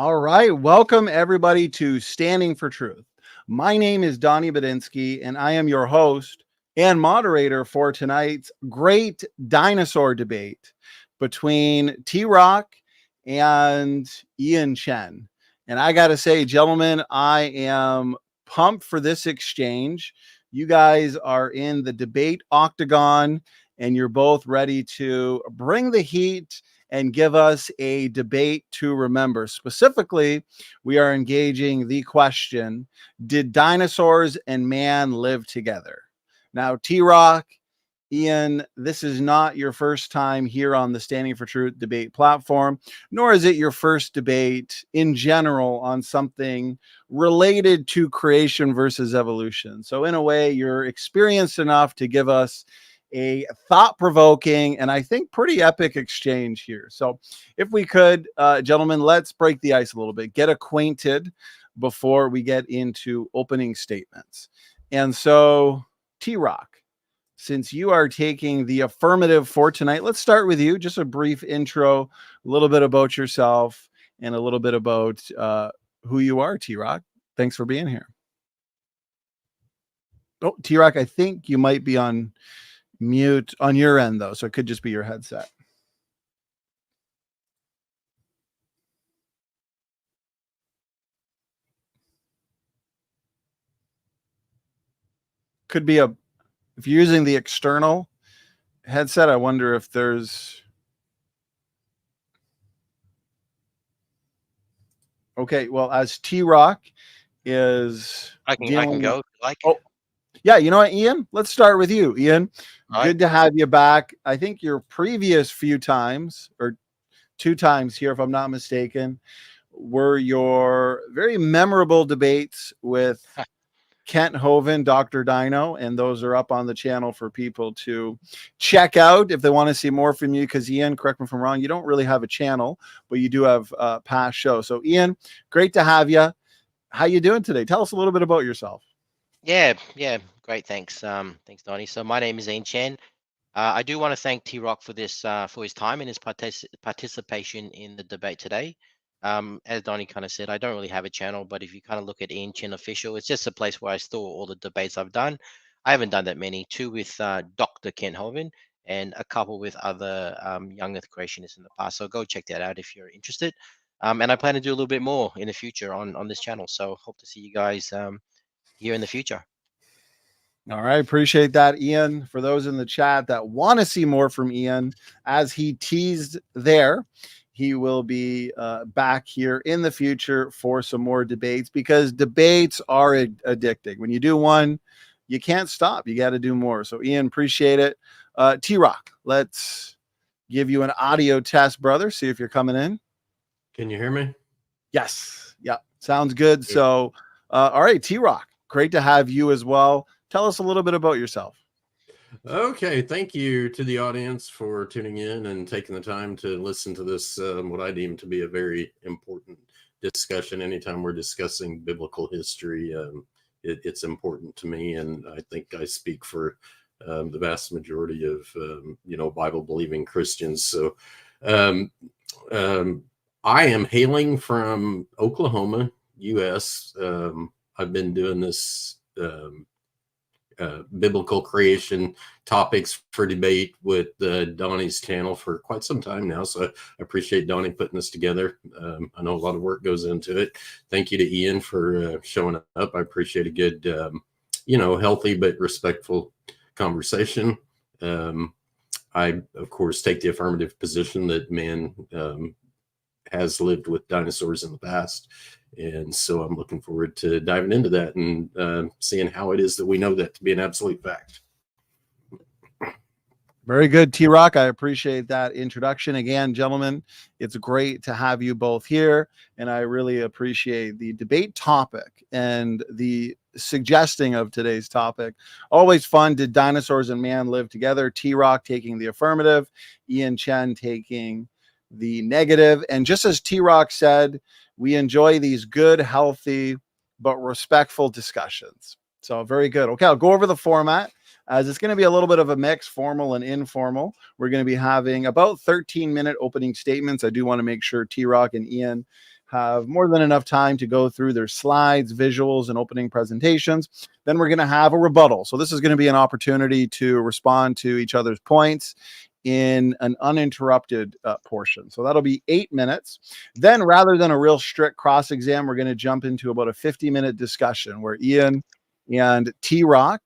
All right. Welcome, everybody, to Standing for Truth. My name is Donny Budinsky, and I am your host and moderator for tonight's great dinosaur debate between TRock and Ian Chen. And I got to say, gentlemen, I am pumped for this exchange. You guys are in the debate octagon, and you're both ready to bring the heat and give us a debate to remember. Specifically, we are engaging the question, did dinosaurs and man live together? Now, TRock, Ian, this is not your first time here on the Standing for Truth debate platform, nor is it your first debate in general on something related to creation versus evolution. So in a way, you're experienced enough to give us a thought-provoking and I think pretty epic exchange here. So if we could, gentlemen, let's break the ice a little bit, get acquainted before we get into opening statements. And so, TRock, since you are taking the affirmative for tonight, let's start with you. Just a brief intro, a little bit about yourself and a little bit about who you are, TRock. Thanks for being here. Oh, TRock, I think you might be on mute on your end, though, so it could just be your headset. Could be if you're using the external headset, I wonder if there's... Okay, well, as TRock is I can go, like. Oh, yeah, you know what, Ian? Let's start with you, Ian. All Good to have you back. I think your previous few times, or 2 times here, if I'm not mistaken, were your very memorable debates with Kent Hovind, Dr. Dino, and those are up on the channel for people to check out if they want to see more from you. Because Ian, correct me if I'm wrong, you don't really have a channel, but you do have past shows. So Ian, great to have you. How you doing today? Tell us a little bit about yourself. Yeah, great. Thanks, thanks, Donny. So my name is Ian Chen. I do want to thank TRock for this, for his time and his participation in the debate today. As Donny kind of said, I don't really have a channel, but if you kind of look at Ian Chen Official, it's just a place where I store all the debates I've done. I haven't done that many, 2 with Dr. Ken Hovind and a couple with other young Earth creationists in the past. So go check that out if you're interested. And I plan to do a little bit more in the future on this channel. So hope to see you guys here in the future. All right. Appreciate that, Ian. For those in the chat that want to see more from Ian, as he teased there, he will be back here in the future for some more debates, because debates are addicting. When you do one, you can't stop. You got to do more. So, Ian, appreciate it. TRock, let's give you an audio test, brother. See if you're coming in. Can you hear me? Yes. Yeah. Sounds good. So, all right, TRock, great to have you as well. Tell us a little bit about yourself. Okay, thank you to the audience for tuning in and taking the time to listen to this, what I deem to be a very important discussion. Anytime we're discussing biblical history, it's important to me, and I think I speak for the vast majority of Bible-believing Christians. So I am hailing from Oklahoma, U.S. I've been doing this biblical creation topics for debate with Donny's channel for quite some time now. So I appreciate Donny putting this together. I know a lot of work goes into it. Thank you to Ian for showing up. I appreciate a good, healthy but respectful conversation. I, of course, take the affirmative position that man has lived with dinosaurs in the past. And so I'm looking forward to diving into that and seeing how it is that we know that to be an absolute fact. Very good, TRock. I appreciate that introduction. Again, gentlemen, it's great to have you both here, and I really appreciate the debate topic and the suggesting of today's topic. Always fun. Did dinosaurs and man live together? TRock taking the affirmative, Ian Chen taking the negative. And just as TRock said, we enjoy these good, healthy, but respectful discussions. So very good. Okay, I'll go over the format, as it's going to be a little bit of a mix, formal and informal. We're going to be having about 13-minute opening statements. I do want to make sure TRock and Ian have more than enough time to go through their slides, visuals, and opening presentations. Then we're going to have a rebuttal. So this is going to be an opportunity to respond to each other's points in an uninterrupted portion. So that'll be 8 minutes. Then rather than a real strict cross exam, we're going to jump into about a 50-minute discussion where Ian and TRock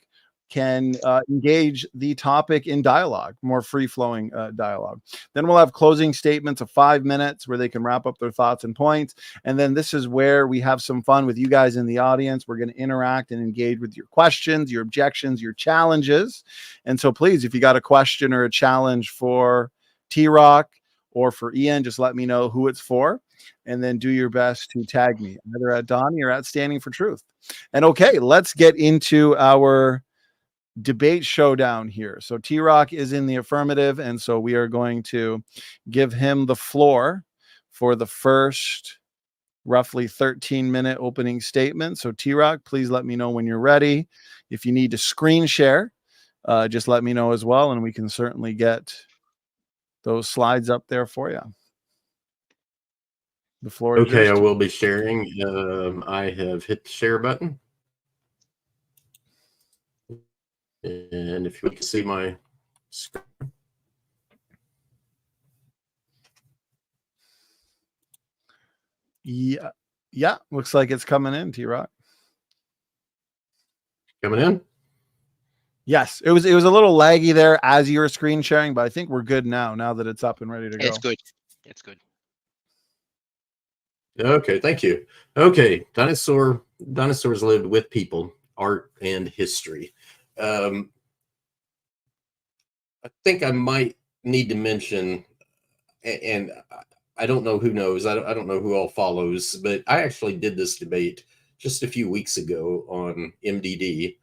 can engage the topic in dialogue, more free-flowing dialogue. Then we'll have closing statements of 5 minutes where they can wrap up their thoughts and points. And then this is where we have some fun with you guys in the audience. We're going to interact and engage with your questions, your objections, your challenges. And so please, if you got a question or a challenge for TRock or for Ian, just let me know who it's for, and then do your best to tag me either at Donny or at Standing for Truth. And okay, let's get into our debate showdown here. So TRock is in the affirmative, and so we are going to give him the floor for the first roughly 13-minute opening statement. So TRock, please let me know when you're ready. If you need to screen share, just let me know as well, and we can certainly get those slides up there for you. The floor is yours. Okay, I will be sharing. I have hit the share button. And if you can see my screen. Yeah, looks like it's coming in, TRock. Coming in? Yes, it was a little laggy there as you were screen sharing, but I think we're good now that it's up and ready to go. It's good. It's good. Okay, thank you. Okay, dinosaurs lived with people, art and history. I think I might need to mention, and I don't know who knows, I don't know who all follows, but I actually did this debate just a few weeks ago on MDD,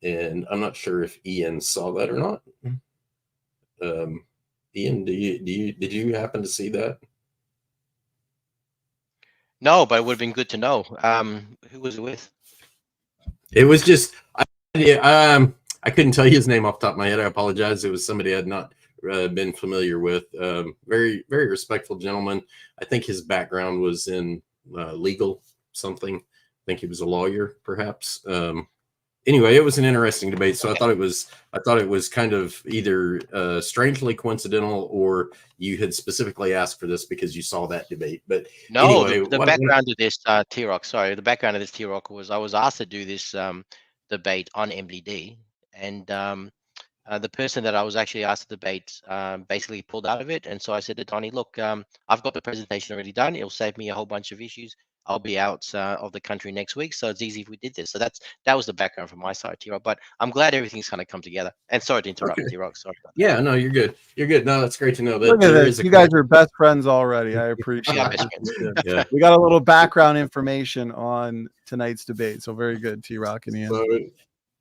and I'm not sure if Ian saw that or not. Ian, did you happen to see that? No, but it would have been good to know. Who was it with? It was just, I couldn't tell you his name off the top of my head. I apologize. It was somebody I had not been familiar with. Very, very respectful gentleman. I think his background was in legal something. I think he was a lawyer, perhaps. Anyway, it was an interesting debate. So I thought it was kind of either strangely coincidental, or you had specifically asked for this because you saw that debate. But No, anyway, the background of this TRock. Sorry, the background of this TRock was I was asked to do this debate on MDD, and the person that I was actually asked to debate basically pulled out of it. And so I said to Donny, look, I've got the presentation already done. It'll save me a whole bunch of issues. I'll be out of the country next week, so it's easy if we did this. So that was the background from my side, TRock. But I'm glad everything's kind of come together. And sorry to interrupt, Okay. TRock. Sorry about that. Yeah, no, you're good. You're good. No, that's great to know that Look at there this. is a You guys are best friends already. I appreciate Yeah, it. best This is friends. good. Yeah. We got a little background information on tonight's debate, so very good, TRock and Ian.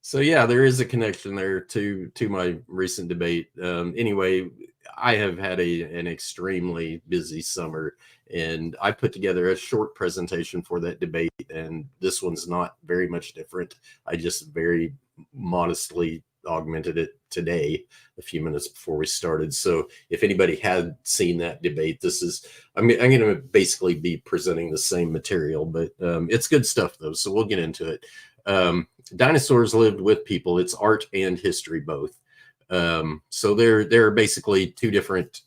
So yeah, there is a connection there to my recent debate. Anyway, I have had an extremely busy summer, and I put together a short presentation for that debate, and this one's not very much different. I just very modestly augmented it today, a few minutes before we started. So if anybody had seen that debate, I'm going to basically be presenting the same material, but it's good stuff though. So we'll get into it. Dinosaurs lived with people. It's art and history both. So there are basically two different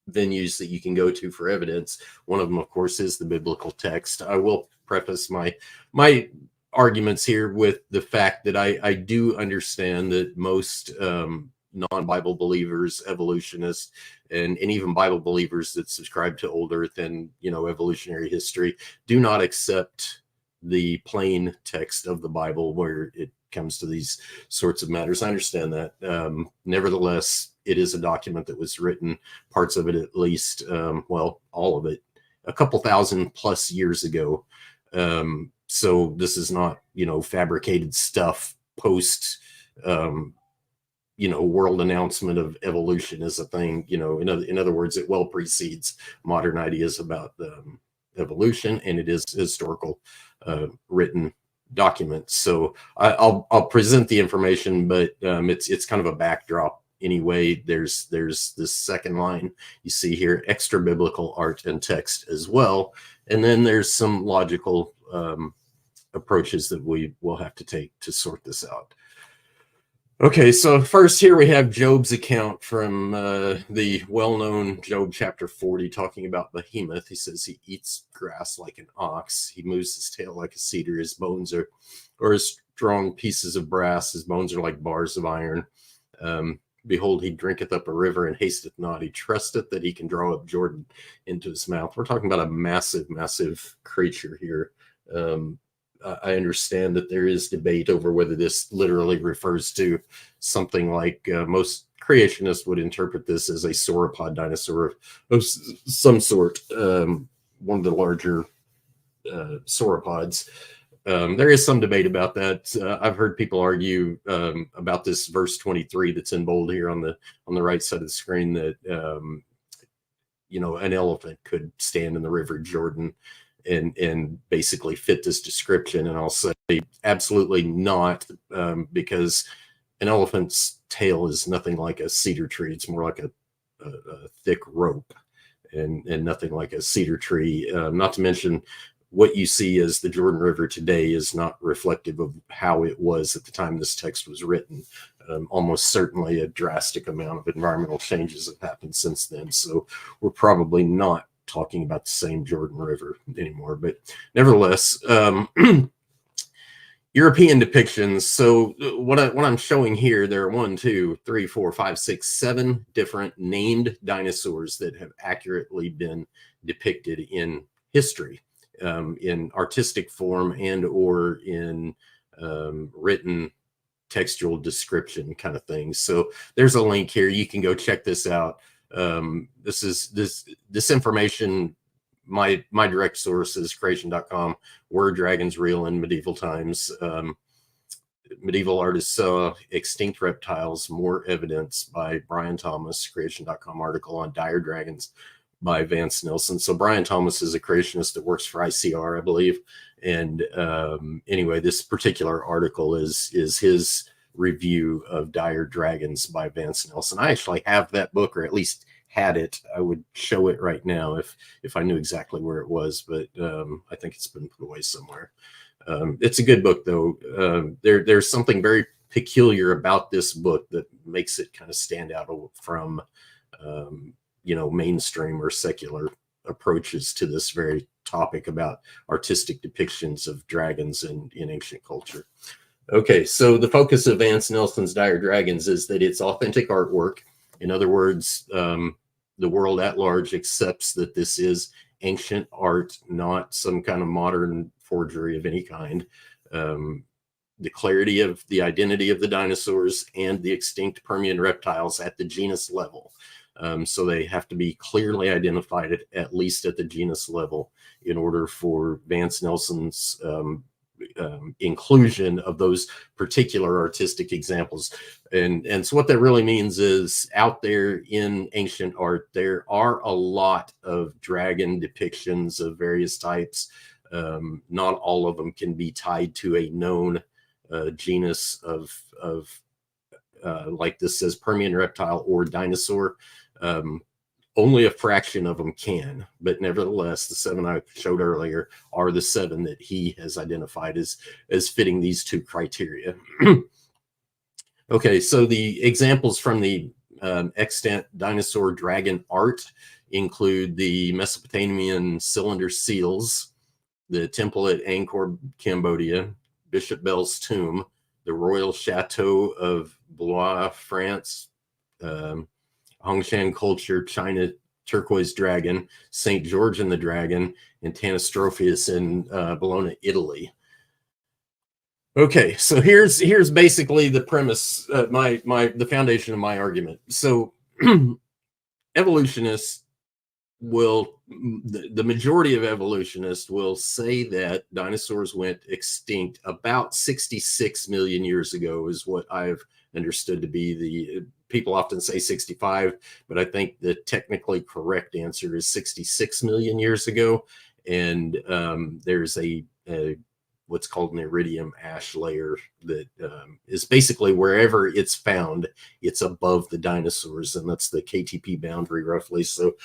venues that you can go to for evidence. One of them, of course, is the biblical text. I will preface my arguments here with the fact that I do understand that most non-Bible believers, evolutionists, and even Bible believers that subscribe to old earth and evolutionary history do not accept the plain text of the Bible where it comes to these sorts of matters. I understand that. Nevertheless, it is a document that was written, parts of it at least, well, all of it, a couple thousand plus years ago. So this is not, fabricated stuff post, world announcement of evolution is a thing. In other words, it well precedes modern ideas about evolution, and it is historical written documents. So I'll present the information, but it's kind of a backdrop anyway. There's this second line you see here, extra biblical art and text as well. And then there's some logical approaches that we will have to take to sort this out. Okay, so first here we have Job's account from the well-known Job chapter 40, talking about Behemoth. He says he eats grass like an ox. He moves his tail like a cedar. His bones are as strong pieces of brass. His bones are like bars of iron. Behold, he drinketh up a river and hasteth not. He trusteth that he can draw up Jordan into his mouth. We're talking about a massive, massive creature here. I understand that there is debate over whether this literally refers to something like most creationists would interpret this as a sauropod dinosaur of some sort, one of the larger sauropods. There is some debate about that. I've heard people argue about this verse 23 that's in bold here on the right side of the screen, that an elephant could stand in the River Jordan and basically fit this description. And I'll say absolutely not, because an elephant's tail is nothing like a cedar tree. It's more like a thick rope, and nothing like a cedar tree. Not to mention, what you see as the Jordan River today is not reflective of how it was at the time this text was written. Almost certainly a drastic amount of environmental changes have happened since then. So we're probably not talking about the same Jordan River anymore, but nevertheless, European depictions. So what I'm showing here, there are 1, 2, 3, 4, 5, 6, 7 different named dinosaurs that have accurately been depicted in history, in artistic form and or in written textual description kind of things. So there's a link here. You can go check this out. This information, my direct source is creation.com. Were dragons real in medieval times? Medieval artists saw extinct reptiles, more evidence, by Brian Thomas, creation.com article on dire dragons by Vance Nelson. So Brian Thomas is a creationist that works for ICR, I believe. And anyway, this particular article is his review of Dire Dragons by Vance Nelson. I actually have that book, or at least had it. I would show it right now if I knew exactly where it was, but I think it's been put away somewhere. It's a good book, though. There's something very peculiar about this book that makes it kind of stand out from mainstream or secular approaches to this very topic about artistic depictions of dragons in ancient culture. Okay, so the focus of Vance Nelson's Dire Dragons is that it's authentic artwork. In other words, the world at large accepts that this is ancient art, not some kind of modern forgery of any kind. The clarity of the identity of the dinosaurs and the extinct Permian reptiles at the genus level. So they have to be clearly identified at least at the genus level in order for Vance Nelson's inclusion of those particular artistic examples. And so what that really means is, out there in ancient art, there are a lot of dragon depictions of various types. Not all of them can be tied to a known genus of like this says, Permian reptile or dinosaur. Only a fraction of them can, but nevertheless, the 7 I showed earlier are the 7 that he has identified as fitting these 2 criteria. Okay, so the examples from the extant dinosaur dragon art include the Mesopotamian cylinder seals, the temple at Angkor, Cambodia, Bishop Bell's tomb, the Royal Chateau of Blois, France, Hongshan culture, China turquoise dragon, St. George and the dragon, and Tanistropheus in Bologna, Italy. Okay, so here's basically the premise, the foundation of my argument. So evolutionists the majority of evolutionists will say that dinosaurs went extinct about 66 million years ago, is what I've understood to be the, people often say 65, but I think the technically correct answer is 66 million years ago. And there's a what's called an iridium ash layer that is basically wherever it's found, it's above the dinosaurs, and that's the KTP boundary roughly. So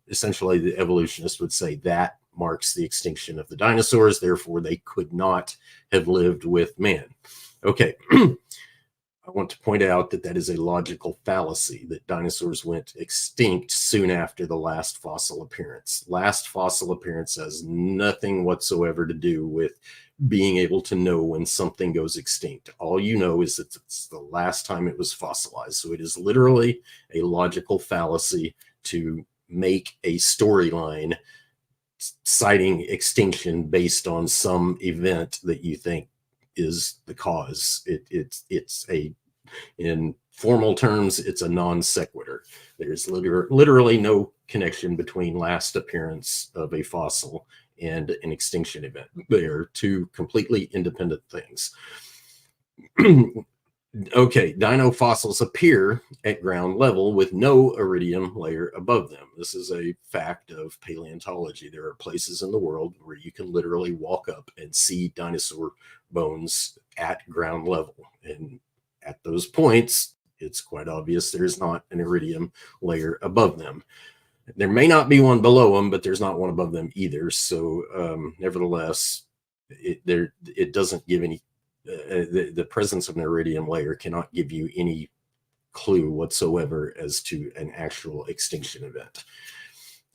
essentially the evolutionist would say that marks the extinction of the dinosaurs, therefore they could not have lived with man. Okay. I want to point out that that is a logical fallacy, that dinosaurs went extinct soon after the last fossil appearance. Last fossil appearance has nothing whatsoever to do with being able to know when something goes extinct. All you know is that it's the last time it was fossilized. So it is literally a logical fallacy to make a storyline citing extinction based on some event that you think is the cause. It's a, in formal terms, it's a non sequitur. There's literally no connection between last appearance of a fossil and an extinction event. They are two completely independent things. Okay, dino fossils appear at ground level with no iridium layer above them. This is a fact of paleontology. There are places in the world where you can literally walk up and see dinosaur bones at ground level. And at those points, it's quite obvious there's not an iridium layer above them. There may not be one below them, but there's not one above them either. So nevertheless, it doesn't give any the presence of an iridium layer cannot give you any clue whatsoever as to an actual extinction event.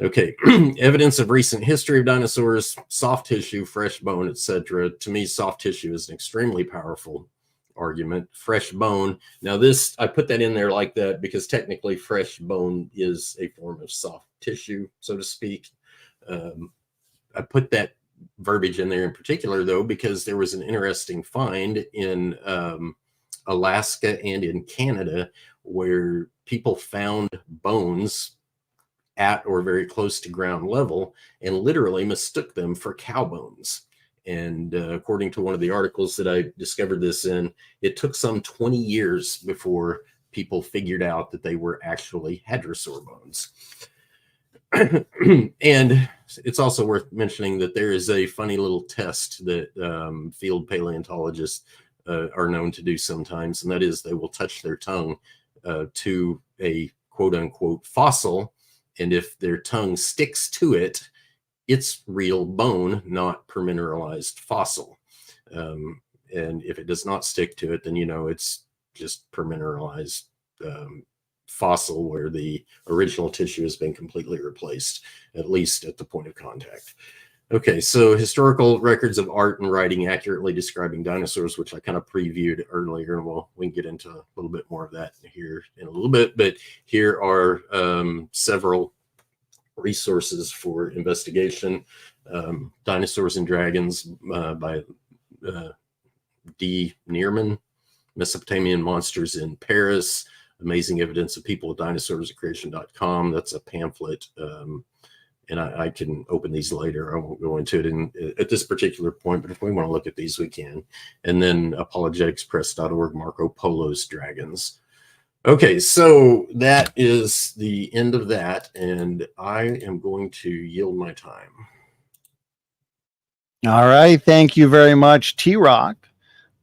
Okay, evidence of recent history of dinosaurs, soft tissue, fresh bone, etc. To me, soft tissue is an extremely powerful argument. Fresh bone. Now this, I put that in there like that because technically fresh bone is a form of soft tissue, so to speak. I put that verbiage in there in particular, though, because there was an interesting find in Alaska and in Canada where people found bones at or very close to ground level and literally mistook them for cow bones. And according to one of the articles that I discovered this in, it took some 20 years before people figured out that they were actually hadrosaur bones. And it's also worth mentioning that there is a funny little test that field paleontologists are known to do sometimes, and that is they will touch their tongue to a quote-unquote fossil, and if their tongue sticks to it, it's real bone, not permineralized fossil. And if it does not stick to it, then you know it's just permineralized fossil where the original tissue has been completely replaced, at least at the point of contact. Okay, so historical records of art and writing accurately describing dinosaurs, which I kind of previewed earlier, and we can get into a little bit more of that here in a little bit, but here are several resources for investigation. Dinosaurs and Dragons by D. Neerman, Mesopotamian Monsters in Paris, Amazing Evidence of People with Dinosaurs at creation.com. That's a pamphlet. And I can open these later. I won't go into it at this particular point, but if we want to look at these, we can. And then apologeticspress.org, Marco Polo's Dragons. Okay, so that is the end of that, and I am going to yield my time. All right. Thank you very much, TRock,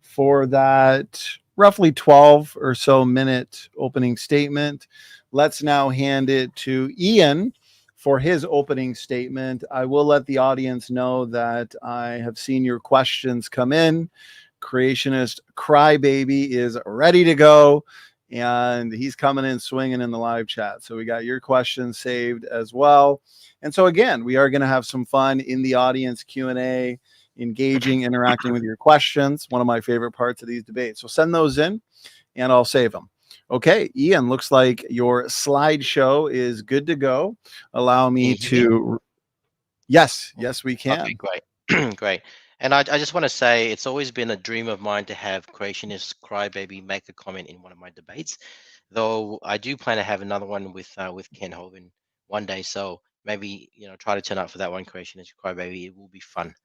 for that roughly 12 or so minute opening statement. Let's now hand it to Ian for his opening statement. I will let the audience know that I have seen your questions come in. Creationist Crybaby is ready to go, and he's coming in swinging in the live chat. So we got your questions saved as well. And so again, we are going to have some fun in the audience Q&A, engaging, interacting with your questions. One of my favorite parts of these debates. So send those in and I'll save them. Okay, Ian, looks like your slideshow is good to go. Allow me to... Yes, we can. Okay, great. Great. And I just want to say it's always been a dream of mine to have Creationist Crybaby make a comment in one of my debates, though I do plan to have another one with Ken Hovind one day. So maybe, try to turn up for that one, Creationist Crybaby. It will be fun.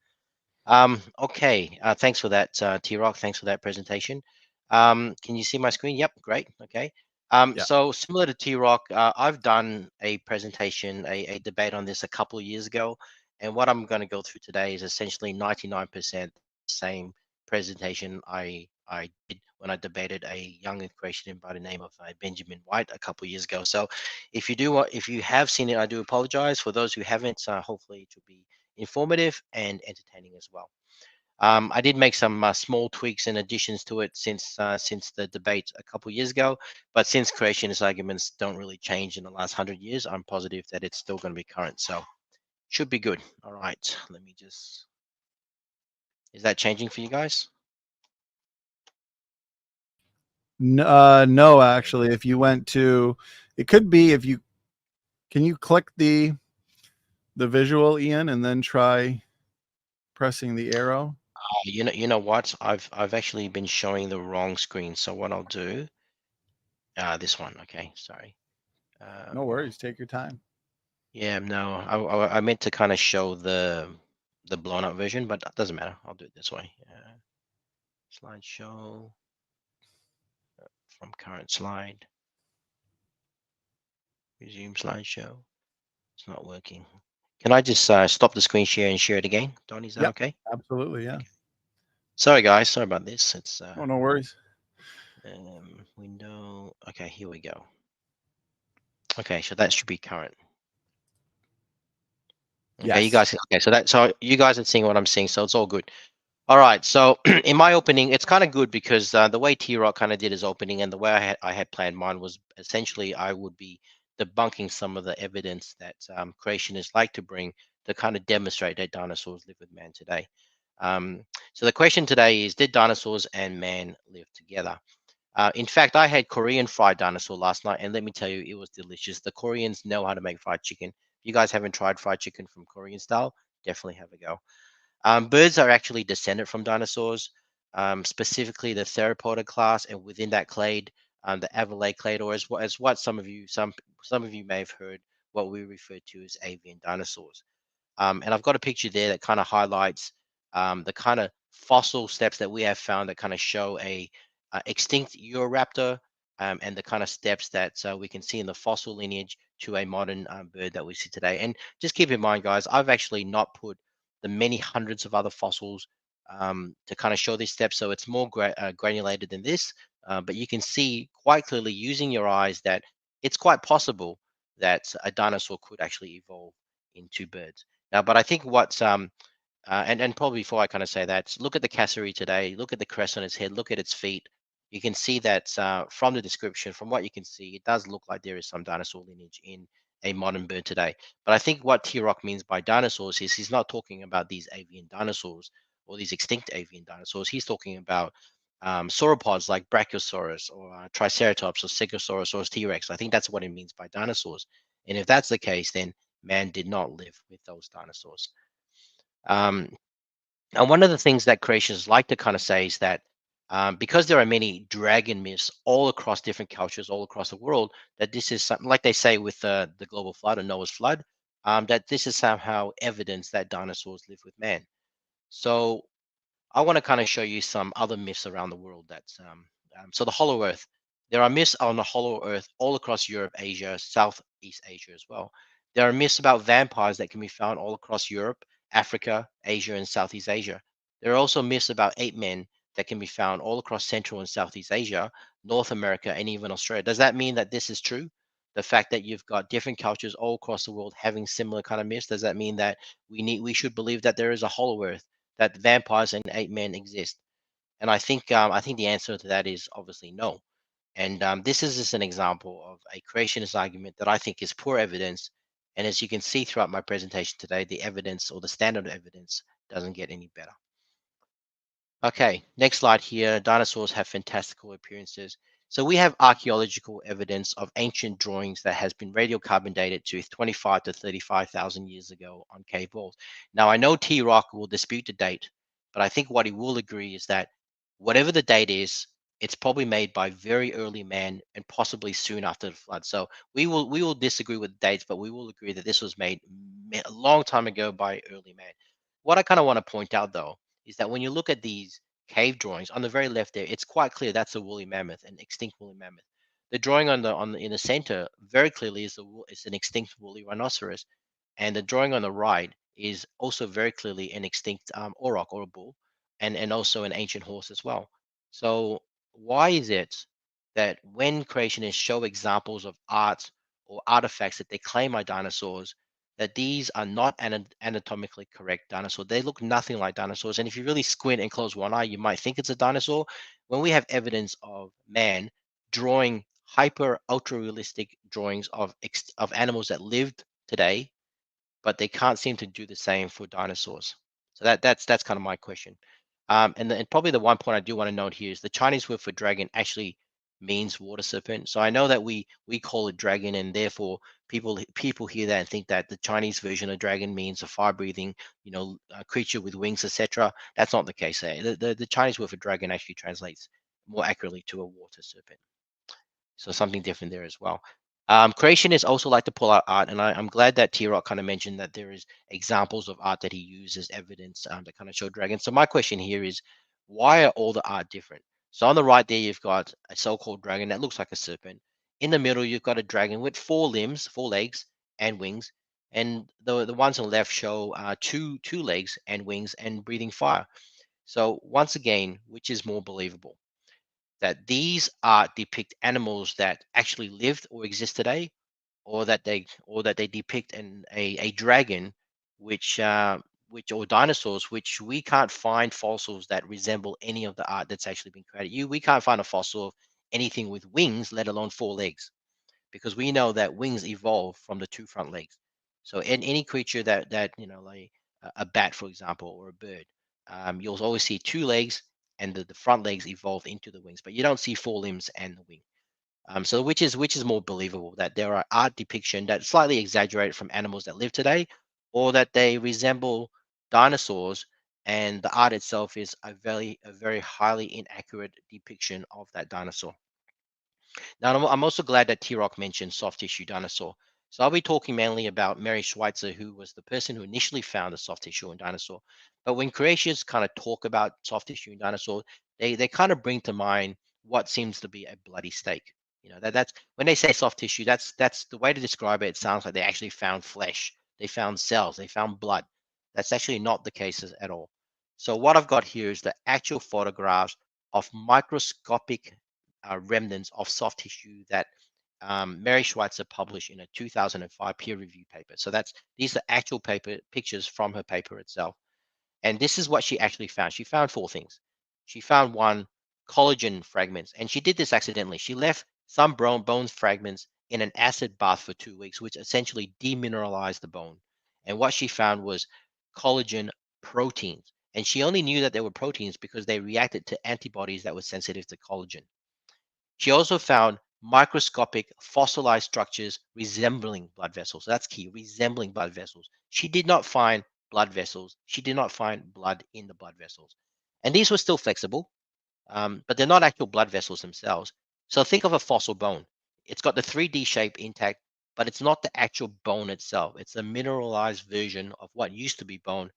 Okay. Thanks for that, TRock. Thanks for that presentation. Can you see my screen? Yep. Great. Okay. Yeah. So similar to TRock, I've done a presentation, a debate on this a couple of years ago. And what I'm going to go through today is essentially 99% same presentation I did when I debated a young creationist by the name of Benjamin White a couple of years ago. So if you have seen it, I do apologize. For those who haven't, hopefully it will be informative and entertaining as well. I did make some small tweaks and additions to it since the debate a couple years ago, but since creationist arguments don't really change in the last 100 years, I'm positive that it's still going to be current. So should be good. All right, let me just. Is that changing for you guys? No, actually, if you went to, it could be if you can you click the visual, Ian, and then try pressing the arrow. You know what? I've actually been showing the wrong screen. So what I'll do, this one. Okay, sorry. No worries, take your time. Yeah, no, I meant to kind of show the blown up version, but that doesn't matter. I'll do it this way. Slideshow from current slide. Resume slideshow. It's not working. Can I just stop the screen share and share it again? Donnie, is that Yep, okay? absolutely, yeah. Okay. Sorry, guys. Sorry about this. It's Oh, no worries. window. Okay, here we go. Okay, so that should be current. Okay, you Yes. guys. Okay, so you guys are seeing what I'm seeing, so it's all good. All right, so in my opening, it's kind of good because the way TRock kind of did his opening and the way I had planned mine was essentially I would be debunking some of the evidence that creationists like to bring to kind of demonstrate that dinosaurs live with man today. So the question today is, did dinosaurs and man live together? In fact, I had Korean fried dinosaur last night, and let me tell you, it was delicious. The Koreans know how to make fried chicken. If you guys haven't tried fried chicken from Korean style, definitely have a go. Birds are actually descended from dinosaurs, specifically the theropoda class, and within that clade, the Avalate clade, or as what some of you may have heard, what we refer to as avian dinosaurs. And I've got a picture there that kind of highlights the kind of fossil steps that we have found that kind of show a extinct Euroraptor, and the kind of steps that we can see in the fossil lineage to a modern bird that we see today. And just keep in mind, guys, I've actually not put the many hundreds of other fossils to kind of show these steps, so it's more granulated than this. But you can see quite clearly using your eyes that it's quite possible that a dinosaur could actually evolve into birds. Now, but I think what's and probably before I kind of say that, look at the cassowary today. Look at the crest on its head. Look at its feet. You can see that from the description, from what you can see, it does look like there is some dinosaur lineage in a modern bird today. But I think what TRock means by dinosaurs is he's not talking about these avian dinosaurs or these extinct avian dinosaurs. He's talking about sauropods like Brachiosaurus or Triceratops or Stegosaurus or T-Rex. I think that's what it means by dinosaurs. And if that's the case, then man did not live with those dinosaurs. Um, and one of the things that creationists like to kind of say is that because there are many dragon myths all across different cultures, all across the world, that this is something like they say with the global flood or Noah's flood, that this is somehow evidence that dinosaurs live with man. So I want to kind of show you some other myths around the world. So the Hollow Earth. There are myths on the Hollow Earth all across Europe, Asia, Southeast Asia as well. There are myths about vampires that can be found all across Europe, Africa, Asia, and Southeast Asia. There are also myths about ape men that can be found all across Central and Southeast Asia, North America, and even Australia. Does that mean that this is true? The fact that you've got different cultures all across the world having similar kind of myths, does that mean that we should believe that there is a Hollow Earth, that vampires and ape men exist? And I think the answer to that is obviously no. And this is just an example of a creationist argument that I think is poor evidence. And as you can see throughout my presentation today, the evidence or the standard of evidence doesn't get any better. Okay, next slide here. Dinosaurs have fantastical appearances. So we have archaeological evidence of ancient drawings that has been radiocarbon dated to 25 to 35,000 years ago on cave walls. Now I know TRock will dispute the date, but I think what he will agree is that whatever the date is, it's probably made by very early man and possibly soon after the flood. So we will disagree with the dates, but we will agree that this was made a long time ago by early man. What I kind of want to point out though is that when you look at these cave drawings on the very left there, it's quite clear that's a woolly mammoth, an extinct woolly mammoth. The drawing in the center very clearly is an extinct woolly rhinoceros, and the drawing on the right is also very clearly an extinct auroch or a bull, and also an ancient horse as well. So why is it that when creationists show examples of art or artifacts that they claim are dinosaurs, that these are not anatomically correct dinosaurs? They look nothing like dinosaurs. And if you really squint and close one eye, you might think it's a dinosaur. When we have evidence of man drawing hyper ultra realistic drawings of animals that lived today, but they can't seem to do the same for dinosaurs. So that's kind of my question. And probably the one point I do want to note here is the Chinese word for dragon actually means water serpent. So I know that we call it dragon, and therefore people hear that and think that the Chinese version of dragon means a fire-breathing, a creature with wings, etc. That's not the case. The Chinese word for dragon actually translates more accurately to a water serpent. So something different there as well. Creationists also like to pull out art, and I'm glad that TRock kind of mentioned that there is examples of art that he uses evidence that kind of show dragons. So my question here is, why are all the art different? So on the right there, you've got a so-called dragon that looks like a serpent. In the middle, you've got a dragon with 4 limbs, 4 legs, and wings. And the ones on the left show two legs and wings and breathing fire. So once again, which is more believable? That these art depict animals that actually lived or exist today, or that they depict a dragon, which or dinosaurs, which we can't find fossils that resemble any of the art that's actually been created. We can't find a fossil of anything with wings, let alone 4 legs, because we know that wings evolve from the 2 front legs. So in any creature that like a bat, for example, or a bird, you'll always see 2 legs, and the front legs evolve into the wings, but you don't see 4 limbs and the wing. So which is more believable, that there are art depiction that slightly exaggerated from animals that live today, or that they resemble dinosaurs, and the art itself is a very highly inaccurate depiction of that dinosaur. Now, I'm also glad that TRock mentioned soft tissue dinosaur. So I'll be talking mainly about Mary Schweitzer, who was the person who initially found the soft tissue in dinosaur. But when creationists kind of talk about soft tissue in dinosaur, they kind of bring to mind what seems to be a bloody steak. That's when they say soft tissue, that's the way to describe it. It sounds like they actually found flesh, they found cells, they found blood. That's actually not the case at all. So what I've got here is the actual photographs of microscopic remnants of soft tissue that Mary Schweitzer published in a 2005 peer-reviewed paper. So these are actual paper pictures from her paper itself. And this is what she actually found. She found 4 things. She found one, collagen fragments, and she did this accidentally. She left some bone fragments in an acid bath for 2 weeks, which essentially demineralized the bone. And what she found was collagen proteins. And she only knew that they were proteins because they reacted to antibodies that were sensitive to collagen. She also found microscopic fossilized structures resembling blood vessels. So that's key, resembling blood vessels. She did not find blood vessels. She did not find blood in the blood vessels. And these were still flexible, but they're not actual blood vessels themselves. So think of a fossil bone. It's got the 3D shape intact, but it's not the actual bone itself. It's a mineralized version of what used to be bone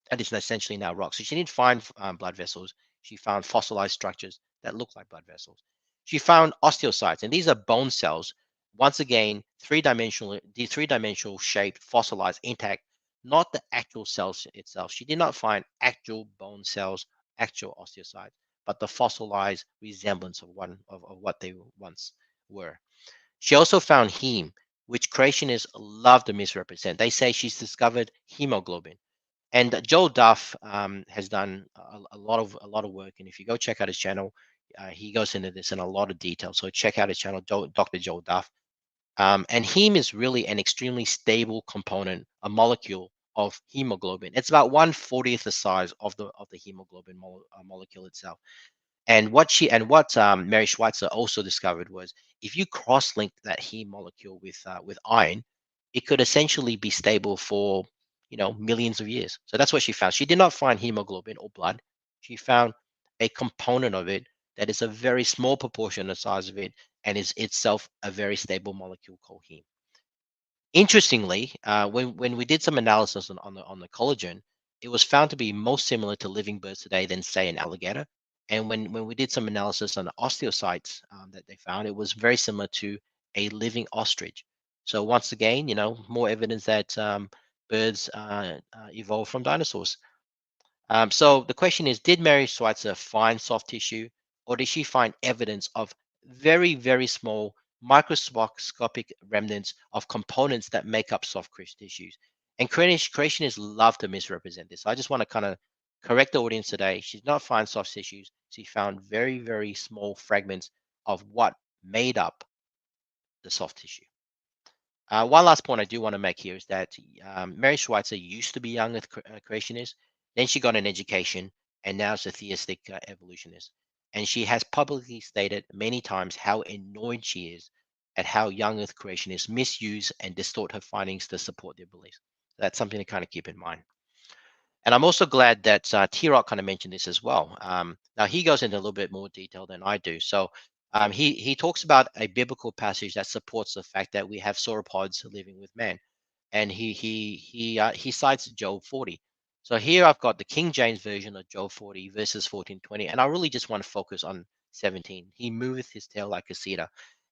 that is essentially now rock. So she didn't find blood vessels. She found fossilized structures that look like blood vessels. She found osteocytes, and these are bone cells. Once again, the three-dimensional shaped, fossilized, intact, not the actual cells itself. She did not find actual bone cells, actual osteocytes, but the fossilized resemblance of what they once were. She also found heme, which creationists love to misrepresent. They say she's discovered hemoglobin. And Joel Duff has done a lot of work, and if you go check out his channel, he goes into this in a lot of detail. So check out his channel, Dr. Joel Duff. And heme is really an extremely stable component, a molecule of hemoglobin. It's about 1/40th the size of the hemoglobin molecule itself. And what Mary Schweitzer also discovered was, if you cross-link that heme molecule with iron, it could essentially be stable for millions of years. So that's what she found. She did not find hemoglobin or blood. She found a component of it that is a very small proportion of the size of it, and is itself a very stable molecule called heme. Interestingly, when we did some analysis on the collagen, it was found to be most similar to living birds today than, say, an alligator. And when we did some analysis on the osteocytes that they found, it was very similar to a living ostrich. So once again, more evidence that birds evolved from dinosaurs. So the question is, did Mary Schweitzer find soft tissue, or did she find evidence of very, very small microscopic remnants of components that make up soft tissues? And creationists love to misrepresent this. So I just want to kind of correct the audience today. She did not find soft tissues. She found very, very small fragments of what made up the soft tissue. One last point I do want to make here is that Mary Schweitzer used to be young Earth creationist, then she got an education, and now she's a theistic evolutionist. And she has publicly stated many times how annoyed she is at how young Earth creationists misuse and distort her findings to support their beliefs. That's something to kind of keep in mind. And I'm also glad that TRock kind of mentioned this as well. Now he goes into a little bit more detail than I do. So he talks about a biblical passage that supports the fact that we have sauropods living with man, and he cites Job 40. So here I've got the King James version of Job 40 verses 14-20, and I really just want to focus on 17. He moveth his tail like a cedar.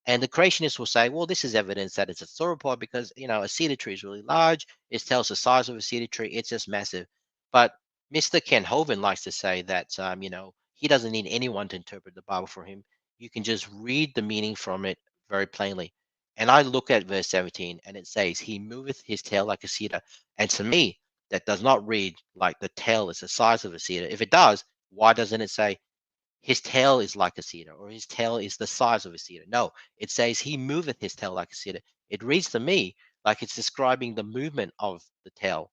And the creationists will say, well, this is evidence that it's a sauropod because a cedar tree is really large. Its tail's the size of a cedar tree. It's just massive. But Mr. Ken Hovind likes to say that he doesn't need anyone to interpret the Bible for him. You can just read the meaning from it very plainly. And I look at verse 17 and it says, he moveth his tail like a cedar. And to me, that does not read like the tail is the size of a cedar. If it does, why doesn't it say his tail is like a cedar or his tail is the size of a cedar? No, it says he moveth his tail like a cedar. It reads to me like it's describing the movement of the tail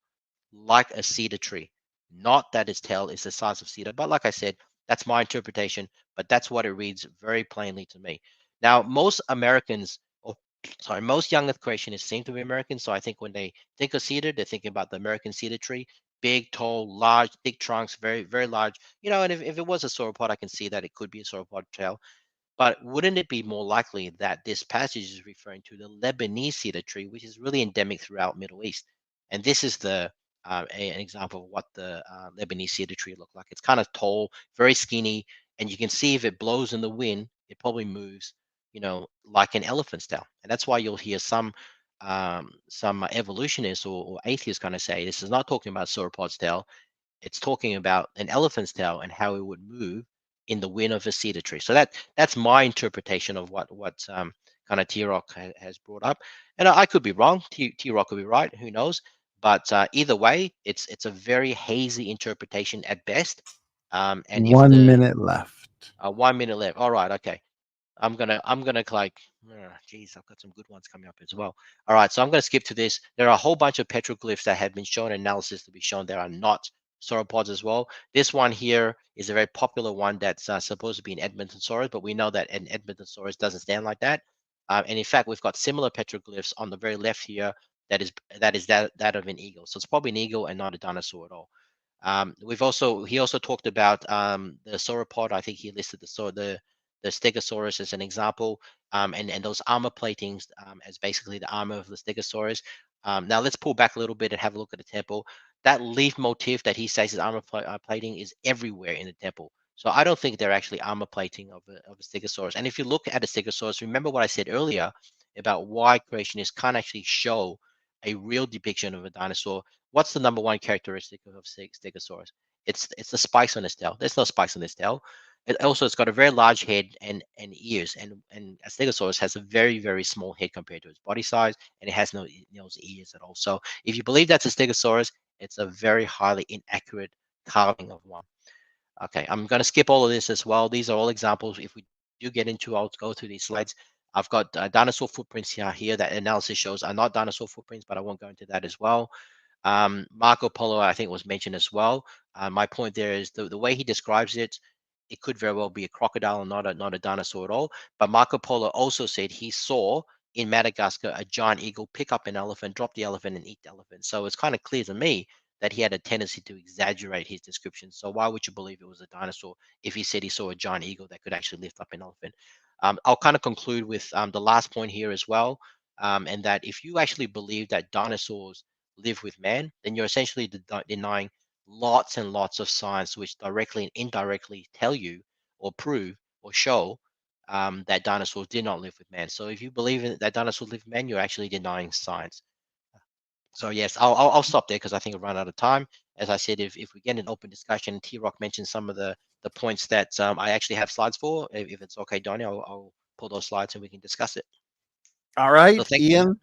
like a cedar tree, not that its tail is the size of cedar. But like I said, that's my interpretation, but that's what it reads very plainly to me. Now, most Americans, or sorry, most young Earth creationists seem to be Americans. So I think when they think of cedar, they're thinking about the American cedar tree, big, tall, large, thick trunks, very, very large. And if it was a sauropod, I can see that it could be a sauropod tail. But wouldn't it be more likely that this passage is referring to the Lebanese cedar tree, which is really endemic throughout Middle East? And this is an example of what the Lebanese cedar tree look like. It's kind of tall, very skinny, and you can see if it blows in the wind, it probably moves, like an elephant's tail. And that's why you'll hear some evolutionists or atheists kind of say this is not talking about sauropod's tail. It's talking about an elephant's tail and how it would move in the wind of a cedar tree. So that's my interpretation of what kind of TRock has brought up. And I could be wrong. TRock could be right. Who knows? But either way, it's a very hazy interpretation at best. And if 1 minute left. 1 minute left. All right. Okay. I'm gonna like, geez, I've got some good ones coming up as well. All right, so I'm gonna skip to this. There are a whole bunch of petroglyphs that have been shown, analysis to be shown that are not sauropods as well. This one here is a very popular one that's supposed to be an Edmontosaurus, but we know that an Edmontosaurus doesn't stand like that. And in fact, we've got similar petroglyphs on the very left here that of an eagle. So it's probably an eagle and not a dinosaur at all. He also talked about the sauropod. I think he listed the Stegosaurus as an example, and those armor platings as basically the armor of the Stegosaurus. Now let's pull back a little bit and have a look at the temple. That leaf motif that he says is armor plating is everywhere in the temple. So I don't think they're actually armor plating of a Stegosaurus. And if you look at a Stegosaurus, remember what I said earlier about why creationists can't actually show a real depiction of a dinosaur. What's the number one characteristic of Stegosaurus? It's the spikes on its tail. There's no spikes on its tail. It's got a very large head and ears, and a Stegosaurus has a very, very small head compared to its body size, and it has no ears at all. So if you believe that's a Stegosaurus, it's a very highly inaccurate carving of one. Okay, I'm going to skip all of this as well. These are all examples. If we do get into, I'll go through these slides. I've got dinosaur footprints here that analysis shows are not dinosaur footprints, but I won't go into that as well. Marco Polo, I think, was mentioned as well. My point there is the way he describes it, it could very well be a crocodile and not a dinosaur at all. But Marco Polo also said he saw in Madagascar a giant eagle pick up an elephant, drop the elephant, and eat the elephant. So it's kind of clear to me that he had a tendency to exaggerate his description. So why would you believe it was a dinosaur if he said he saw a giant eagle that could actually lift up an elephant? I'll kind of conclude with the last point here as well, and that if you actually believe that dinosaurs live with man, then you're essentially denying lots and lots of science which directly and indirectly tell you or prove or show that dinosaurs did not live with man. So if you believe that dinosaurs live with man, you're actually denying science. So yes, I'll stop there because I think we've run out of time. As I said, if we get an open discussion, T-Rock mentioned some of the points that I actually have slides for. If it's okay, Donny, I'll pull those slides and we can discuss it. All right, So thank you. Ian,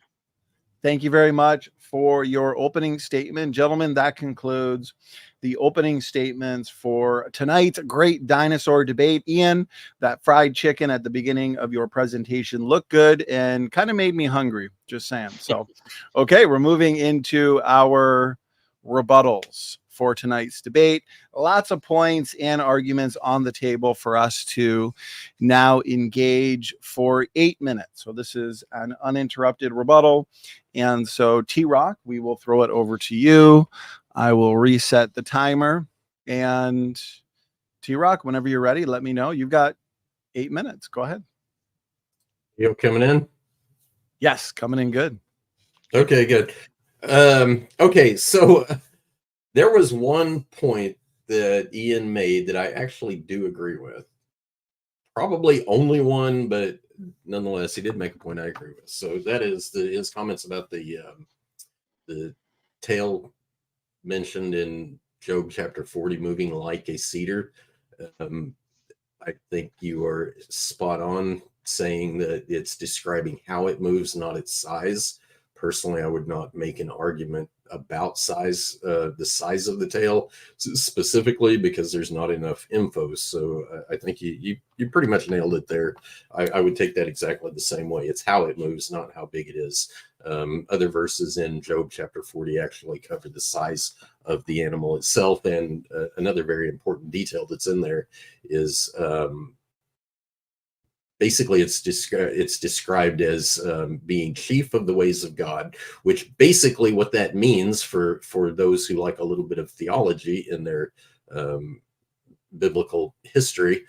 thank you very much for your opening statement. Gentlemen, that concludes the opening statements for tonight's great dinosaur debate. Ian, that fried chicken at the beginning of your presentation looked good and kind of made me hungry, just saying. So, okay, we're moving into our rebuttals for tonight's debate. Lots of points and arguments on the table for us to now engage for 8 minutes. So this is an uninterrupted rebuttal. And so TRock, we will throw it over to you. I will reset the timer. And TRock, whenever you're ready, let me know. You've got 8 minutes. Go ahead. You coming in? Yes, coming in good. Okay, good. Okay, so there was one point that Ian made that I actually do agree with. Probably only one, but nonetheless, he did make a point I agree with. So that is his comments about the tail mentioned in Job chapter 40, moving like a cedar. I think you are spot on saying that it's describing how it moves, not its size. Personally, I would not make an argument about size, the size of the tail specifically, because there's not enough info. So I think you pretty much nailed it there. I would take that exactly the same way. It's how it moves, not how big it is. Other verses in Job chapter 40 actually cover the size of the animal itself. And another very important detail that's in there is basically it's described as being chief of the ways of God, which basically what that means for those who like a little bit of theology in their biblical history,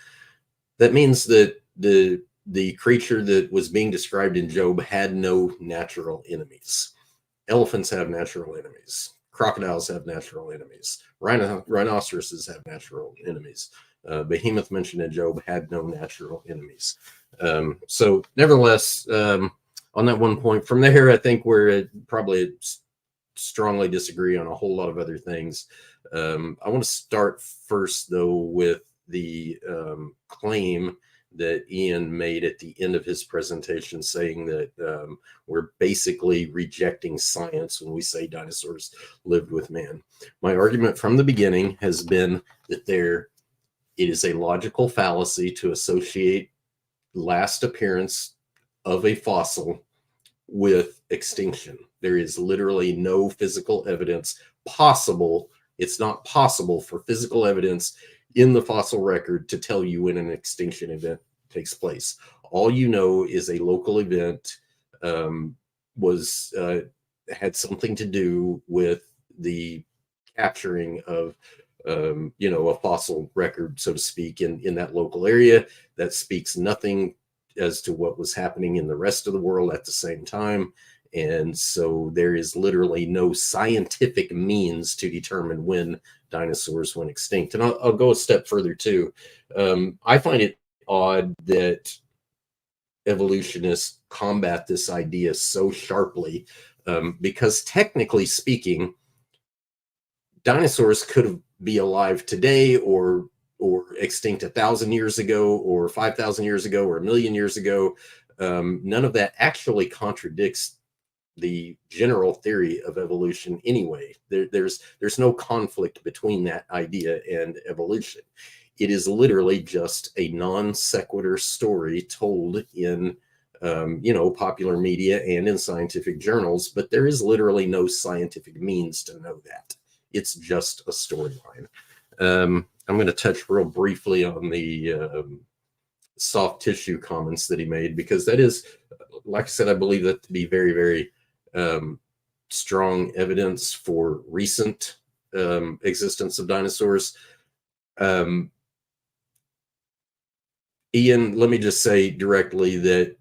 that means that the creature that was being described in Job had no natural enemies. Elephants have natural enemies. Crocodiles have natural enemies. Rhinoceroses have natural enemies. Behemoth mentioned in Job had no natural enemies. So nevertheless, on that one point, from there, I think we're probably strongly disagree on a whole lot of other things. I want to start first, though, with the claim that Ian made at the end of his presentation, saying that we're basically rejecting science when we say dinosaurs lived with man. My argument from the beginning has been that it is a logical fallacy to associate last appearance of a fossil with extinction. There is literally no physical evidence possible. It's not possible for physical evidence in the fossil record to tell you when an extinction event takes place. All you know is a local event had something to do with the capturing of a fossil record, so to speak, in that local area. That speaks nothing as to what was happening in the rest of the world at the same time. And so there is literally no scientific means to determine when dinosaurs went extinct. And I'll go a step further too. I find it odd that evolutionists combat this idea so sharply, because technically speaking, dinosaurs could be alive today or extinct 1,000 years ago or 5,000 years ago or 1,000,000 years ago. None of that actually contradicts the general theory of evolution anyway. There's no conflict between that idea and evolution. It is literally just a non sequitur story told in popular media and in scientific journals, but there is literally no scientific means to know that. It's just a storyline. I'm going to touch real briefly on the soft tissue comments that he made, because that is, like I said, I believe that to be very, very strong evidence for recent existence of dinosaurs. Ian, let me just say directly that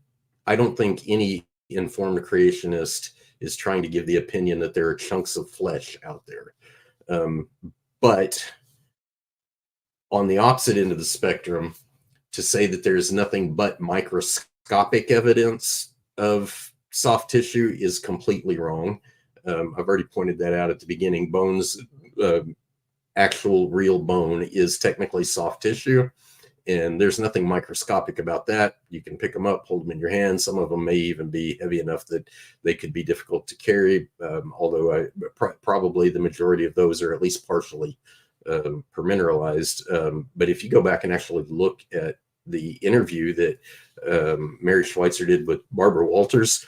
I don't think any informed creationist is trying to give the opinion that there are chunks of flesh out there. But on the opposite end of the spectrum, to say that there's nothing but microscopic evidence of soft tissue is completely wrong. I've already pointed that out at the beginning. Bones, actual real bone, is technically soft tissue, and there's nothing microscopic about that. You can pick them up, hold them in your hand. Some of them may even be heavy enough that they could be difficult to carry, although probably the majority of those are at least partially permineralized. But if you go back and actually look at the interview that Mary Schweitzer did with Barbara Walters,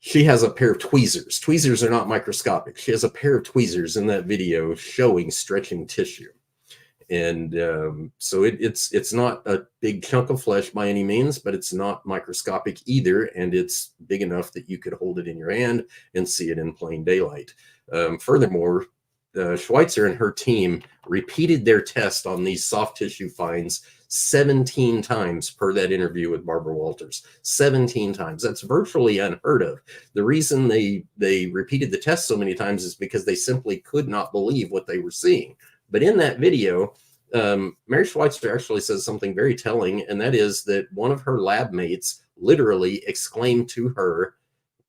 she has a pair of tweezers. Tweezers are not microscopic. She has a pair of tweezers in that video showing stretching tissue. And so it's not a big chunk of flesh by any means, but it's not microscopic either. And it's big enough that you could hold it in your hand and see it in plain daylight. Furthermore, Schweitzer and her team repeated their test on these soft tissue finds 17 times per that interview with Barbara Walters. 17 times. That's virtually unheard of. The reason they repeated the test so many times is because they simply could not believe what they were seeing. But in that video, Mary Schweitzer actually says something very telling, and that is that one of her lab mates literally exclaimed to her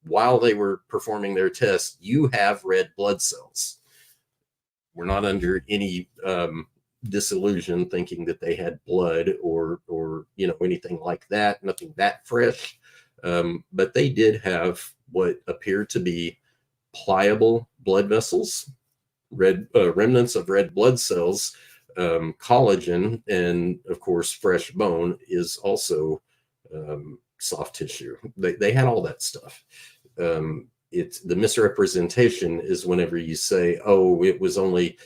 while they were performing their test, "You have red blood cells." We're not under any disillusion thinking that they had blood or anything like that, nothing that fresh. But they did have what appeared to be pliable blood vessels, remnants of red blood cells, collagen, and of course fresh bone is also soft tissue. They had all that stuff. It's the misrepresentation is whenever you say, "Oh, it was only,"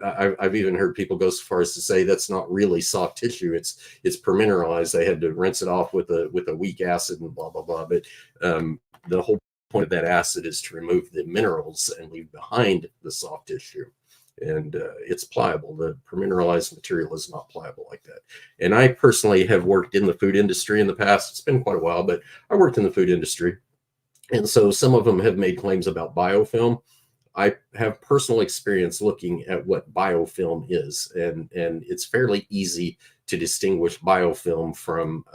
I've even heard people go so far as to say that's not really soft tissue. It's permineralized. They had to rinse it off with a weak acid and blah blah blah. But the whole point of that acid is to remove the minerals and leave behind the soft tissue. And it's pliable. The permineralized material is not pliable like that. And I personally have worked in the food industry in the past. It's been quite a while, but I worked in the food industry. And so some of them have made claims about biofilm. I have personal experience looking at what biofilm is, and it's fairly easy to distinguish biofilm from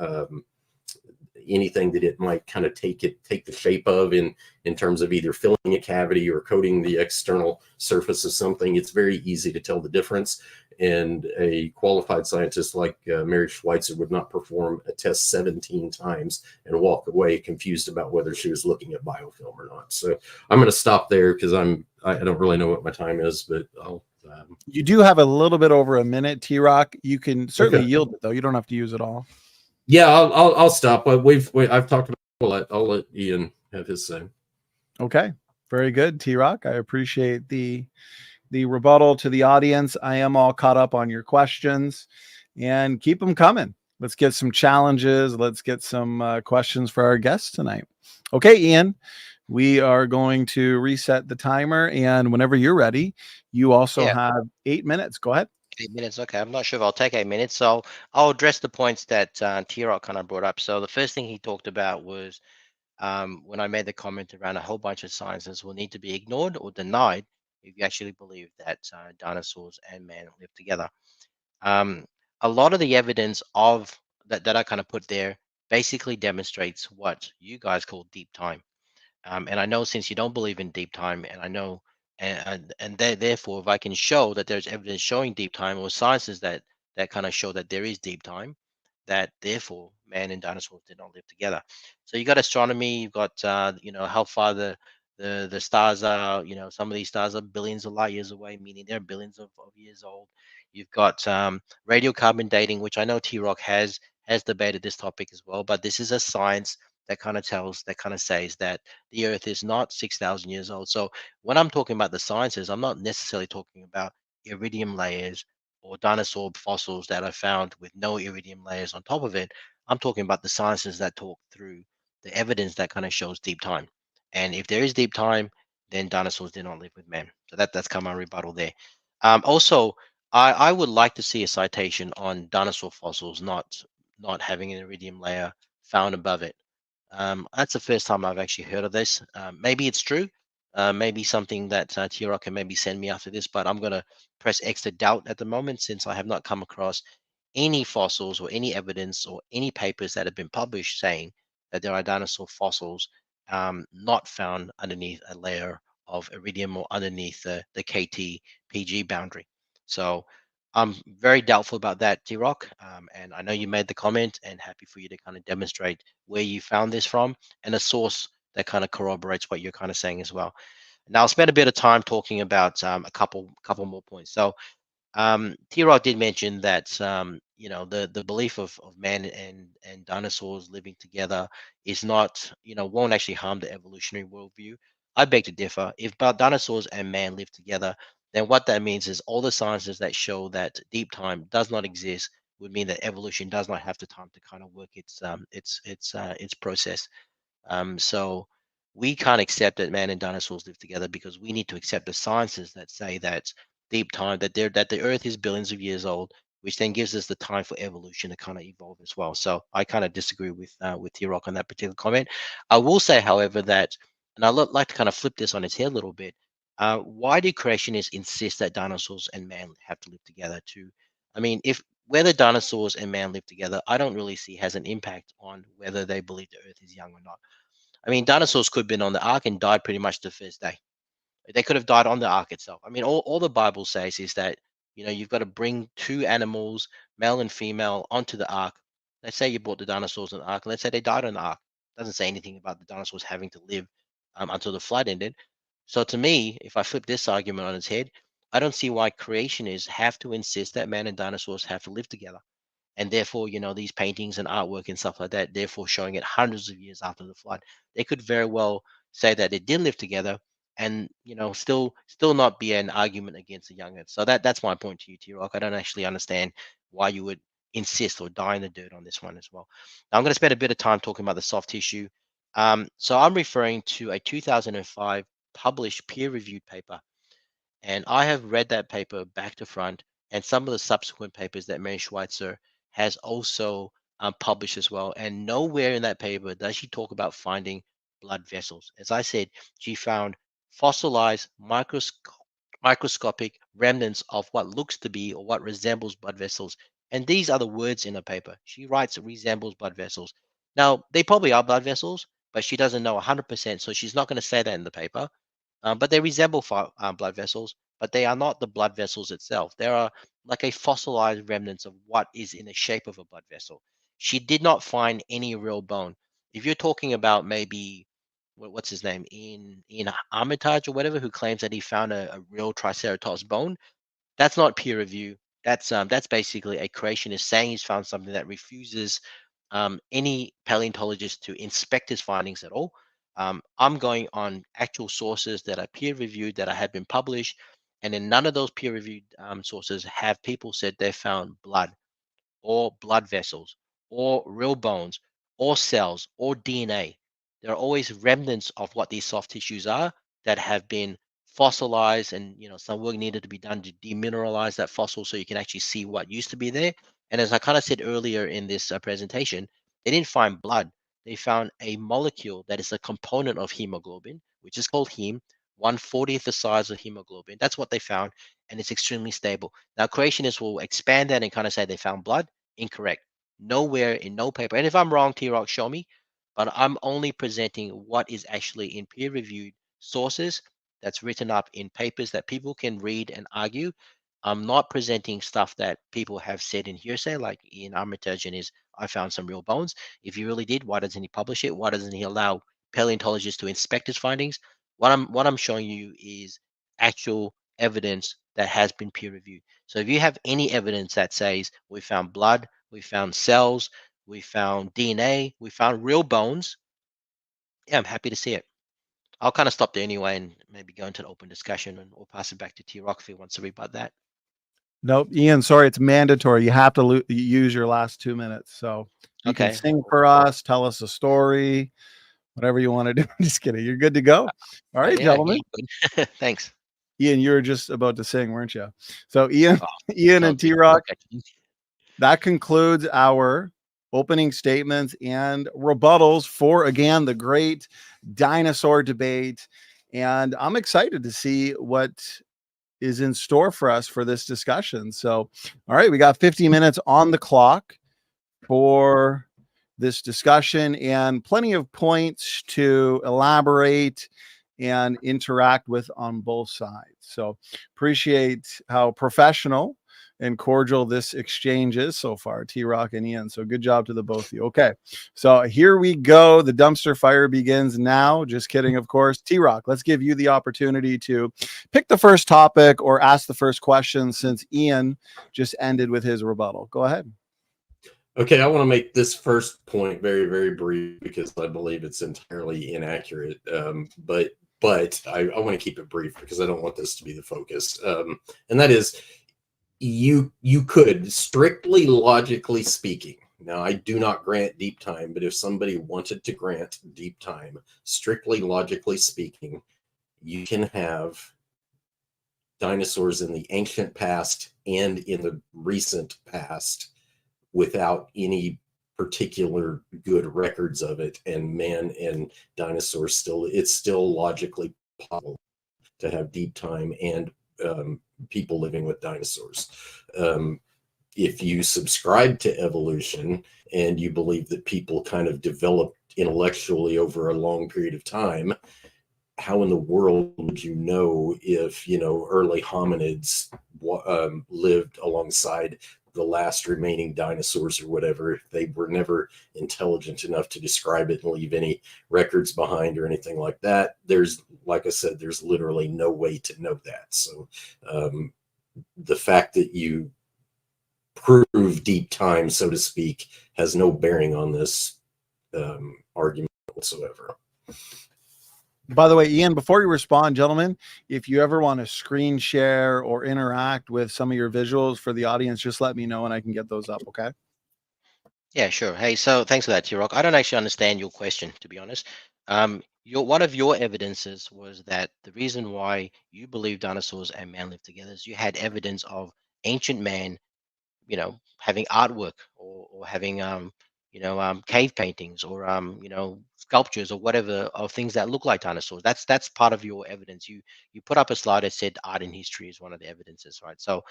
anything that it might kind of take the shape of in terms of either filling a cavity or coating the external surface of something. It's very easy to tell the difference. And a qualified scientist like Mary Schweitzer would not perform a test 17 times and walk away confused about whether she was looking at biofilm or not. So I'm going to stop there because I don't really know what my time is, but I'll. You do have a little bit over a minute, TRock. You can certainly yield it though. You don't have to use it all. Yeah, I'll stop. I've talked about. I'll let Ian have his say. Okay, very good, TRock. I appreciate the rebuttal to the audience. I am all caught up on your questions, and keep them coming. Let's get some challenges. Let's get some questions for our guests tonight. Okay, Ian, we are going to reset the timer, and whenever you're ready, you also have 8 minutes. Go ahead. 8 minutes. Okay, I'm not sure if I'll take 8 minutes, so I'll address the points that TRock kind of brought up. So the first thing he talked about was when I made the comment around a whole bunch of sciences will need to be ignored or denied if you actually believe that dinosaurs and man live together. A lot of the evidence of that I kind of put there basically demonstrates what you guys call deep time. And I know since you don't believe in deep time, and I know, therefore, if I can show that there's evidence showing deep time, or sciences that kind of show that there is deep time, that therefore man and dinosaurs did not live together. So you got astronomy, you've got how far the stars are. Some of these stars are billions of light years away, meaning they're billions of years old. You've got radiocarbon dating, which I know TRock has debated this topic as well, but this is a science that kind of says that the Earth is not 6,000 years old. So when I'm talking about the sciences, I'm not necessarily talking about iridium layers or dinosaur fossils that are found with no iridium layers on top of it. I'm talking about the sciences that talk through the evidence that kind of shows deep time. And if there is deep time, then dinosaurs did not live with men. So that's kind of my rebuttal there. Also, I would like to see a citation on dinosaur fossils not having an iridium layer found above it. That's the first time I've actually heard of this. Maybe it's true. Maybe something that TRock can maybe send me after this, but I'm going to press X to doubt at the moment since I have not come across any fossils or any evidence or any papers that have been published saying that there are dinosaur fossils not found underneath a layer of iridium or underneath the KT-PG boundary. So I'm very doubtful about that, TRock. And I know you made the comment, and happy for you to kind of demonstrate where you found this from and a source that kind of corroborates what you're kind of saying as well. Now I'll spend a bit of time talking about a couple more points. So TRock did mention that the belief of man and dinosaurs living together is not, won't actually harm the evolutionary worldview. I beg to differ. If dinosaurs and man live together, then what that means is all the sciences that show that deep time does not exist would mean that evolution does not have the time to kind of work its process. So we can't accept that man and dinosaurs live together because we need to accept the sciences that say that deep time, that the Earth is billions of years old, which then gives us the time for evolution to kind of evolve as well. So I kind of disagree with T-Rock on that particular comment. I will say, however, that, and I like to kind of flip this on its head a little bit. Why do creationists insist that dinosaurs and man have to live together? I mean, if whether dinosaurs and man live together, I don't really see has an impact on whether they believe the Earth is young or not. I mean, dinosaurs could have been on the ark and died pretty much the first day. They could have died on the ark itself. I mean, all the Bible says is that, you've got to bring two animals, male and female, onto the ark. Let's say you brought the dinosaurs on the ark. Let's say they died on the ark. Doesn't say anything about the dinosaurs having to live until the flood ended. So to me, if I flip this argument on its head, I don't see why creationists have to insist that man and dinosaurs have to live together, and therefore these paintings and artwork and stuff like that, therefore showing it hundreds of years after the flood. They could very well say that they did live together, and still not be an argument against the young earth. So that's my point to you, T-Rock. I don't actually understand why you would insist or die in the dirt on this one as well. Now I'm going to spend a bit of time talking about the soft tissue. So I'm referring to a 2005 published peer-reviewed paper, and I have read that paper back to front, and some of the subsequent papers that Mary Schweitzer has also published as well. And nowhere in that paper does she talk about finding blood vessels. As I said, she found fossilized microscopic remnants of what looks to be or what resembles blood vessels. And these are the words in the paper. She writes resembles blood vessels. Now, they probably are blood vessels, but she doesn't know 100%, so she's not going to say that in the paper. But they resemble blood vessels, but they are not the blood vessels itself. They are like a fossilized remnants of what is in the shape of a blood vessel. She did not find any real bone. If you're talking about maybe what's his name, in Armitage or whatever, who claims that he found a real Triceratops bone, that's not peer review. That's basically a creationist saying he's found something that refuses any paleontologist to inspect his findings at all. I'm going on actual sources that are peer reviewed, that have been published, and in none of those peer reviewed sources have people said they found blood or blood vessels or real bones or cells or DNA. There are always remnants of what these soft tissues are that have been fossilized, and some work needed to be done to demineralize that fossil so you can actually see what used to be there. And as I kind of said earlier in this presentation, they didn't find blood. They found a molecule that is a component of hemoglobin, which is called heme, 1/40th the size of hemoglobin. That's what they found, and it's extremely stable. Now, creationists will expand that and kind of say they found blood. Incorrect. Nowhere in no paper. And if I'm wrong, T-Rock, show me. But I'm only presenting what is actually in peer-reviewed sources that's written up in papers that people can read and argue. I'm not presenting stuff that people have said in hearsay, like Ian Armitage and his I found some real bones. If he really did, why doesn't he publish it? Why doesn't he allow paleontologists to inspect his findings? What I'm showing you is actual evidence that has been peer reviewed. So if you have any evidence that says we found blood, we found cells, we found DNA, we found real bones, yeah, I'm happy to see it. I'll kind of stop there anyway and maybe go into an open discussion, and we'll pass it back to T-Rock if he wants to rebut that. Nope, Ian, sorry, it's mandatory. You have to use your last 2 minutes. So you can sing for us, tell us a story, whatever you want to do. I'm just kidding. You're good to go. All right, gentlemen. Yeah, thanks. Ian, you were just about to sing, weren't you? So Ian, Ian no, and T-Rock, that concludes our opening statements and rebuttals for, again, the great dinosaur debate. And I'm excited to see what is in store for us for this discussion. So, all right, we got 50 minutes on the clock for this discussion and plenty of points to elaborate and interact with on both sides. So appreciate how professional and cordial this exchange is so far, TRock and Ian. So good job to the both of you. Okay, so here we go. The dumpster fire begins now. Just kidding, of course. TRock, let's give you the opportunity to pick the first topic or ask the first question, since Ian just ended with his rebuttal. Go ahead. Okay, I want to make this first point very, very brief because I believe it's entirely inaccurate. But I want to keep it brief because I don't want this to be the focus. And that is, you could, strictly logically speaking, now I do not grant deep time, but if somebody wanted to grant deep time, strictly logically speaking, you can have dinosaurs in the ancient past and in the recent past without any particular good records of it, and man and dinosaurs it's still logically possible to have deep time and people living with dinosaurs. If you subscribe to evolution and you believe that people kind of developed intellectually over a long period of time, how in the world would you know if, early hominids lived alongside the last remaining dinosaurs or whatever? They were never intelligent enough to describe it and leave any records behind or anything like that. Like I said, there's literally no way to know that. So the fact that you prove deep time, so to speak, has no bearing on this argument whatsoever. By the way, Ian, before you respond, gentlemen, if you ever want to screen share or interact with some of your visuals for the audience, just let me know and I can get those up, okay? Yeah, sure. Hey, so thanks for that, TRock. I don't actually understand your question, to be honest. One of your evidences was that the reason why you believe dinosaurs and man lived together is you had evidence of ancient man, having artwork or having cave paintings or sculptures or whatever of things that look like dinosaurs. That's part of your evidence. You put up a slide that said art and history is one of the evidences, right? So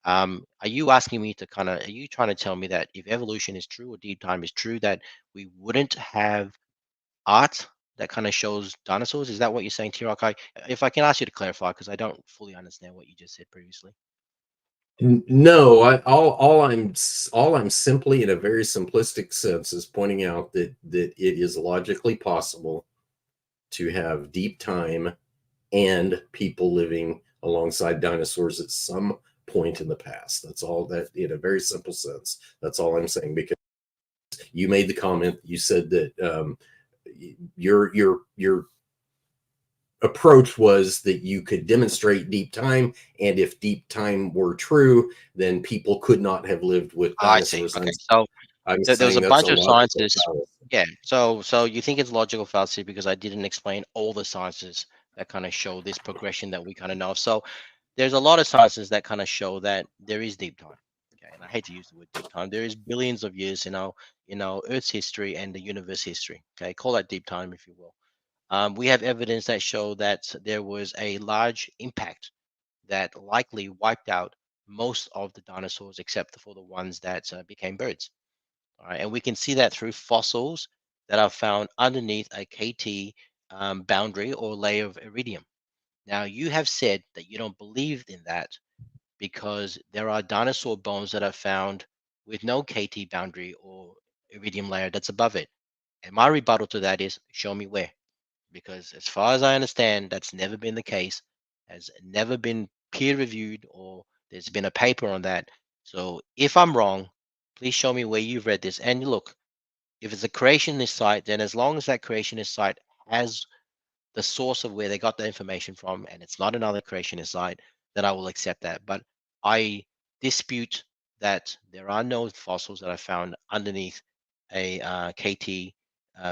are you asking me to are you trying to tell me that if evolution is true or deep time is true, that we wouldn't have art that kind of shows dinosaurs? Is that what you're saying, T-Rock? If I can ask you to clarify, because I don't fully understand what you just said previously. No, all I'm simply, in a very simplistic sense, is pointing out that it is logically possible to have deep time and people living alongside dinosaurs at some point in the past. That's all, that in a very simple sense. That's all I'm saying, because you made the comment, you said that your approach was that you could demonstrate deep time, and if deep time were true, then people could not have lived with dinosaurs. I see. Okay, so there was a that's bunch a of logical sciences. fallacy. Yeah. So you think it's logical fallacy because I didn't explain all the sciences that kind of show this progression that we kind of know of. So there's a lot of sciences that kind of show that there is deep time. Okay, and I hate to use the word deep time. There is billions of years in our Earth's history and the universe history. Okay, call that deep time if you will. We have evidence that show that there was a large impact that likely wiped out most of the dinosaurs except for the ones that became birds. All right, and we can see that through fossils that are found underneath a KT boundary or layer of iridium. Now, you have said that you don't believe in that because there are dinosaur bones that are found with no KT boundary or iridium layer that's above it. And my rebuttal to that is show me where. Because as far as I understand, that's never been the case, has never been peer reviewed, or there's been a paper on that. So if I'm wrong, please show me where you've read this. And look, if it's a creationist site, then as long as that creationist site has the source of where they got the information from, and it's not another creationist site, then I will accept that. But I dispute that there are no fossils that are found underneath a KT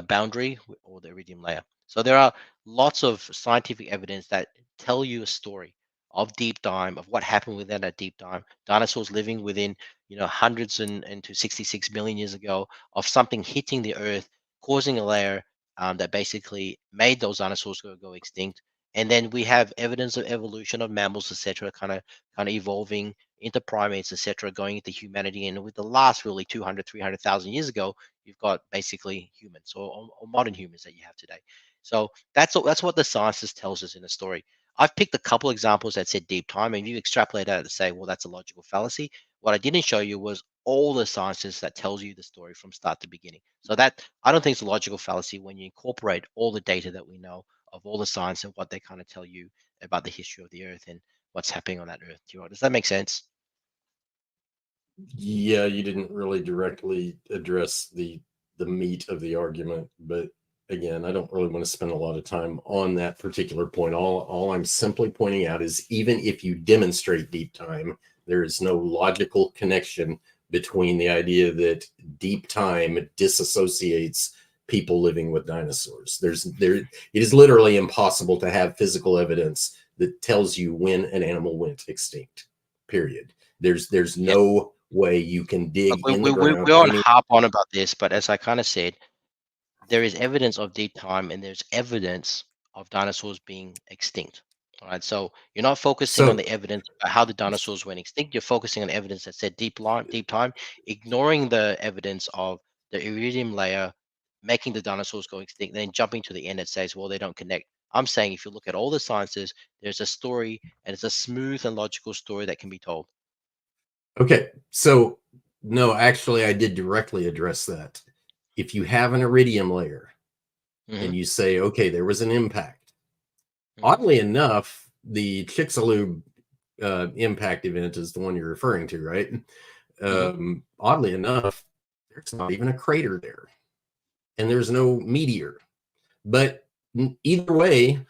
boundary or the iridium layer. So there are lots of scientific evidence that tell you a story of deep time, of what happened within that deep time. Dinosaurs living within, hundreds and to 66 million years ago, of something hitting the earth, causing a layer that basically made those dinosaurs go extinct. And then we have evidence of evolution of mammals, etc., kind of evolving into primates, etc., going into humanity. And with the last really 200, 300,000 years ago, you've got basically humans or modern humans that you have today. So that's what the sciences tells us in the story. I've picked a couple examples that said deep time, and you extrapolate out to say, well, that's a logical fallacy. What I didn't show you was all the sciences that tells you the story from start to beginning. So that I don't think it's a logical fallacy when you incorporate all the data that we know of all the science and what they kind of tell you about the history of the Earth and what's happening on that Earth. Does that make sense? Yeah, you didn't really directly address the meat of the argument, but again, I don't really want to spend a lot of time on that particular point. All I'm simply pointing out is even if you demonstrate deep time, there is no logical connection between the idea that deep time disassociates people living with dinosaurs. It is literally impossible to have physical evidence that tells you when an animal went extinct. Period. There's no way you can dig Look, in the ground. we won't harp on about this, but as I kind of said, there is evidence of deep time and there's evidence of dinosaurs being extinct. All right. So you're not focusing on So the evidence about how the dinosaurs went extinct. You're focusing on evidence that said deep time, ignoring the evidence of the iridium layer making the dinosaurs go extinct, then jumping to the end that says, well, they don't connect. I'm saying if you look at all the sciences, there's a story and it's a smooth and logical story that can be told. okay, so no, actually, I did directly address that. If you have an iridium layer and you say, okay, there was an impact, oddly enough, the Chicxulub impact event is the one you're referring to, right? Oddly enough, there's not even a crater there, and there's no meteor. But either way,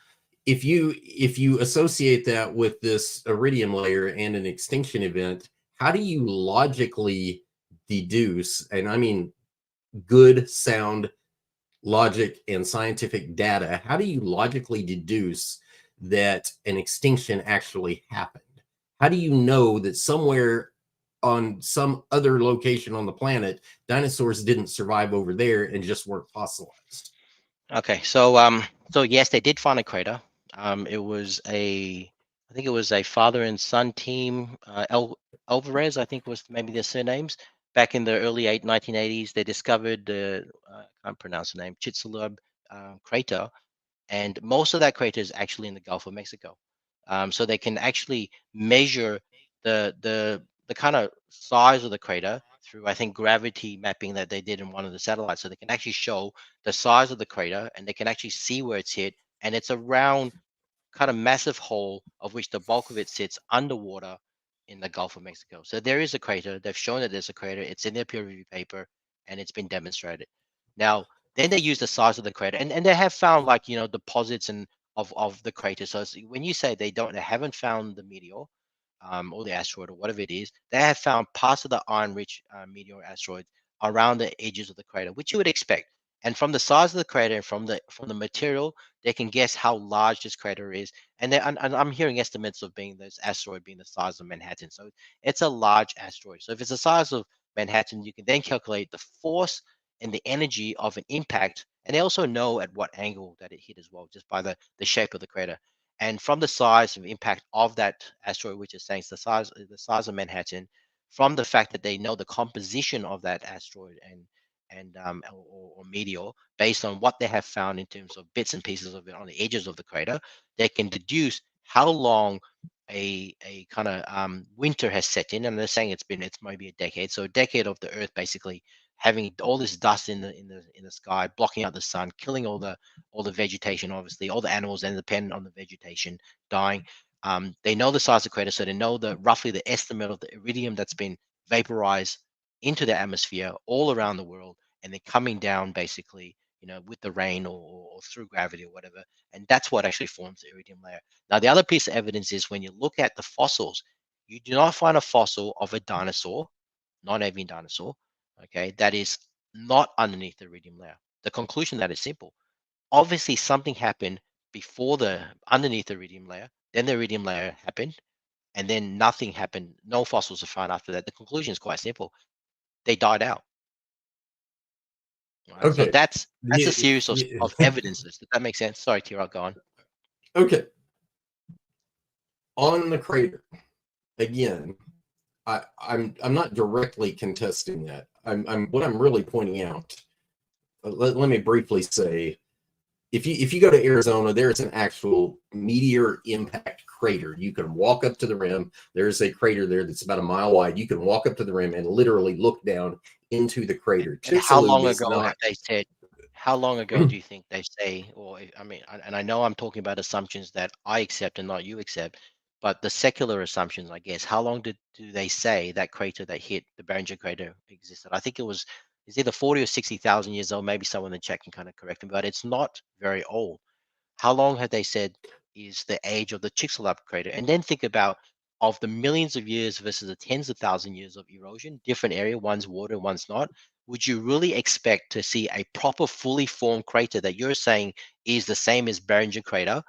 if you associate that with this iridium layer and an extinction event, how do you logically deduce, and I mean good sound logic and scientific data, how do you logically deduce that an extinction actually happened? How do you know that somewhere on some other location on the planet, dinosaurs didn't survive over there and just weren't fossilized? Okay, so so yes, they did find a crater. It was I think it was a father and son team. Alvarez, I think was maybe their surnames. Back in the early 1980s, they discovered the I can't pronounce the name Chicxulub crater, and most of that crater is actually in the Gulf of Mexico. So they can actually measure the kind of size of the crater through I think gravity mapping that they did in one of the satellites. So they can actually show the size of the crater and they can actually see where it's hit, and it's a round kind of massive hole of which the bulk of it sits underwater in the Gulf of Mexico. So there is a crater. They've shown that there's a crater. It's in their peer review paper and it's been demonstrated. Now, then they use the size of the crater and they have found like, deposits and of the crater. So when you say they haven't found the meteor or the asteroid or whatever it is, they have found parts of the iron-rich meteor asteroid around the edges of the crater, which you would expect. And from the size of the crater and from the material, they can guess how large this crater is. And I'm hearing estimates of being this asteroid being the size of Manhattan. So it's a large asteroid. So if it's the size of Manhattan, you can then calculate the force and the energy of an impact. And they also know at what angle that it hit as well, just by the shape of the crater. And from the size of impact of that asteroid, which is saying it's the size of Manhattan, from the fact that they know the composition of that asteroid or meteor based on what they have found in terms of bits and pieces of it on the edges of the crater, they can deduce how long a kind of winter has set in, and they're saying it's maybe a decade. So a decade of the Earth basically having all this dust in the sky, blocking out the sun, killing all the vegetation, obviously all the animals that depend on the vegetation dying. They know the size of the crater, so they know roughly the estimate of the iridium that's been vaporized into the atmosphere all around the world, and then coming down basically, with the rain or through gravity or whatever. And that's what actually forms the iridium layer. Now, the other piece of evidence is when you look at the fossils, you do not find a fossil of a dinosaur, non-avian dinosaur, okay, that is not underneath the iridium layer. The conclusion that is simple. Obviously, something happened before underneath the iridium layer, then the iridium layer happened, and then nothing happened. No fossils are found after that. The conclusion is quite simple. They died out. Right? So Okay. that's a series of evidences. Does that make sense? Sorry, TRock, go on. Okay. On the crater, again, I'm not directly contesting that. What I'm really pointing out. Let me briefly say, if you go to Arizona, there's an actual meteor impact crater. You can walk up to the rim. There's a crater there that's about a mile wide. You can walk up to the rim and literally look down into the crater. And how Chicxulub long is ago have not. they said? How long ago do you think they say? Or I mean, and I know I'm talking about assumptions that I accept and not you accept, but the secular assumptions, I guess. How long do they say that crater that hit the Barringer crater existed? I think it's either 40 or 60,000 years old. Maybe someone in the chat can kind of correct me, but it's not very old. How long have they said is the age of the Chicxulub crater? And then think about of the millions of years versus the tens of thousand years of erosion, different area, one's water, one's not. Would you really expect to see a proper, fully formed crater that you're saying is the same as Barringer crater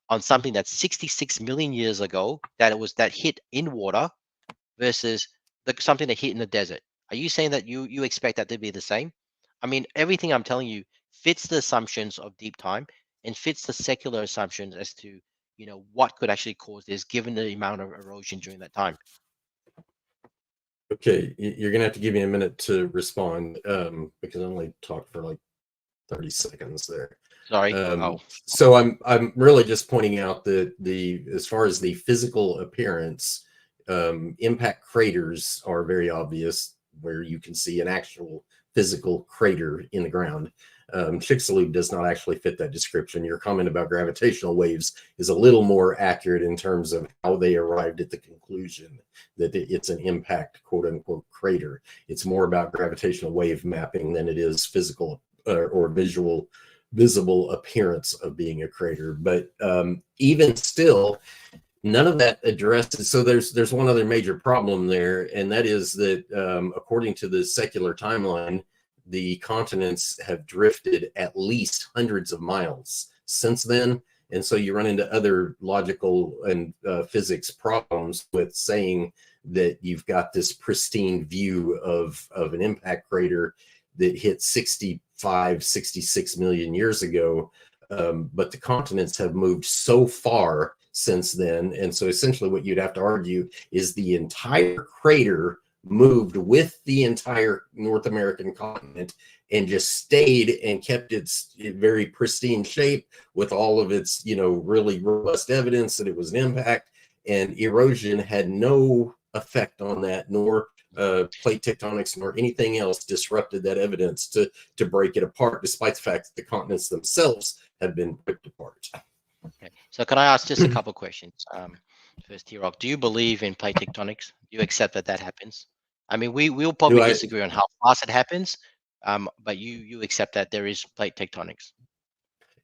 on something that's 66 million years ago that hit in water versus something that hit in the desert? Are you saying that you expect that to be the same? I mean, everything I'm telling you fits the assumptions of deep time and fits the secular assumptions as to what could actually cause this, given the amount of erosion during that time. Okay, you're gonna have to give me a minute to respond because I only talked for like 30 seconds there. Sorry. Oh, So I'm really just pointing out that as far as the physical appearance, impact craters are very obvious, where you can see an actual physical crater in the ground. Chicxulub does not actually fit that description. Your comment about gravitational waves is a little more accurate in terms of how they arrived at the conclusion that it's an impact, quote unquote, crater. It's more about gravitational wave mapping than it is physical or visible appearance of being a crater. But even still, none of that addresses. So there's one other major problem there, and that is that according to the secular timeline, the continents have drifted at least hundreds of miles since then. And so you run into other logical and physics problems with saying that you've got this pristine view of an impact crater that hit 65, 66 million years ago. But the continents have moved so far since then. And so essentially what you'd have to argue is the entire crater moved with the entire North American continent and just stayed and kept its very pristine shape with all of its, really robust evidence that it was an impact, and erosion had no effect on that, nor plate tectonics nor anything else disrupted that evidence to break it apart, despite the fact that the continents themselves have been ripped apart. okay. So can I ask just a couple questions? First, TRock, do you believe in plate tectonics? Do you accept that happens? I mean, we'll probably disagree on how fast it happens, but you accept that there is plate tectonics.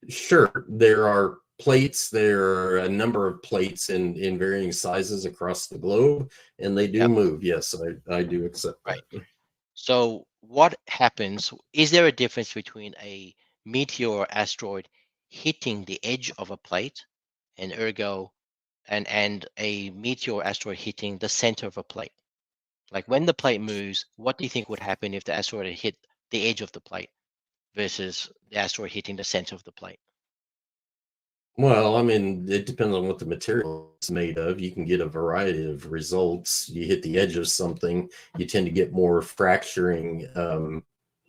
Sure, there are plates. There are a number of plates in varying sizes across the globe, and they do move. Yes, I do accept Right. that. So what happens? Is there a difference between a meteor or asteroid hitting the edge of a plate, and ergo, and a meteor or asteroid hitting the center of a plate? Like when the plate moves, what do you think would happen if the asteroid had hit the edge of the plate versus the asteroid hitting the center of the plate? Well, I mean, it depends on what the material is made of. You can get a variety of results. You hit the edge of something, you tend to get more fracturing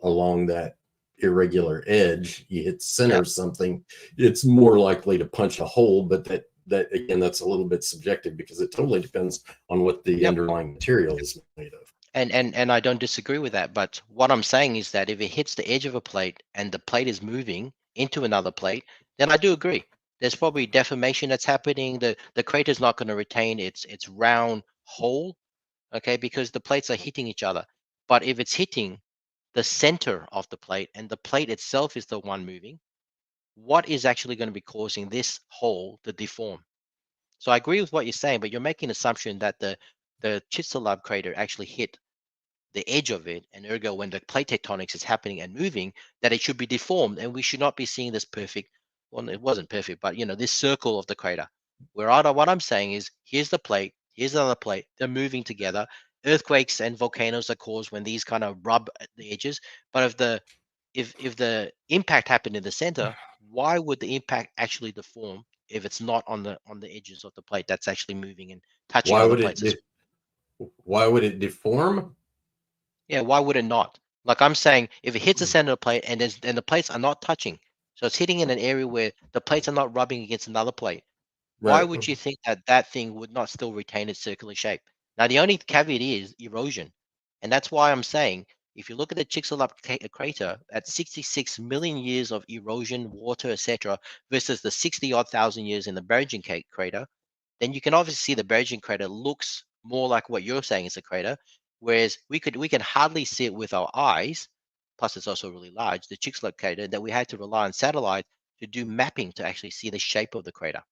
along that irregular edge. You hit the center Yeah. of something, it's more likely to punch a hole. But that again, that's a little bit subjective because it totally depends on what the Yep. underlying material is made of. And I don't disagree with that, but what I'm saying is that if it hits the edge of a plate and the plate is moving into another plate, then I do agree. There's probably deformation that's happening. The crater is not going to retain its round hole, okay, because the plates are hitting each other. But if it's hitting the center of the plate and the plate itself is the one moving, what is actually going to be causing this hole to deform? So I agree with what you're saying, but you're making an assumption that the Chicxulub crater actually hit the edge of it, and ergo, when the plate tectonics is happening and moving, that it should be deformed, and we should not be seeing this perfect. Well, it wasn't perfect, but this circle of the crater. What I'm saying is, here's the plate, here's another plate. They're moving together. Earthquakes and volcanoes are caused when these kind of rub at the edges. But if the impact happened in the center, why would the impact actually deform if it's not on the edges of the plate that's actually moving and touching Why other would plates. why would it deform? Yeah, why would it not? Like I'm saying, if it hits the center of the plate and the plates are not touching, so it's hitting in an area where the plates are not rubbing against another plate, why Right. would you think that that thing would not still retain its circular shape? Now, the only caveat is erosion. And that's why I'm saying, if you look at the Chicxulub crater at 66 million years of erosion, water, etc., versus the 60 odd thousand years in the Bergen crater, then you can obviously see the Bergen crater looks more like what you're saying is a crater, whereas we can hardly see it with our eyes. Plus, it's also really large, the Chicxulub crater, that we had to rely on satellite to do mapping to actually see the shape of the crater.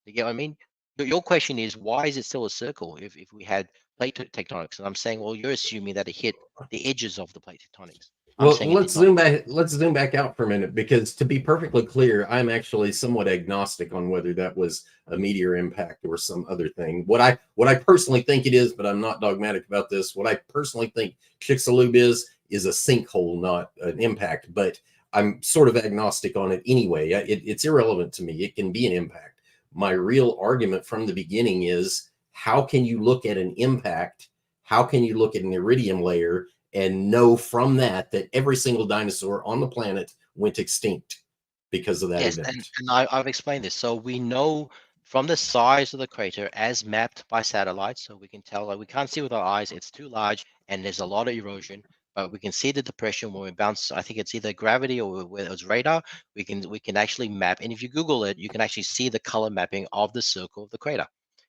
You get what I mean? Your question is, why is it still a circle if we had plate tectonics? And I'm saying, well, you're assuming that it hit the edges of the plate tectonics. I'm Well, saying it did let's not. zoom back. Let's zoom back out for a minute, because to be perfectly clear, I'm actually somewhat agnostic on whether that was a meteor impact or some other thing. What I personally think it is, but I'm not dogmatic about this. What I personally think Chicxulub is a sinkhole, not an impact. But I'm sort of agnostic on it anyway. It's irrelevant to me. It can be an impact. My real argument from the beginning is, how can you look at an impact? How can you look at an iridium layer and know from that every single dinosaur on the planet went extinct because of that Yes, event? and I've explained this. So we know from the size of the crater as mapped by satellite, so we can tell, like, we can't see with our eyes, it's too large and there's a lot of erosion, but we can see the depression when we bounce. I think it's either gravity or whether it's radar. We can actually map, and if you Google it, you can actually see the color mapping of the circle of the crater.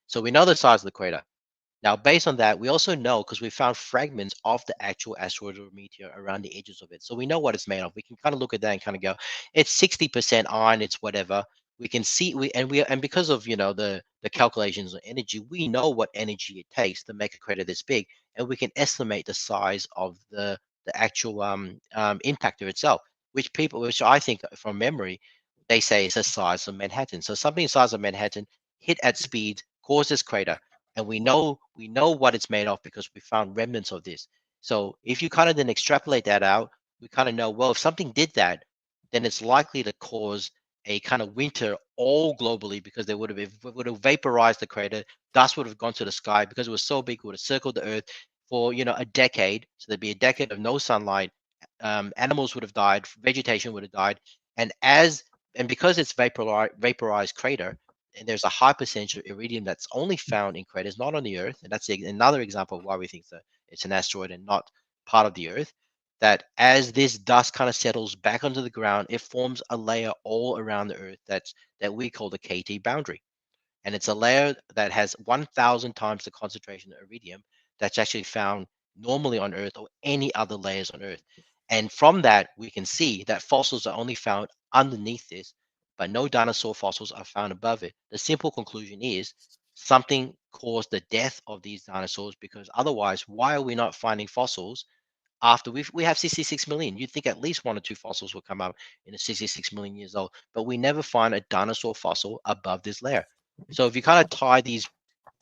So we know the size of the crater. Now, based on that, we also know, because we found fragments of the actual asteroid or meteor around the edges of it. So we know what it's made of. We can kind of look at that and kind of go, it's 60% iron, it's whatever. We can see and because of the calculations of energy, we know what energy it takes to make a crater this big, and we can estimate the size of the actual impactor itself, which I think from memory, they say is the size of Manhattan. So something the size of Manhattan hit at speed causes crater, and we know what it's made of because we found remnants of this. So if you kind of then extrapolate that out, we kind of know, well, if something did that, then it's likely to cause a kind of winter all globally, because they would have vaporized the crater, dust would have gone to the sky because it was so big, it would have circled the earth for a decade. So there'd be a decade of no sunlight. Animals would have died, vegetation would have died, and because it's vaporized crater, and there's a high percentage of iridium that's only found in craters, not on the Earth. And that's another example of why we think that it's an asteroid and not part of the Earth. That as this dust kind of settles back onto the ground, it forms a layer all around the Earth that we call the KT boundary. And it's a layer that has 1,000 times the concentration of iridium that's actually found normally on Earth or any other layers on Earth. And from that, we can see that fossils are only found underneath this, but no dinosaur fossils are found above it. The simple conclusion is something caused the death of these dinosaurs, because otherwise, why are we not finding fossils after we have 66 million? You'd think at least one or two fossils will come up in the 66 million years old, but we never find a dinosaur fossil above this layer. So if you kind of tie these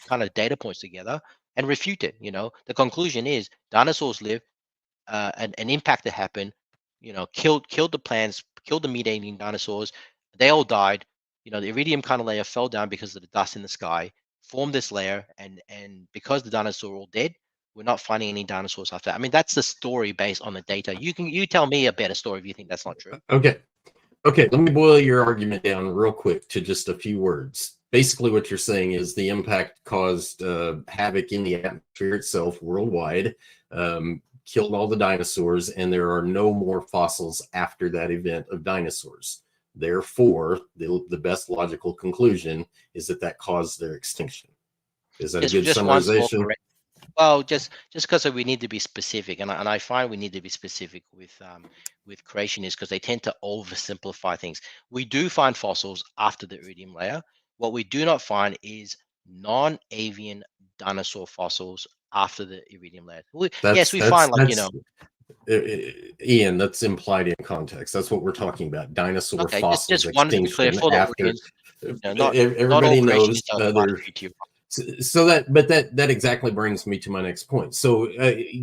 kind of data points together and refute it, the conclusion is dinosaurs live, an impact that happened, killed the plants, killed the meat-eating dinosaurs. They all died. The iridium kind of layer fell down because of the dust in the sky, formed this layer, and because the dinosaurs are all dead, we're not finding any dinosaurs after that. I mean, that's the story based on the data. You tell me a better story if you think that's not true. Okay, let me boil your argument down real quick to just a few words. Basically, what you're saying is the impact caused havoc in the atmosphere itself worldwide, killed all the dinosaurs, and there are no more fossils after that event of dinosaurs. Therefore, the best logical conclusion is that caused their extinction. Is that a good Just one small summarization? correction. Well, just because we need to be specific, and I find we need to be specific with creationists, because they tend to oversimplify things. We do find fossils after the iridium layer. What we do not find is non-avian dinosaur fossils after the iridium layer. Yes, That's we that's find, like, that's Ian, that's implied in context. That's what we're talking about. Dinosaur okay, fossils just wanted to be clear extinction for the after. audience. Not all Everybody knows creationists are there. smart to you. So that exactly brings me to my next point. So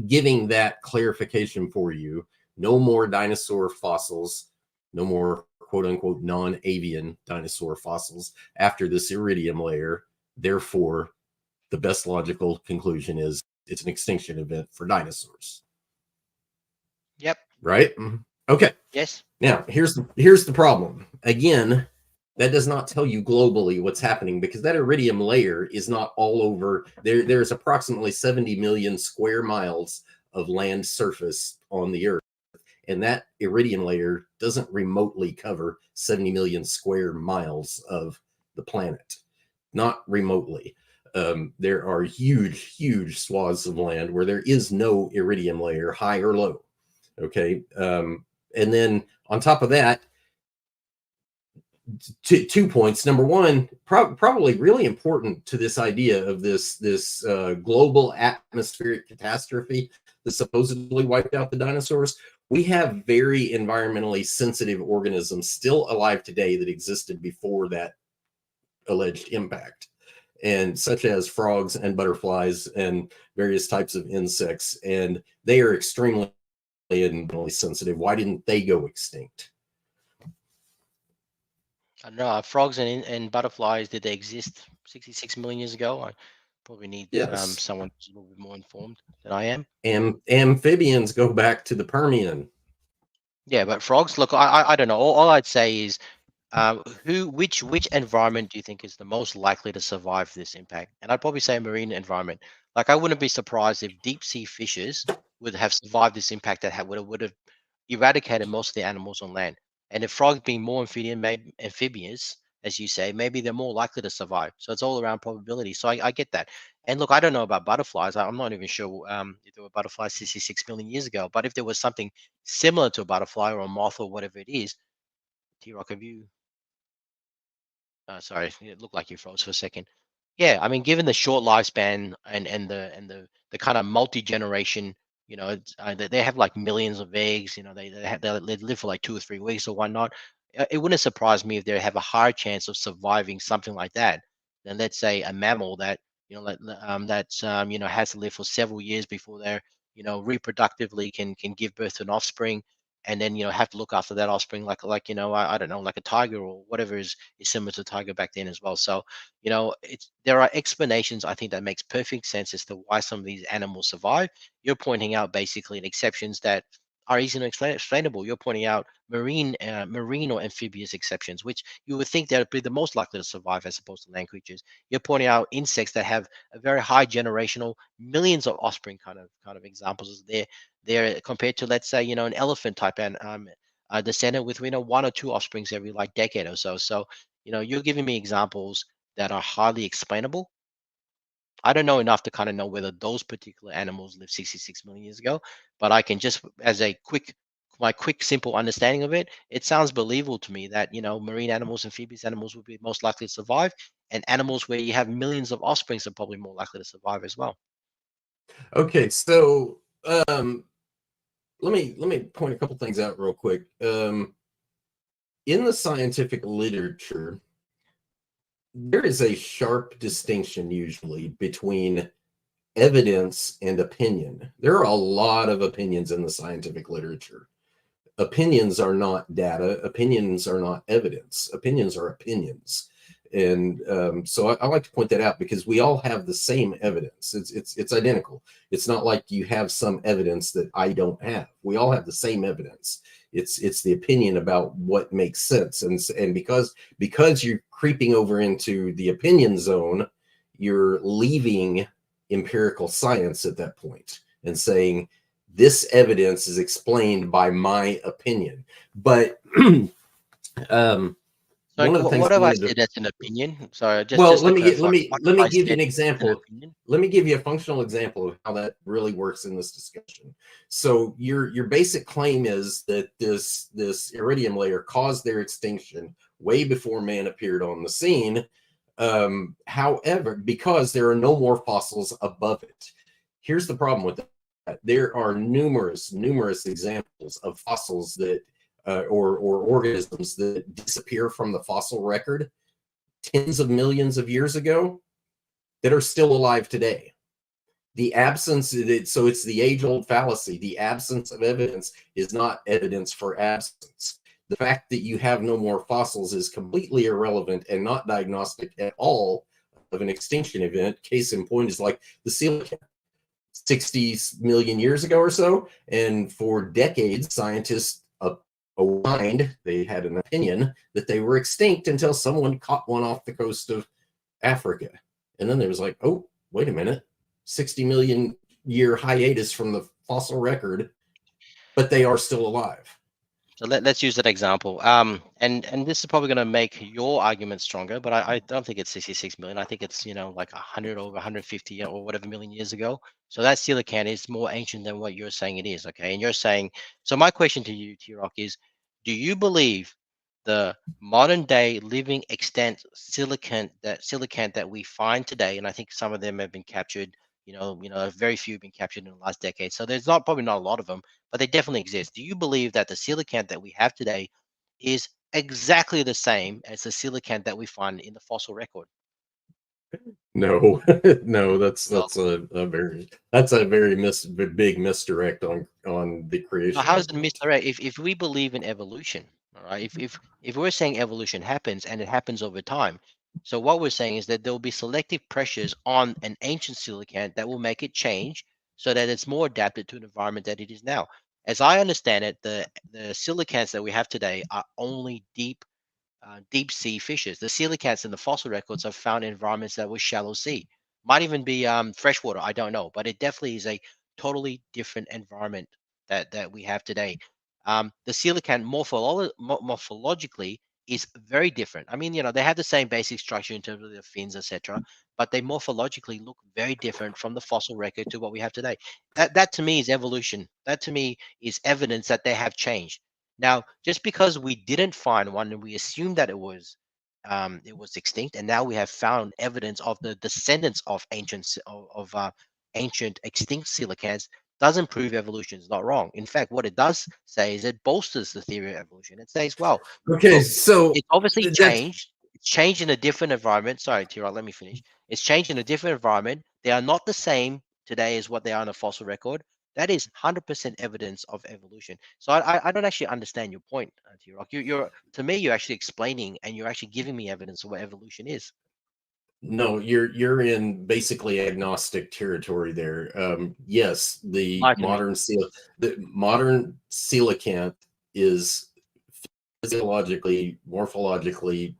giving that clarification for you, no more dinosaur fossils, no more quote unquote non-avian dinosaur fossils after this iridium layer. Therefore, the best logical conclusion is it's an extinction event for dinosaurs. Yep. Right? Okay. Yes. Now, here's the problem. Again, that does not tell you globally what's happening, because that iridium layer is not all over. There's approximately 70 million square miles of land surface on the Earth. And that iridium layer doesn't remotely cover 70 million square miles of the planet. Not remotely. There are huge swaths of land where there is no iridium layer, high or low. Okay. And then on top of that, 2 points. Number one, probably really important to this idea of this global atmospheric catastrophe that supposedly wiped out the dinosaurs. We have very environmentally sensitive organisms still alive today that existed before that alleged impact, and such as frogs and butterflies and various types of insects, and they are extremely environmentally sensitive. Why didn't they go extinct? I don't know. Frogs and butterflies, did they exist 66 million years ago? I probably need Yes. someone who's a little bit more informed than I am. Amphibians go back to the Permian. Yeah, but frogs, look, I don't know. All I'd say is, which environment do you think is the most likely to survive this impact? And I'd probably say a marine environment. Like, I wouldn't be surprised if deep sea fishes would have survived this impact, that would have eradicated most of the animals on land. And if frogs being more amphibious, as you say, maybe they're more likely to survive. So it's all around probability. So I get that. And look, I don't know about butterflies. I'm not even sure if there were butterflies 66 million years ago. But if there was something similar to a butterfly or a moth or whatever it is, TRock, have you? Sorry, it looked like you froze for a second. Yeah, I mean, given the short lifespan and the kind of multi-generation, they have like millions of eggs. They live for like 2 or 3 weeks or whatnot. It wouldn't surprise me if they have a higher chance of surviving something like that than, let's say, a mammal that has to live for several years before they're reproductively can give birth to an offspring, and then have to look after that offspring I don't know, like a tiger or whatever is similar to tiger back then as well. So there are explanations, I think, that makes perfect sense as to why some of these animals survive. You're pointing out basically exceptions that are easily explainable. You're pointing out marine or amphibious exceptions, which you would think they'd be the most likely to survive as opposed to land creatures. You're pointing out insects that have a very high generational, millions of offspring kind of examples is there compared to, let's say, an elephant type and descendant with one or two offsprings every like decade or so. So you're giving me examples that are highly explainable. I don't know enough to kind of know whether those particular animals lived 66 million years ago, but I can just, as my quick, simple understanding of it, it sounds believable to me that, marine animals, amphibious animals would be most likely to survive, and animals where you have millions of offsprings are probably more likely to survive as well. Okay, so let me point a couple things out real quick. In the scientific literature, there is a sharp distinction usually between evidence and opinion. There are a lot of opinions in the scientific literature. Opinions are not data. Opinions are not evidence. Opinions are opinions. And so I like to point that out, because we all have the same evidence. It's identical. It's not like you have some evidence that I don't have. We all have the same evidence. It's the opinion about what makes sense. And because you're creeping over into the opinion zone, you're leaving empirical science at that point and saying this evidence is explained by my opinion. But So one of the things what I have I wanted to, said that's an opinion? So well, just let to me clarify, let what me I give you said an is an example. opinion. Let me give you a functional example of how that really works in this discussion. So your basic claim is that this iridium layer caused their extinction way before man appeared on the scene. However, because there are no more fossils above it. Here's the problem with that. There are numerous examples of fossils that or organisms that disappear from the fossil record tens of millions of years ago that are still alive today. The absence, so it's the age-old fallacy. The absence of evidence is not evidence for absence. The fact that you have no more fossils is completely irrelevant and not diagnostic at all of an extinction event. Case in point is like the coelacanth, 60 million years ago or so. And for decades, scientists opined, they had an opinion that they were extinct until someone caught one off the coast of Africa. And then there was like, oh, wait a minute, 60 million year hiatus from the fossil record, but they are still alive. So let's use that example. And this is probably going to make your argument stronger, but I don't think it's 66 million. I think it's, like 100 or 150 or whatever million years ago. So that coelacanth is more ancient than what you're saying it is. Okay. And you're saying, so my question to you, TRock, is do you believe the modern day living extant coelacanth that we find today, and I think some of them have been captured, very few have been captured in the last decade. So there's probably not a lot of them, but they definitely exist. Do you believe that the coelacanth that we have today is exactly the same as the coelacanth that we find in the fossil record? No, no, that's Well, a very big misdirect on the so creation how is it argument. misdirect? If we believe in evolution, all right, if we're saying evolution happens and it happens over time, so what we're saying is that there will be selective pressures on an ancient coelacanth that will make it change so that it's more adapted to an environment that it is now. As I understand it, the coelacanths that we have today are only deep sea fishes. The coelacanths in the fossil records are found in environments that were shallow sea. Might even be freshwater. I don't know, but it definitely is a totally different environment that we have today. The coelacanth morphologically is very different. I mean, they have the same basic structure in terms of their fins, etc., but they morphologically look very different from the fossil record to what we have today. That to me is evolution. That to me is evidence that they have changed. Now, just because we didn't find one and we assumed that it was extinct, and now we have found evidence of the descendants of ancient extinct coelacanths, doesn't prove evolution is not wrong. In fact, what it does say is it bolsters the theory of evolution. It says, well, Okay, look, so it's obviously that's changed. It's changed in a different environment. Sorry, Tira, let me finish. It's changed in a different environment. They are not the same today as what they are in a fossil record. That is 100% evidence of evolution. So I don't actually understand your point, T-Rock. You're to me, you're actually explaining and you're actually giving me evidence of what evolution is. no, you're in basically agnostic territory there. Yes, Lie to me. the modern coelacanth is physiologically, morphologically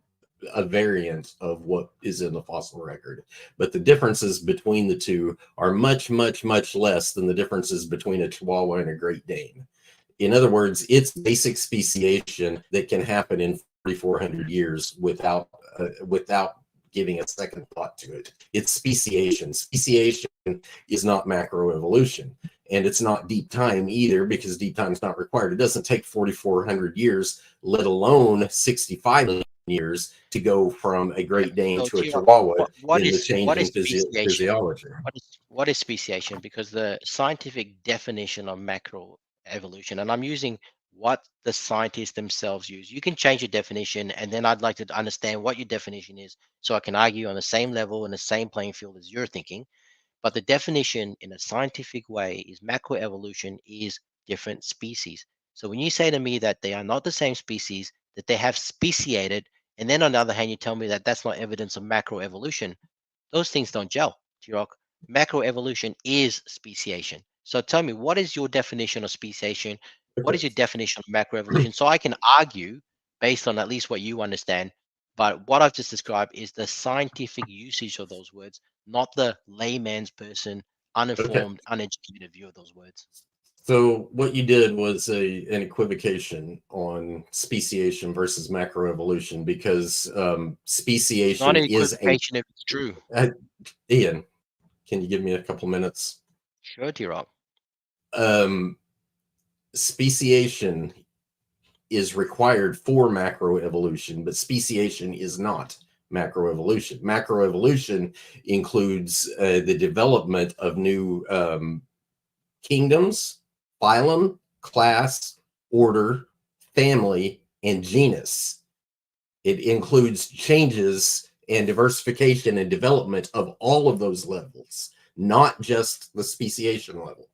a variant of what is in the fossil record. But the differences between the two are much, much, much less than the differences between a Chihuahua and a Great Dane. In other words, it's basic speciation that can happen in 4,400 years without giving a second thought to it. It's speciation. Speciation is not macroevolution. And it's not deep time either, because deep time is not required. It doesn't take 4,400 years, let alone 65 million years, to go from a Great Dane So to a T-Rock, Chihuahua what in the is change what in is speciation? physiology. What is speciation? Because the scientific definition of macro evolution, and I'm using what the scientists themselves use. You can change your definition, and then I'd like to understand what your definition is, so I can argue on the same level in the same playing field as you're thinking. But the definition in a scientific way is macroevolution is different species. So when you say to me that they are not the same species, that they have speciated, and then on the other hand, you tell me that that's not evidence of macroevolution, those things don't gel, T-Rock. Macroevolution is speciation. So tell me, what is your definition of speciation? What is your definition of macroevolution? So I can argue based on at least what you understand. But what I've just described is the scientific usage of those words, not the layman's person, Okay. uninformed, uneducated view of those words. So what you did was an equivocation on speciation versus macroevolution, because It's not speciation an is equivocation if it's true. Ian, can you give me a couple minutes? Sure, T-Rock. Speciation is required for macroevolution, but speciation is not macroevolution. Macroevolution includes the development of new kingdoms, phylum, class, order, family, and genus. It includes changes and diversification and development of all of those levels, not just the speciation level.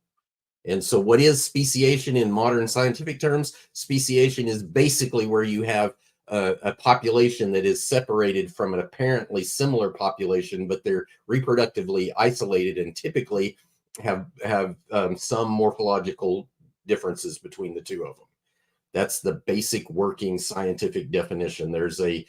And so what is speciation in modern scientific terms? Speciation is basically where you have a population that is separated from an apparently similar population, but they're reproductively isolated and typically have some morphological differences between the two of them. That's the basic working scientific definition. There's a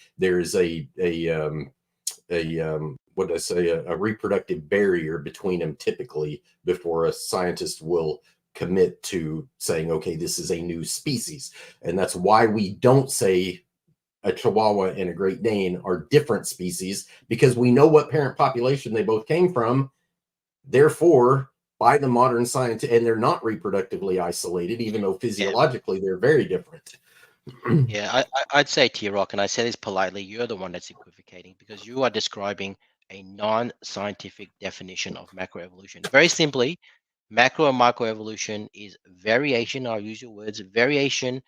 what did I say, a reproductive barrier between them typically before a scientist will commit to saying, okay, this is a new species. And that's why we don't say a Chihuahua and a Great Dane are different species, because we know what parent population they both came from. Therefore, by the modern science, and they're not reproductively isolated, even though physiologically they're very different. Yeah, I'd say TRock, and I say this politely, you're the one that's equivocating because you are describing a non-scientific definition of macroevolution. Very simply, macro and microevolution is variation, I'll use your words, variation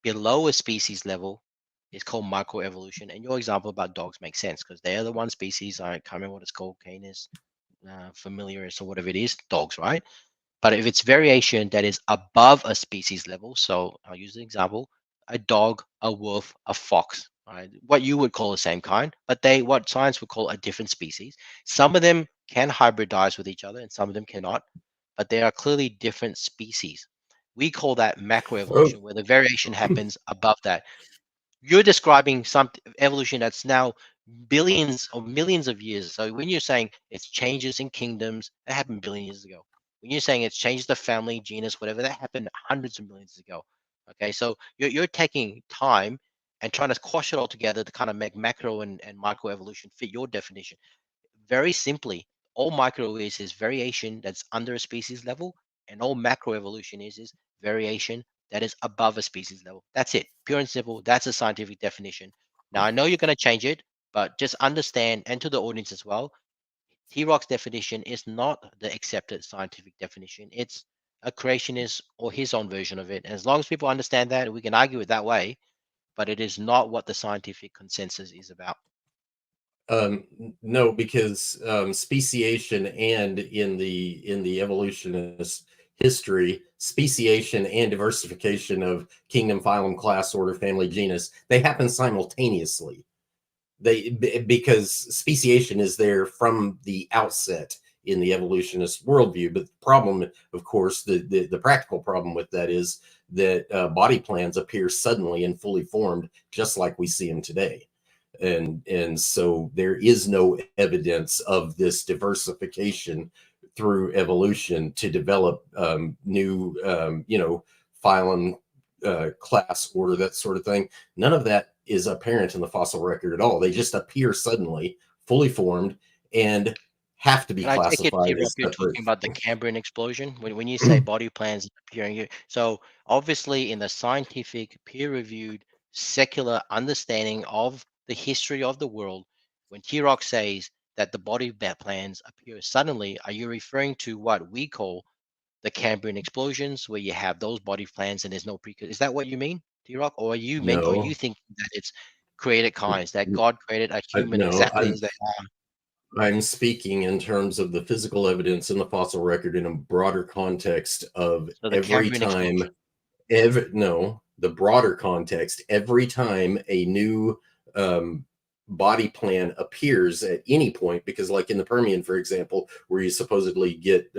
below a species level is called microevolution. And your example about dogs makes sense because they are the one species, I can't remember what it's called, Canis familiaris or whatever it is, dogs, right? But if it's variation that is above a species level, so I'll use an example, a dog, a wolf, a fox, right? What you would call the same kind, but what science would call a different species. Some of them can hybridize with each other and some of them cannot, but they are clearly different species. We call that macroevolution, where the variation happens above that. You're describing some evolution that's now billions or millions of years. So when you're saying it's changes in kingdoms, that happened billion years ago. When you're saying it's changed the family, genus, whatever, that happened hundreds of millions ago. Okay, so you're taking time and trying to quash it all together to kind of make macro and micro evolution fit your definition. Very simply, all micro is variation that's under a species level, and all macro evolution is variation that is above a species level. That's it, pure and simple. That's a scientific definition. Now, I know you're going to change it, but just understand, and to the audience as well, TRock's definition is not the accepted scientific definition. It's a creationist or his own version of it. And as long as people understand that, we can argue it that way, but it is not what the scientific consensus is about. No, because speciation and in the evolutionist history, speciation and diversification of kingdom, phylum, class, order, family, genus, they happen simultaneously. Because speciation is there from the outset in the evolutionist worldview. But the problem, of course, the practical problem with that is that body plans appear suddenly and fully formed, just like we see them today. And so there is no evidence of this diversification through evolution to develop new phylum, class, order, that sort of thing. None of that is apparent in the fossil record at all. They just appear suddenly, fully formed, and have to be And I take it, classified T-Rock, as you're separate. talking about the Cambrian explosion when you say body plans appearing here. So obviously, in the scientific, peer-reviewed, secular understanding of the history of the world, when T-Rock says that the body plans appear suddenly, are you referring to what we call the Cambrian explosions, where you have those body plans and there's no precursor? Is that what you mean, T-Rock, or are you No, thinking that it's created kinds, that God created a human no, exactly as they are? I'm speaking in terms of the physical evidence in the fossil record in a broader context of So the every Cambrian explosion. time, the broader context, every time a new body plan appears at any point, because like in the Permian, for example, where you supposedly get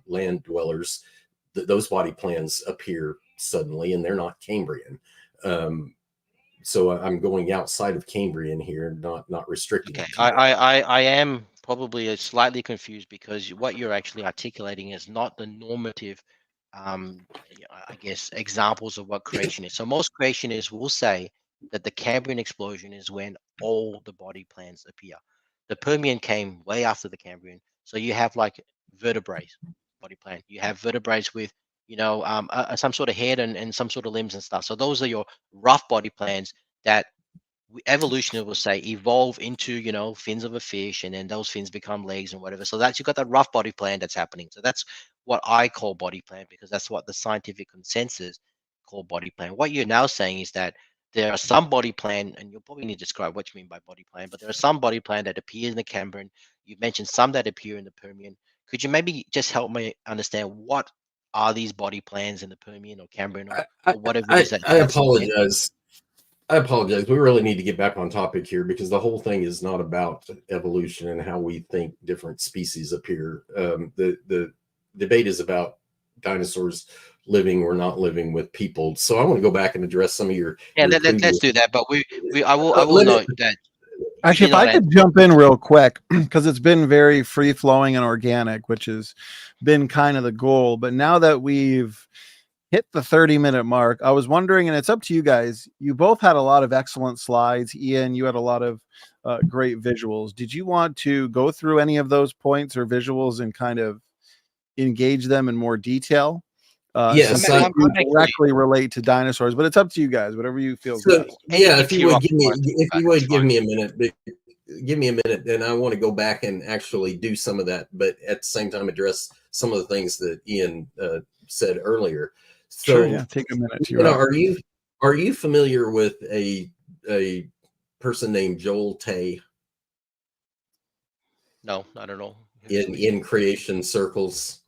land dwellers, those body plans appear suddenly and they're not Cambrian. So I'm going outside of Cambrian here, not restricting Okay, it to that. I am probably slightly confused because what you're actually articulating is not the normative, I guess, examples of what creation is. So most creationists will say that the Cambrian explosion is when all the body plans appear. The Permian came way after the Cambrian, so you have like vertebrae body plan. You have vertebrae with some sort of head and some sort of limbs and stuff. So those are your rough body plans that evolution will say evolve into fins of a fish, and then those fins become legs and whatever. So that's, you got that rough body plan that's happening. So that's what I call body plan, because that's what the scientific consensus call body plan. What you're now saying is that there are some body plan, and you'll probably need to describe what you mean by body plan, but there are some body plan that appear in the Cambrian. You mentioned some that appear in the Permian. Could you maybe just help me understand what are these body plans in the Permian or Cambrian or whatever it is I that's in there? apologize. I apologize. We really need to get back on topic here because the whole thing is not about evolution and how we think different species appear. The debate is about dinosaurs living or not living with people. So I want to go back and address some of your Let's previous. do that. But I will note that you Actually, did if I not could jump in real quick, because it's been very free flowing and organic, which has been kind of the goal. But now that we've hit the 30-minute mark, I was wondering, and it's up to you guys, you both had a lot of excellent slides. Ian, you had a lot of great visuals. Did you want to go through any of those points or visuals and kind of engage them in more detail? Yes, since they do directly relate to dinosaurs, but it's up to you guys, whatever you feel best. Yeah, if you would give me a minute, then I want to go back and actually do some of that, but at the same time address some of the things that Ian said earlier. So, sure, yeah, take a minute to are you familiar with a person named Joel Tay? No, not at all. In creation circles.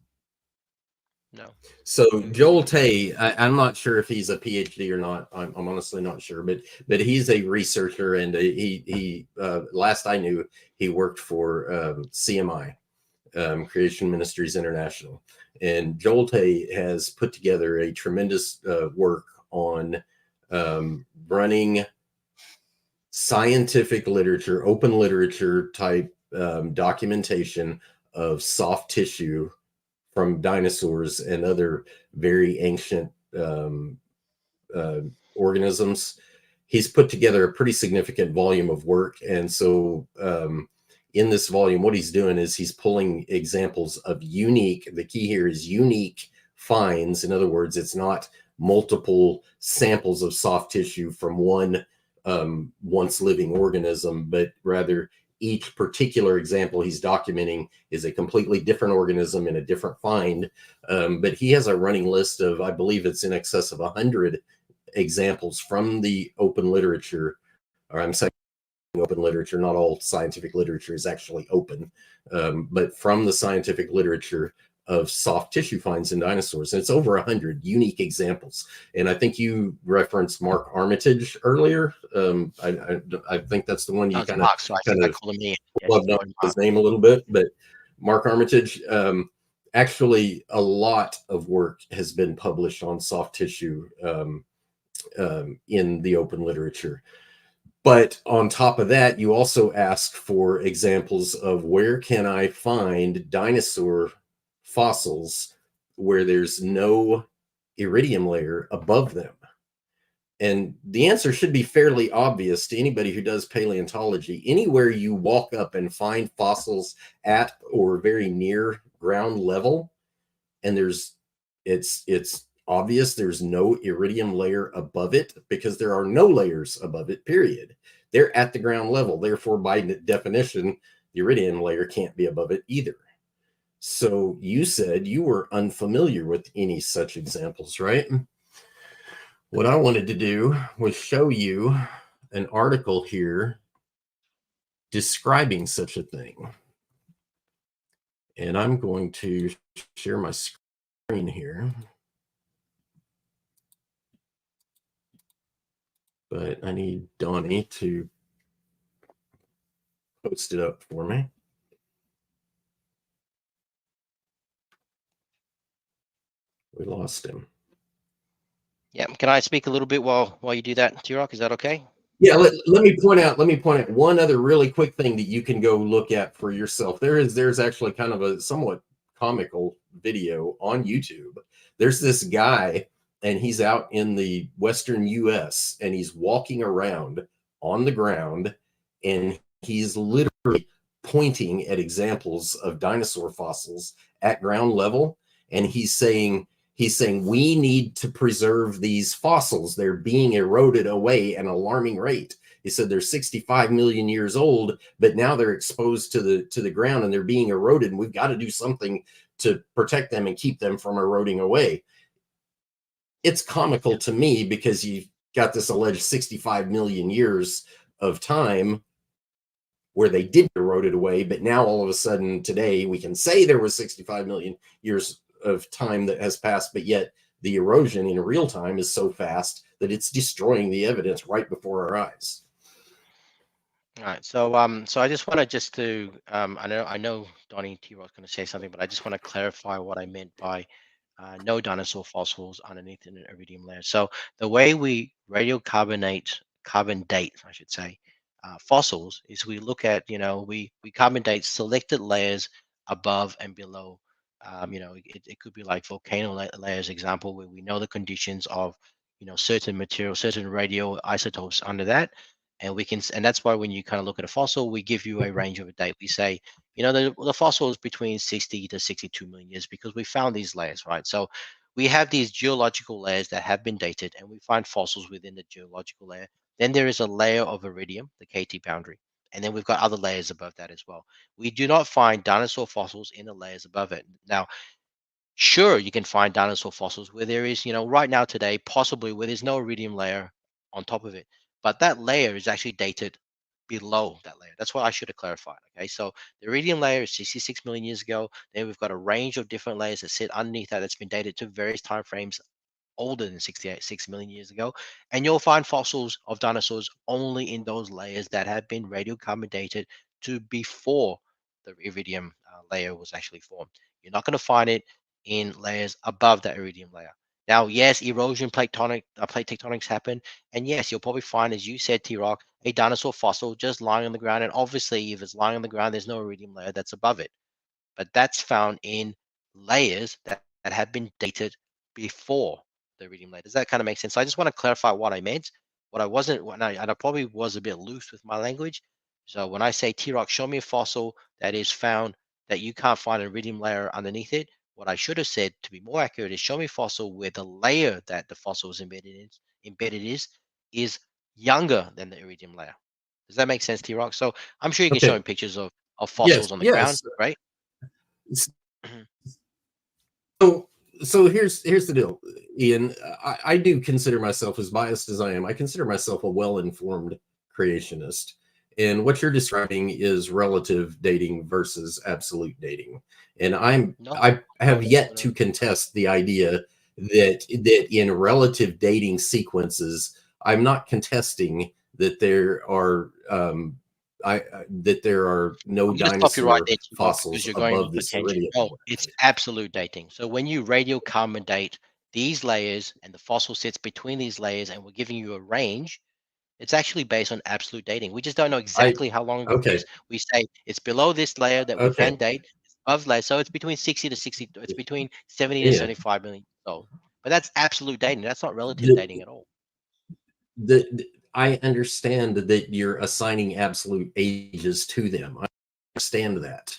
No. So Joel Tay, I'm not sure if he's a PhD or not. I'm honestly not sure, but he's a researcher, and he last I knew, he worked for CMI, Creation Ministries International. And Joel Tay has put together a tremendous work on running scientific literature, open literature type documentation of soft tissue from dinosaurs and other very ancient organisms. He's put together a pretty significant volume of work. And so in this volume, what he's doing is he's pulling examples of unique, the key here is unique finds. In other words, it's not multiple samples of soft tissue from one once living organism, but rather each particular example he's documenting is a completely different organism in a different find. But he has a running list of, I believe it's in excess of 100 examples from the open literature, or I'm saying open literature, not all scientific literature is actually open, but from the scientific literature of soft tissue finds in dinosaurs. And it's over 100 unique examples. And I think you referenced Mark Armitage earlier. I think that's the one you kind of loved up his name a little bit, but Mark Armitage, actually a lot of work has been published on soft tissue in the open literature. But on top of that, you also ask for examples of where can I find dinosaur fossils where there's no iridium layer above them. And the answer should be fairly obvious to anybody who does paleontology. Anywhere you walk up and find fossils at or very near ground level, and it's obvious there's no iridium layer above it, because there are no layers above it, period. They're at the ground level. Therefore, by definition, the iridium layer can't be above it either. So you said you were unfamiliar with any such examples, right? What I wanted to do was show you an article here describing such a thing. And I'm going to share my screen here. But I need Donny to post it up for me. We lost him. Yeah, can I speak a little bit while you do that, TRock? Is that okay? Yeah, let me point out one other really quick thing that you can go look at for yourself. There's actually kind of a somewhat comical video on YouTube. There's this guy, and he's out in the western US, and he's walking around on the ground, and he's literally pointing at examples of dinosaur fossils at ground level, and he's saying we need to preserve these fossils. They're being eroded away at an alarming rate. He said they're 65 million years old, but now they're exposed to the ground and they're being eroded, and we've got to do something to protect them and keep them from eroding away. It's comical to me because you've got this alleged 65 million years of time where they did erode it away. But now all of a sudden today we can say there was 65 million years of time that has passed, but yet the erosion in real time is so fast that it's destroying the evidence right before our eyes. All right. So I just want to I know Donny T-Rock is going to say something, but I just want to clarify what I meant by no dinosaur fossils underneath an iridium layer. So the way we carbon date, I should say, fossils is we look at, we carbon date selected layers above and below. It could be like volcano layers example, where we know the conditions of, certain material, certain radioisotopes under that. And that's why when you kind of look at a fossil, we give you a range of a date. We say, the fossil is between 60 to 62 million years because we found these layers, right? So we have these geological layers that have been dated, and we find fossils within the geological layer. Then there is a layer of iridium, the KT boundary, and then we've got other layers above that as well. We do not find dinosaur fossils in the layers above it. Now, sure, you can find dinosaur fossils where there is, right now today, possibly where there's no iridium layer on top of it, but that layer is actually dated below that layer. That's what I should have clarified. Okay, so the iridium layer is 66 million years ago. Then we've got a range of different layers that sit underneath that that's been dated to various time frames older than 6 million years ago. And you'll find fossils of dinosaurs only in those layers that have been radiocarbon dated to before the iridium layer was actually formed. You're not going to find it in layers above that iridium layer. Now, yes, erosion plate tectonics happen. And yes, you'll probably find, as you said, T-Rock, a dinosaur fossil just lying on the ground. And obviously, if it's lying on the ground, there's no iridium layer that's above it. But that's found in layers that have been dated before the iridium layer. Does that kind of make sense? So I just want to clarify what I meant. What I wasn't, and I probably was a bit loose with my language. So when I say T-Rock, show me a fossil that is found that you can't find an iridium layer underneath it. What I should have said, to be more accurate, is show me a fossil where the layer that the fossil is embedded is younger than the iridium layer. Does that make sense, T-Rock? So I'm sure you can show me Okay. pictures of Yes. fossils on the ground, Yes. right? So here's the deal, Ian. I do consider myself, as biased as I am, I consider myself a well-informed creationist. And what you're describing is relative dating versus absolute dating. And No, I have yet no. to contest the idea that in relative dating sequences, I'm not contesting that there are that there are no I'm going to stop you right dinosaur there, T-Rock, because fossils you're going above off a this tangent. iridium. No, it's absolute dating. So when you radiocarbon date these layers and the fossil sits between these layers, and we're giving you a range, it's actually based on absolute dating. We just don't know I exactly how long ago it Okay. is. We say it's below this layer that we Okay. can date, it's above layer. So it's between 60 to 60, it's between 70 to Yeah. 75 million years old. But that's absolute dating. That's not relative The, dating at all. I understand that you're assigning absolute ages to them. I understand that.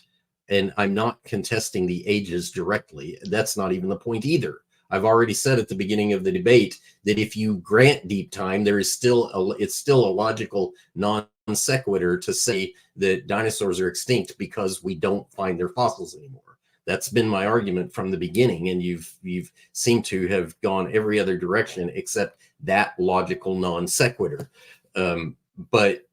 And I'm not contesting the ages directly. That's not even the point either. I've already said at the beginning of the debate that if you grant deep time, it's still a logical non sequitur to say that dinosaurs are extinct because we don't find their fossils anymore. That's been my argument from the beginning, and you've seemed to have gone every other direction except that logical non sequitur. But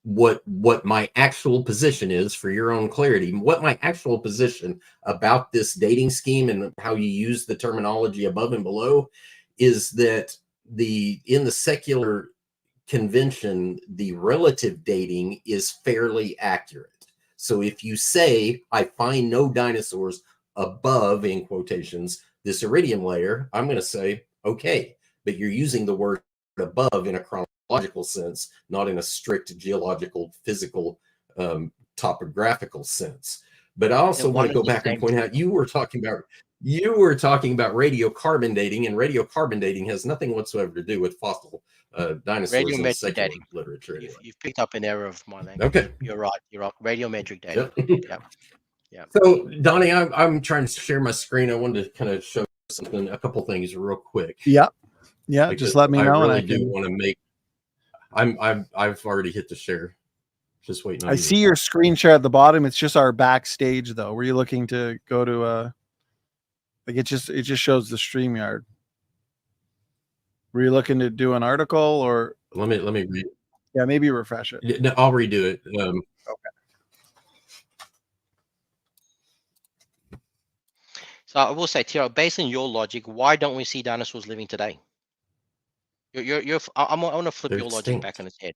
what my actual position is, for your own clarity, what my actual position about this dating scheme and how you use the terminology above and below is that in the secular convention, the relative dating is fairly accurate. So if you say, I find no dinosaurs above, in quotations, this iridium layer, I'm going to say, okay, but you're using the word above in a chronological sense, not in a strict geological, physical, topographical sense. But I also want to go back and point out, you were talking about radiocarbon dating, and radiocarbon dating has nothing whatsoever to do with fossil dinosaurs in secular literature. Anyway. You've picked up an error of my language. Okay. You're right. Radiometric dating. Yep. Yeah. So, Donny, I'm trying to share my screen. I wanted to kind of show something, a couple things real quick. Yeah. Just let me know. I really do want to make. I've already hit the share. Just waiting. I see your screen share at the bottom. It's just our backstage, though. Were you looking to go to like it just shows the StreamYard? Were you looking to do an article or? Let me read. Yeah, maybe refresh it. No, I'll redo it. Okay. So I will say, TRock, based on your logic, why don't we see dinosaurs living today? I want to flip They're your logic back extinct. on its head.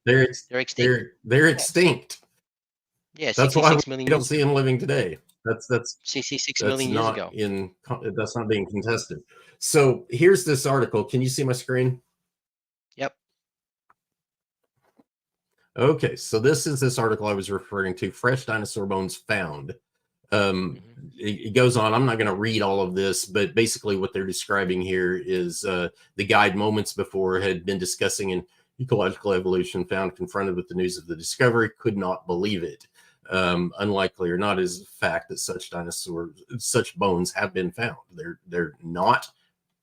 They're They're extinct. they're extinct. Yeah, That's why 66 we million don't years see ago. them living today. 66 That's million years not ago. that's not being contested. So here's this article. Can you see my screen? Yep. Okay, so this article I was referring to, fresh dinosaur bones found. It goes on. I'm not going to read all of this, but basically what they're describing here is the guide moments before had been discussing in ecological evolution, found confronted with the news of the discovery, could not believe it. Unlikely or not is the fact that such bones have been found. They're not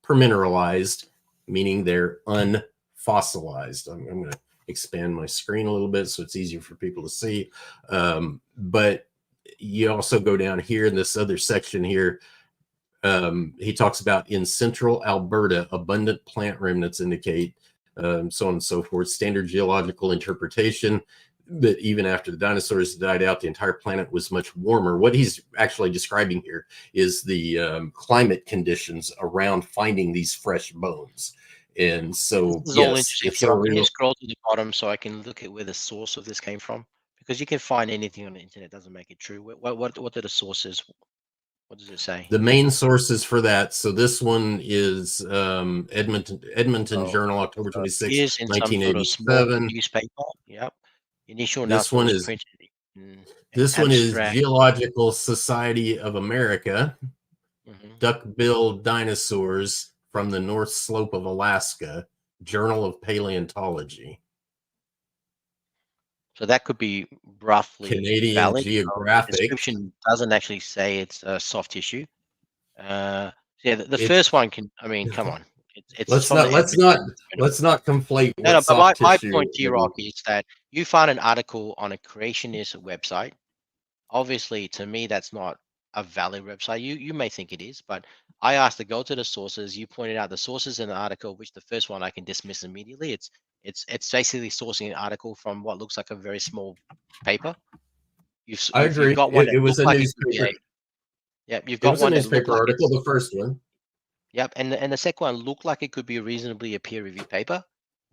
permineralized, meaning they're unfossilized. I'm going to expand my screen a little bit so it's easier for people to see. But you also go down here in this other section here. He talks about in central Alberta, abundant plant remnants indicate, so on and so forth, standard geological interpretation that even after the dinosaurs died out, the entire planet was much warmer. What he's actually describing here is the climate conditions around finding these fresh bones. And so, This is all yes, interesting. it's a Can you real. scroll to the bottom so I can look at where the source of this came from? Because you can find anything on the internet, doesn't make it true. What are the sources? What does it say? The main sources for that. So this one is Edmonton Oh, Journal, October so it 26, is in some sort of small 1987. newspaper. Yep. Initial This announcement one was is printed in This one is abstract. Geological Society of America, Mhm. duck-billed dinosaurs from the North Slope of Alaska, Journal of Paleontology. So that could be roughly Canadian valid. The Geographic. description doesn't actually say it's a soft tissue. Yeah, the It's first one can. I mean, come on, it's let's from not the let's Edmonton. not let's not conflate No, what no, but soft my tissue point to you, Rock, is that you found an article on a creationist website. Obviously, to me, that's not a valid website. You may think it is, but I asked to go to the sources. You pointed out the sources in the article, which the first one I can dismiss immediately. It's basically sourcing an article from what looks like a very small paper. I You've agree. got one that It was looked a like it could be newspaper. a. Yep, you've It got was a one that looked newspaper like article, it's. the first one. Yep, and the second one looked like it could be reasonably a peer-reviewed paper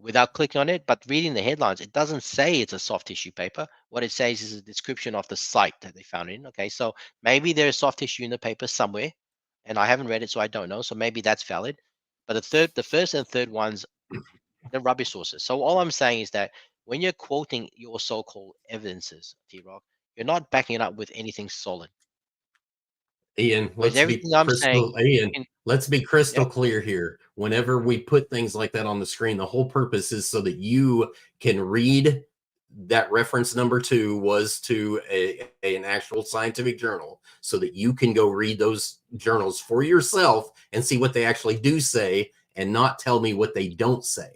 without clicking on it, but reading the headlines, it doesn't say it's a soft tissue paper. What it says is a description of the site that they found it in. Okay, so maybe there's soft tissue in the paper somewhere, and I haven't read it, so I don't know. So maybe that's valid. But the first and third ones, they're rubbish sources. So all I'm saying is that when you're quoting your so-called evidences, T-Rock, you're not backing it up with anything solid. Ian, Whereas let's be everything I'm saying, let's be crystal yep, clear here. Whenever we put things like that on the screen, the whole purpose is so that you can read that reference number 2 was to an actual scientific journal, so that you can go read those journals for yourself and see what they actually do say and not tell me what they don't say.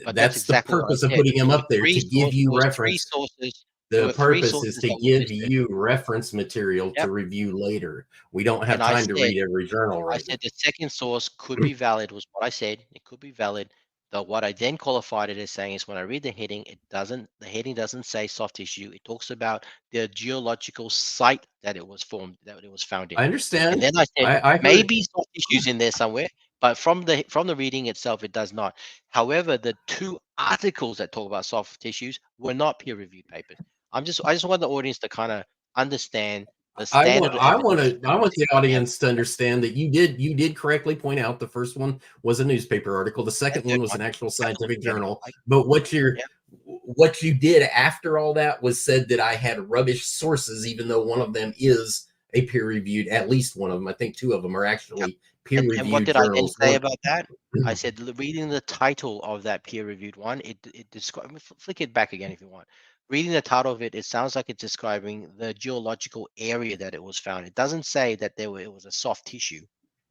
but that's That's the exactly what I purpose of said. putting them up there, to give There you was three reference. sources. There The were three purpose is sources to that were give listed. you reference material to Yep. review later. We don't have And I time to said, read every journal right now. the second source could be valid, was what I said. It could be valid. Though what I then qualified it as saying is when I read the heading, the heading doesn't say soft tissue. It talks about the geological site that it was formed, that it was found in. I And understand. then I said, I heard. maybe soft tissue's in there somewhere, but from the reading itself, it does not. However, the two articles that talk about soft tissues were not peer-reviewed papers. I just want the audience to kind of understand the standard of evidence. I want the We have audience to understand that you did correctly point out the first one was a newspaper article. The and second third one was one, an actual absolutely scientific correct. journal. But Yeah, what you did after all that was said that I had rubbish sources, even though one of them is a peer reviewed. At least one of them, I think 2 of them are yep. actually peer And what reviewed did I then journals. say One, about that? I said, reading the title of that peer-reviewed one, it describes. Flick it back again if you want. Reading the title of it, it sounds like it's describing the geological area that it was found. It doesn't say that it was a soft tissue.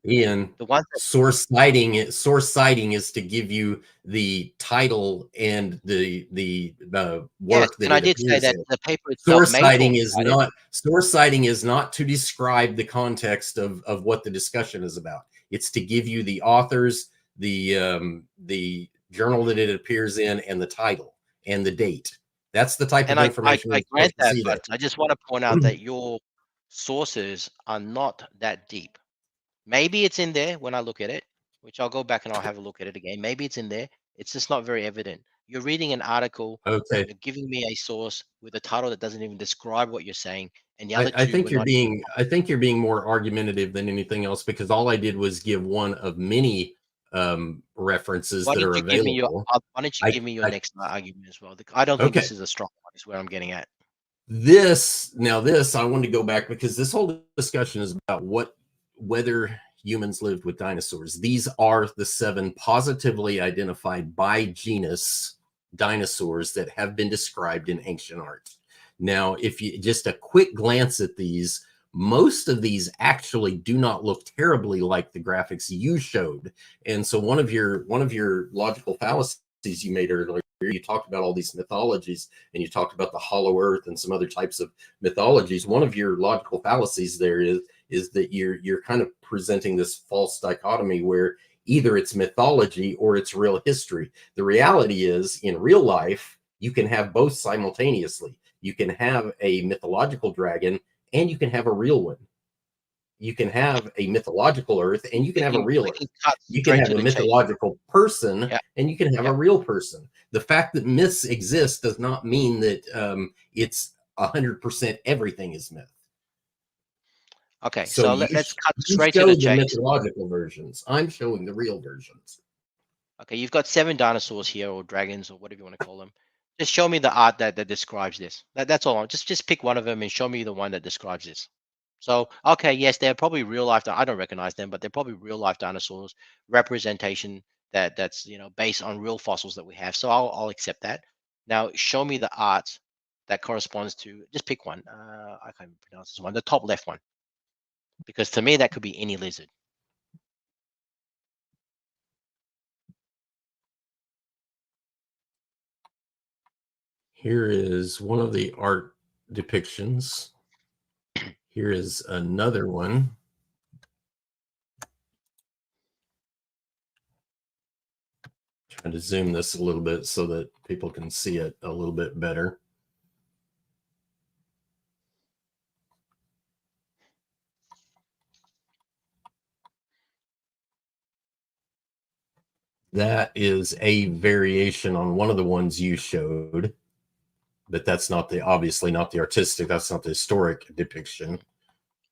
Okay, Ian, the one that source citing is to give you the title and the yes, work that and I it did say appears that in. the paper itself may talk about it. Source citing is not to describe the context of what the discussion is about. It's to give you the authors, the journal that it appears in, and the title. and the date. That's the type And of I information we're grant supposed to that, see there. but I just want to point out that your sources are not that deep. Maybe it's in there when I look at it, which I'll go back and I'll have a look at it again. Maybe it's in there. It's just not very evident. You're reading an article, Okay. you're giving me a source with a title that doesn't even describe what you're saying, and the I, other I two think were you're not even. being I think you're being more argumentative than anything else, because all I did was give one of many references Why that don't are you give me your available. why don't you I, give me your I next argument as well? I don't think okay. this is a strong one, is where I'm getting at. This I want to go back, because this whole discussion is about whether humans lived with dinosaurs. These are the 7 positively identified by genus dinosaurs that have been described in ancient art. Now, if you just a quick glance at these, most of these actually do not look terribly like the graphics you showed. And so one of your logical fallacies you made earlier, you talked about all these mythologies, and you talked about the hollow earth and some other types of mythologies. One of your logical fallacies there is that you're kind of presenting this false dichotomy where either it's mythology or it's real history. The reality is, in real life, you can have both simultaneously. You can have a mythological dragon and you can have a real one. You can have a mythological earth and you can have a real earth. You can Straight have to a the chase. mythological person Yeah. and you can have Yeah. a real person. The fact that myths exist does not mean that it's 100% everything is myth. Okay, So so let's cut straight to the show the chase. mythological versions. I'm showing the real versions. Okay, you've got 7 dinosaurs here, or dragons, or whatever you want to call them. Just show me the art that describes this. That's all. Just pick one of them and show me the one that describes this. So, okay, yes, they're probably real life. I don't recognize them, but they're probably real life dinosaurs representation that's based on real fossils that we have. So I'll accept that. Now show me the art that corresponds to. Just pick one. I can't even pronounce this one. The top left one, because to me that could be any lizard. Here is one of the art depictions. Here is another one. Trying to zoom this a little bit so that people can see it a little bit better. That is a variation on one of the ones you showed, but that's not obviously not the artistic, that's not the historic depiction.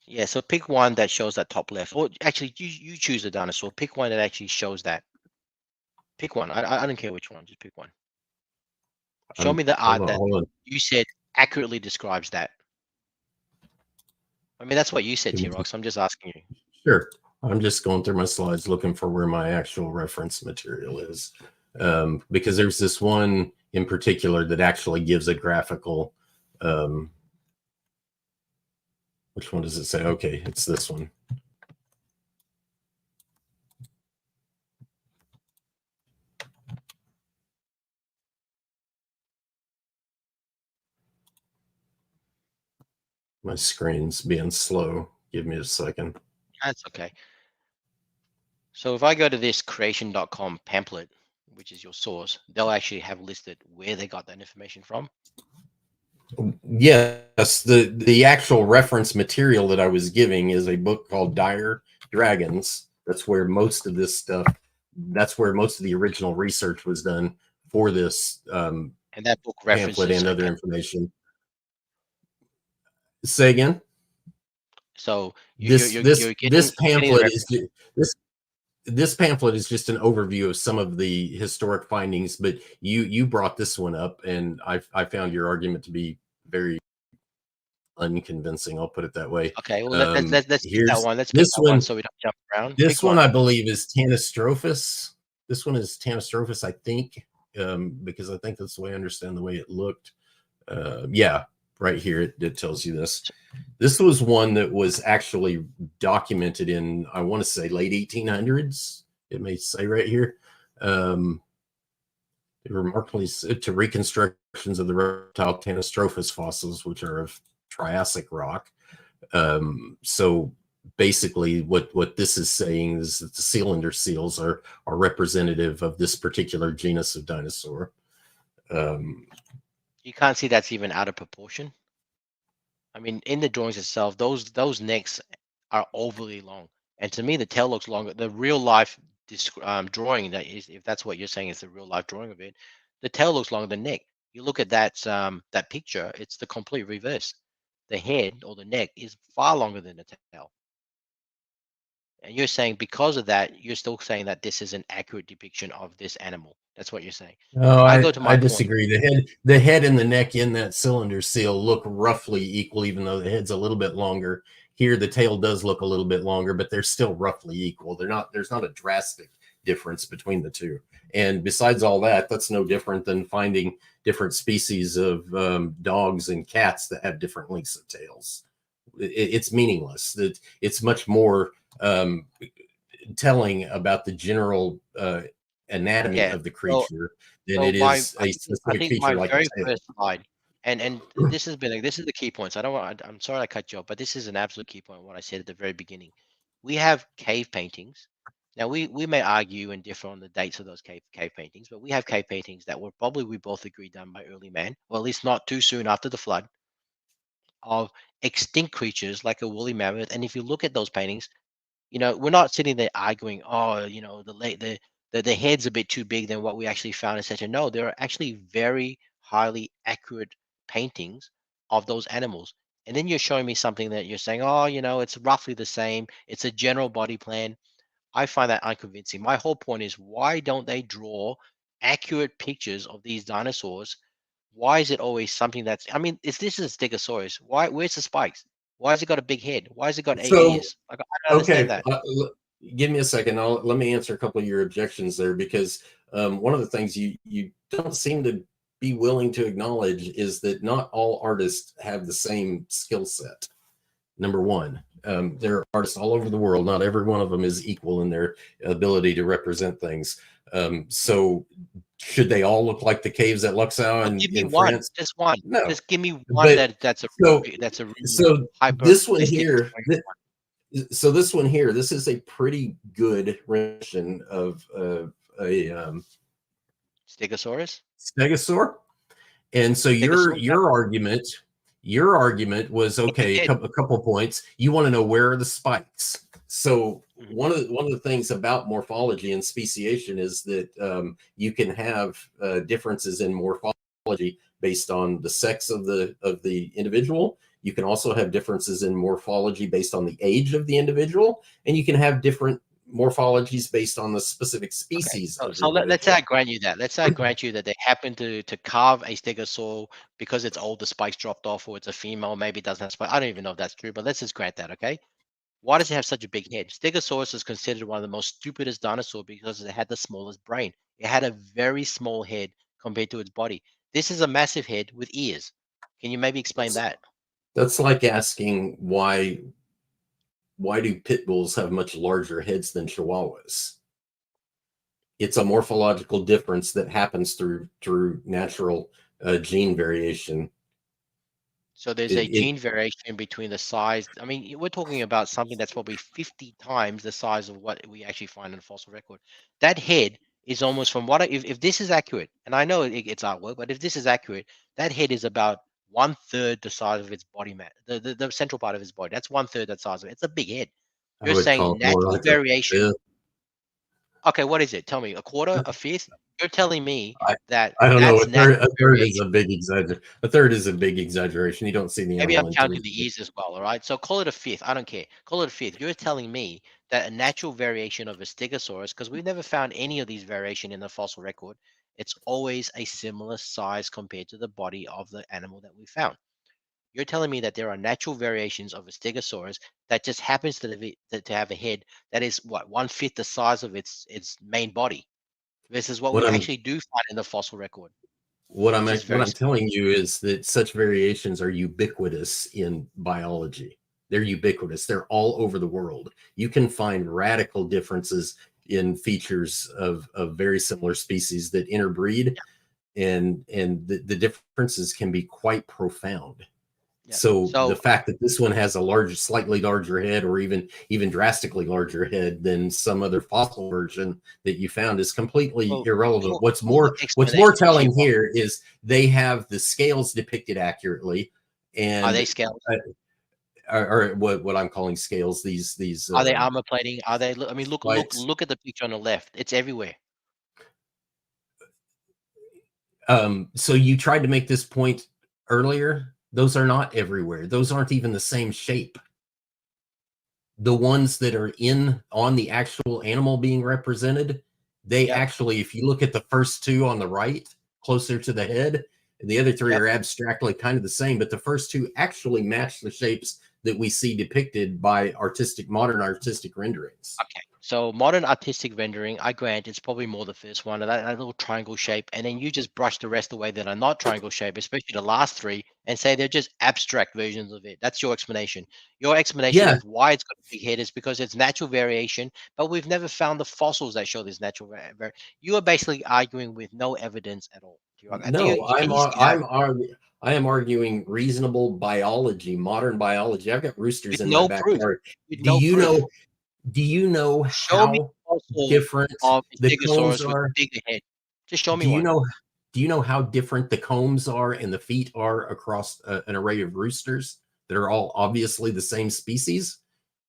Yeah, so pick one that shows that top left. Or actually, you choose a dinosaur. Pick one that actually shows that. Pick one. I don't care which one. Just pick one. Show me the art that Hold on. you said accurately describes that. I mean, that's what you said, TRock. So I'm just asking you. Sure. I'm just going through my slides looking for where my actual reference material is. Because there's this one in particular that actually gives a graphical. Which one does it say? Okay, it's this one. My screen's being slow. Give me a second. That's okay. So if I go to this creation.com pamphlet, which is your source, they'll actually have listed where they got that information from. Yes, the actual reference material that I was giving is a book called Dire Dragons. That's where most of this stuff, that's where most of the original research was done for this And that book references pamphlet and other information. Say again? So This pamphlet is this pamphlet is just an overview of some of the historic findings, but you brought this one up, and I found your argument to be very unconvincing. I'll put it that way. Okay, well let's pick that one. Let's pick this that one, one so we don't jump around. This Pick one I believe is Tanystrophus. This one is Tanystrophus, I think, because I think that's the way I understand the way it looked. Yeah, right here it tells you this. This was one that was actually documented in, I want to say, late 1800s. It may say right here. Remarkably to reconstructions of the reptile Tanystrophus fossils, which are of Triassic rock. So basically what this is saying is that the cylinder seals are representative of this particular genus of dinosaur. You can't see that's even out of proportion. I mean, in the drawings itself, those necks are overly long, and to me, the tail looks longer. The real life drawing, that is, if that's what you're saying is the real life drawing of it, the tail looks longer than neck. You look at that picture, it's the complete reverse. The head or the neck is far longer than the tail. And you're saying because of that, you're still saying that this is an accurate depiction of this animal. That's what you're saying. No, I go to I my point. disagree. The head and the neck in that cylinder seal look roughly equal, even though the head's a little bit longer. Here, the tail does look a little bit longer, but they're still roughly equal. There's not a drastic difference between the two. And besides all that, that's no different than finding different species of dogs and cats that have different lengths of tails. It's meaningless. It's much more telling about the general anatomy Yeah. of the So creature than So it my, is a I specific think my feature like a very tail. first slide, and this has been like, this is the key points. I don't want. I'm sorry I cut you off, but this is an absolute key point. What I said at the very beginning, we have cave paintings. Now we may argue and differ on the dates of those cave paintings, but we have cave paintings that were probably, we both agree, done by early man, or at least not too soon after the flood, of extinct creatures like a woolly mammoth. And if you look at those paintings, we're not sitting there arguing, oh, the head's a bit too big than what we actually found, etc. No, there are actually very highly accurate paintings of those animals. And then you're showing me something that you're saying, oh, it's roughly the same. It's a general body plan. I find that unconvincing. My whole point is, why don't they draw accurate pictures of these dinosaurs? Why is it always something that's, I mean, if this is a Stegosaurus, where's the spikes? Why has it got a big head? Why has it got eight So, ears? Like, I don't understand okay, that. give me a second. Let me answer a couple of your objections there, because one of the things you don't seem to be willing to acknowledge is that not all artists have the same skill set. Number one, there are artists all over the world. Not every one of them is equal in their ability to represent things. So should they all look like the caves at Luxor Give me in one, France? just one. No. Just give me one But that's a so really so hyper this one realistic. here, so this one here, this is a pretty good rendition of a Stegosaurus. stegosaur. And so Stegosaurus. your argument was, okay, Head. a couple points. You want to know, where are the spikes? So Mhm. one of the things about morphology and speciation is that you can have differences in morphology based on the sex of the individual. You can also have differences in morphology based on the age of the individual, and you can have different morphologies based on the specific Okay, species so, of the so let's say individual. I grant you that. Let's say I grant you that they happen to carve a stegosaur because it's old, the spikes dropped off, or it's a female, maybe it doesn't have spikes. I don't even know if that's true, but let's just grant that, okay? Why does it have such a big head? Stegosaurus is considered one of the most stupidest dinosaurs because it had the smallest brain. It had a very small head compared to its body. This is a massive head with ears. Can you maybe explain that? That's like asking why do pit bulls have much larger heads than chihuahuas? It's a morphological difference that happens through natural gene variation. So there's a It gene variation between the size. I mean, we're talking about something that's probably 50 times the size of what we actually find in the fossil record. That head is almost, from what if this is accurate, and I know it's artwork, but if this is accurate, that head is about one third the size of its body mass, the central part of its body. That's one third that size of it. It's a big head. I You're would call saying it more natural like a variation. fifth. Okay, what is it? Tell me, a quarter, a fifth? You're telling me I, that I don't know. that's natural A third is variation. a big exaggeration. A third is a big exaggeration. You don't see the Maybe animal I'm in counting thirds. the ears as well, all right? So call it a fifth. I don't care. Call it a fifth. You're telling me that a natural variation of a stegosaurus, because we've never found any of these variation in the fossil record, it's always a similar size compared to the body of the animal that we found. You're telling me that there are natural variations of a stegosaurus that just happens to have a head that is what, one fifth the size of its main body versus what What we I'm actually do find in the fossil record, what which is very I'm telling you is that such variations are ubiquitous in biology. They're ubiquitous. They're all over the world. You can find radical differences in features of very similar species that interbreed, and the differences can be quite profound. Yeah. So the So fact that this one has a slightly larger head, or even drastically larger head than some other fossil version that you found, is completely well, irrelevant. What's your more explanation, telling T-Rock, here is they have the scales depicted accurately, are and they scales? or what I'm calling scales. These Are they armor plating? Are they? I mean, spikes. look at the picture on the left. It's everywhere. So you tried to make this point earlier. Those are not everywhere. Those aren't even the same shape. The ones that are on the actual animal being represented, they Yep. actually, if you look at the first two on the right, closer to the head, and the other three Yep. are abstractly kind of the same, but the first two actually match the shapes that we see depicted by modern artistic renderings. Okay. So modern artistic rendering, I grant it's probably more the first one, that little triangle shape, and then you just brush the rest away that are not triangle shape, especially the last three, and say they're just abstract versions of it. That's your explanation. Your explanation Yeah, of why it's got a big head is because it's natural variation, but we've never found the fossils that show this natural variation. You are basically arguing with no evidence at all. no, Can you see that? I am arguing reasonable biology, modern biology. I've got roosters With in my no proof. backyard. With Do no you proof. know? Do you know Show me how a fossil different of a the combs stegosaurus with a are? bigger head. Just show me Do you one. know? Do you know how different the combs are and the feet are across an array of roosters that are all obviously the same species?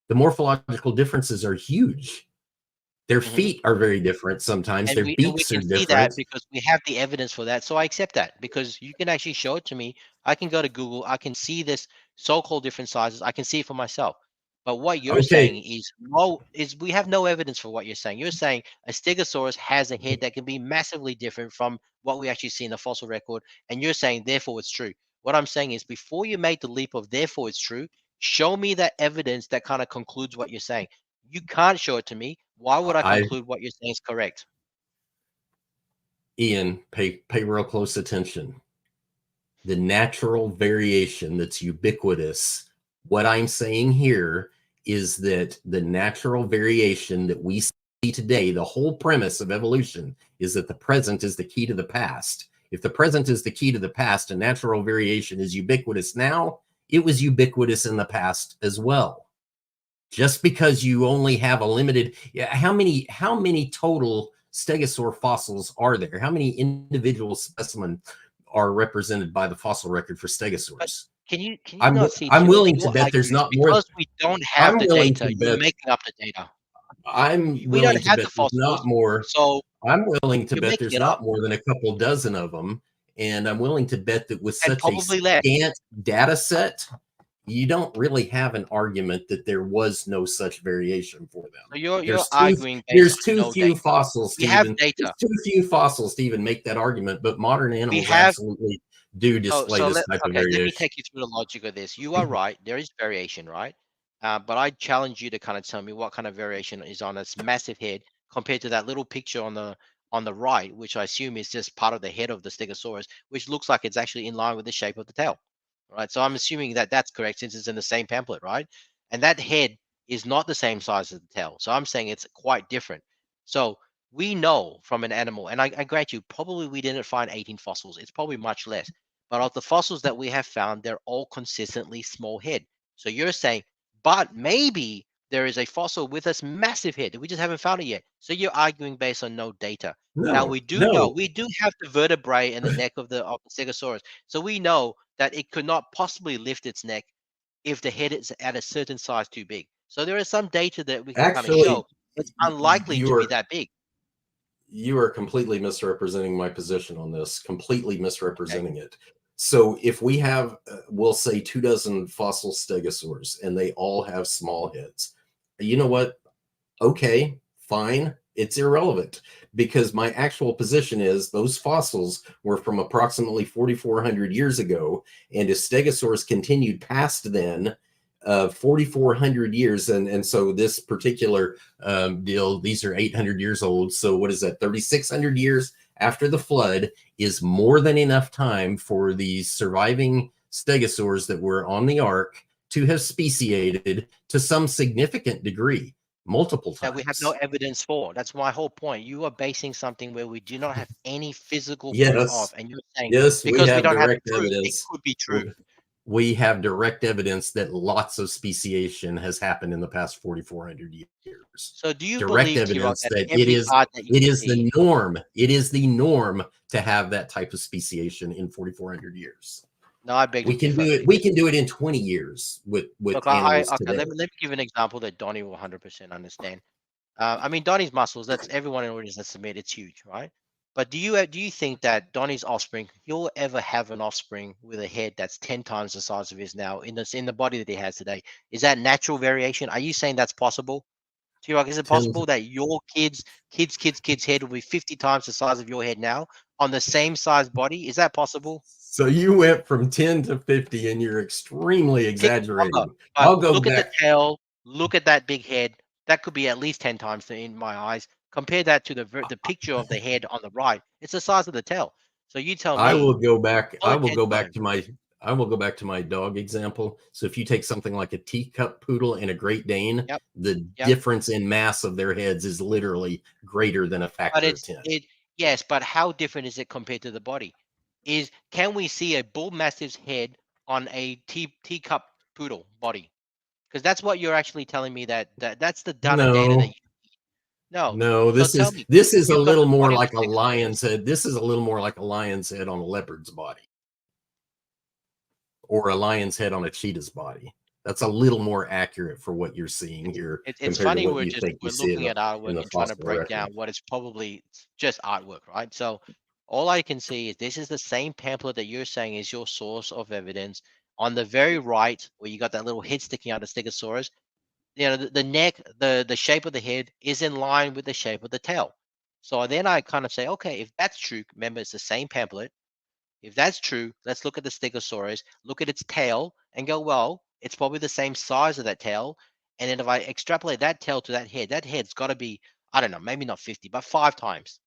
The morphological differences are huge. Their Mhm. feet are very different sometimes. And Their we beaks are can see that different. because we have the evidence for that. So I accept that because you can actually show it to me. I can go to Google. I can see this so-called different sizes. I can see it for myself. But what you're Okay, saying is we have no evidence for what you're saying. You're saying a stegosaurus has a head that can be massively different from what we actually see in the fossil record, and you're saying therefore it's true. What I'm saying is before you make the leap of therefore it's true, show me that evidence that kind of concludes what you're saying. You can't show it to me. Why would I I conclude what you're saying is correct? Ian, pay real close attention. The natural variation that's ubiquitous. What I'm saying here is that the natural variation that we see today, the whole premise of evolution is that the present is the key to the past. If the present is the key to the past and natural variation is ubiquitous now, it was ubiquitous in the past as well. Just because you only have a limited, how many total stegosaur fossils are there? How many individual specimens are represented by the fossil record for But stegosaurs? can you not see, I'm T-Rock, willing to you're bet there's arguing it's not more. because we don't have I'm the willing to data. You're bet making up the data. I'm We don't willing to have bet the there's not fossils, more. so I'm willing to you're bet making there's it up, not more than a couple dozen of them. And I'm willing to bet that with and such a probably less. scant data set, you don't really have an argument that there was no such variation for them. So you're arguing based There's on too no few data. fossils We to have even data. make that argument, but modern We animals have absolutely do display this type of let me variation. take you through the logic of this. You are right. There is variation, right? But I challenge you to kind of tell me what kind of variation is on this massive head compared to that little picture on the right, which I assume is just part of the head of the Stegosaurus, which looks like it's actually in line with the shape of the tail. Right. So I'm assuming that that's correct since it's in the same pamphlet, right? And that head is not the same size as the tail. So I'm saying it's quite different. So we know from an animal, and I grant you, probably we didn't find 18 fossils. It's probably much less. But of the fossils that we have found, they're all consistently small head. So you're saying, but maybe there is a fossil with this massive head that we just haven't found it yet. So you're arguing based on no data. Now No, we do know no, we do have the vertebrae in the neck of the Stegosaurus. So we know that it could not possibly lift its neck if the head is at a certain size too big. So there is some data that we can kind of actually, show it's unlikely you to be are that big. completely misrepresenting my position on this, completely Okay. misrepresenting it. So if we have, we'll say 24 fossil stegosaurs and they all have small heads, you know what? Okay, fine. It's irrelevant because my actual position is those fossils were from approximately 4,400 years ago. And as stegosaurs continued past then, 4,400 years. And so this particular deal, these are 800 years old. So what is that? 3,600 years after the flood is more than enough time for the surviving stegosaurs that were on the ark to have speciated to some significant degree multiple That we have no times. evidence for. That's my whole point. You are basing something where we do not have any physical proof Yes, of, and you're saying yes, we because we have don't have the direct proof, it evidence. could be true. We have direct evidence that lots of speciation has happened in the past 4,400 years. So do you Direct believe, T-Rock, evidence that that every part that you it is see, the norm. It is the norm to have that type of speciation in 4,400 years. no, I beg to We can differ. do it. We can do it in 20 years with Look, animals okay, today. let me give an example that Donny will 100% understand. I mean, Donny's muscles, that's everyone in the audience that's admit it's huge, right? But do you think that Donny's offspring, he'll ever have an offspring with a head that's 10 times the size of his now in the body that he has today? Is that natural variation? Are you saying that's possible? T-Rock, is it 10, possible that your kids' head will be 50 times the size of your head now on the same size body? Is that possible? so you went from 10 to 50 and you're extremely Pick a number, exaggerating. but I'll go look at the back. tail, look at that big head. That could be at least 10 times in my eyes. Compare that to the picture of the head on the right. It's the size of the tail. So you tell I will me, go back. call I it will 10 go back times. to my dog example. So if you take something like a teacup poodle and a Great Dane, Yep, the yep. difference in mass of their heads is literally greater than a But factor of 10. yes, but how different is it compared to the body? Can we see a bull mastiff's head on a teacup poodle body? Because that's what you're actually telling me that's the data that No, you no. no, So tell me, this is a you've got little the more body of like a a stegosaurus. lion's head. This is a little more like a lion's head on a leopard's body, or a lion's head on a cheetah's body. That's a little more accurate for what you're seeing here It's compared to funny what you think you we're see looking at in artwork the and trying to fossil break down record. what is probably just artwork, right? So all I can see is this is the same pamphlet that you're saying is your source of evidence. On the very right, where you got that little head sticking out of Stegosaurus, the neck, the shape of the head is in line with the shape of the tail. So then I kind of say, okay, if that's true, remember it's the same pamphlet. If that's true, let's look at the Stegosaurus, look at its tail, and go, well, it's probably the same size of that tail. And then if I extrapolate that tail to that head's got to be, I don't know, maybe not 50, but 5 times.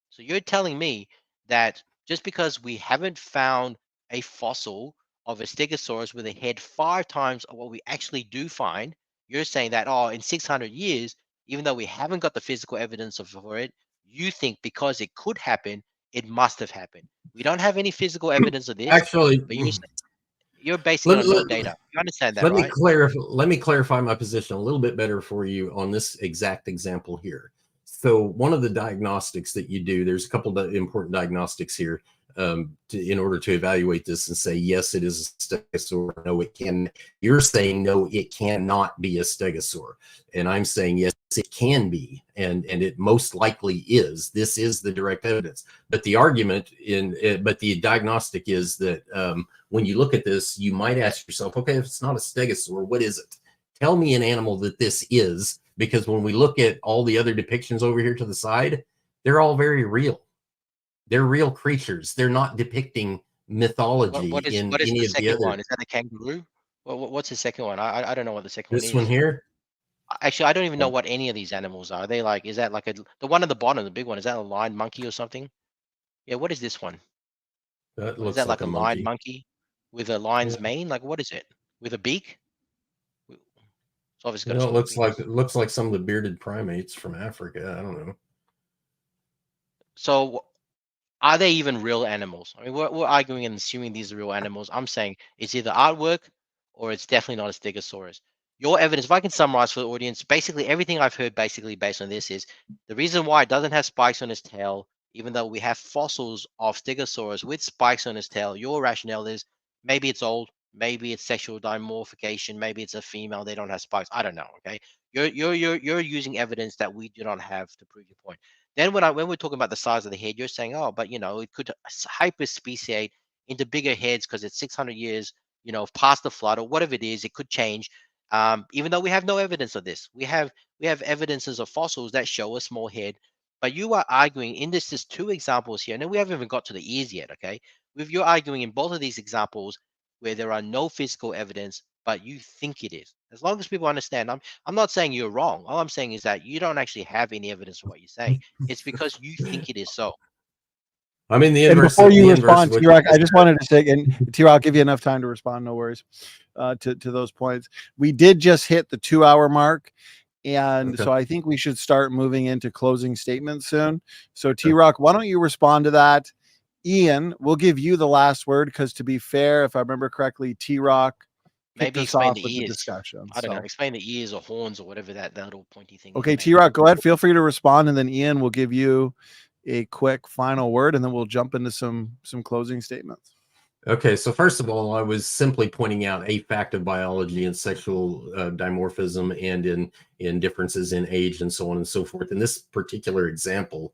So you're telling me that just because we haven't found a fossil of a Stegosaurus with a head 5 times of what we actually do find, you're saying that, oh, in 600 years, even though we haven't got the physical evidence for it, you think because it could happen, it must have happened. We don't have any physical evidence of this, Actually, but you're basing it let, on no let, data. You understand that, let me right? clarify. Let me clarify my position a little bit better for you on this exact example here. So, one of the diagnostics that you do, there's a couple of important diagnostics here in order to evaluate this and say yes, it is a stegosaur. No, it can. You're saying no, it cannot be a stegosaur, and I'm saying yes, it can be, and it most likely is. This is the direct evidence. But the argument but the diagnostic is that when you look at this, you might ask yourself, okay, if it's not a stegosaur, what is it? Tell me an animal that this is, because when we look at all the other depictions over here to the side, they're all very real. They're real creatures. They're not depicting mythology in What is the any of the second other. one? Is that a kangaroo? What's the second one? I don't know what the second one This one is. here, Actually, I don't even know what any of these animals are. Are they like, is that like the one at the bottom, the big one, is that a lion monkey or something? Yeah, what is this one? that What is looks that, like like a a lion monkey. monkey with a lion's mane? Like what is it? With a beak? It's obviously got No, short fingers. it looks like some of the bearded primates from Africa. I don't know. So are they even real animals? I mean, we're arguing and assuming these are real animals. I'm saying it's either artwork or it's definitely not a Stegosaurus. Your evidence, if I can summarize for the audience, basically everything I've heard basically based on this is the reason why it doesn't have spikes on its tail, even though we have fossils of Stegosaurus with spikes on its tail, your rationale is maybe it's old, maybe it's sexual dimorphication, maybe it's a female, they don't have spikes. I don't know. Okay. You're using evidence that we do not have to prove your point. Then when we're talking about the size of the head, you're saying, oh, but it could hyperspeciate into bigger heads because it's 600 years, past the flood or whatever it is. It could change. Even though we have no evidence of this, we have evidences of fossils that show a small head. But you are arguing in this, there's two examples here, and then we haven't even got to the ears yet. Okay, you're arguing in both of these examples where there are no physical evidence, but you think it is. As long as people understand, I'm not saying you're wrong. All I'm saying is that you don't actually have any evidence for what you're saying. It's because you think it is so. I mean, And before you the inverse of respond, what you T-Rock, I just just wanted to say, and T-Rock, I'll give you enough time to respond. No worries to those points. We did just hit the 2-hour mark. And Okay. so I think we should start moving into closing statements soon. So T-Rock, why don't you respond to that? Ian, we'll give you the last word because, to be fair, if I remember correctly, TRock kicked Maybe us explain off the with the ears. discussion. I don't know. So, Explain the ears or horns or whatever that little pointy thing is. okay, Maybe. TRock, go ahead. Feel free to respond, and then Ian will give you a quick final word, and then we'll jump into some closing statements. Okay, so first of all, I was simply pointing out a fact of biology and sexual dimorphism, and in differences in age and so on and so forth. In this particular example,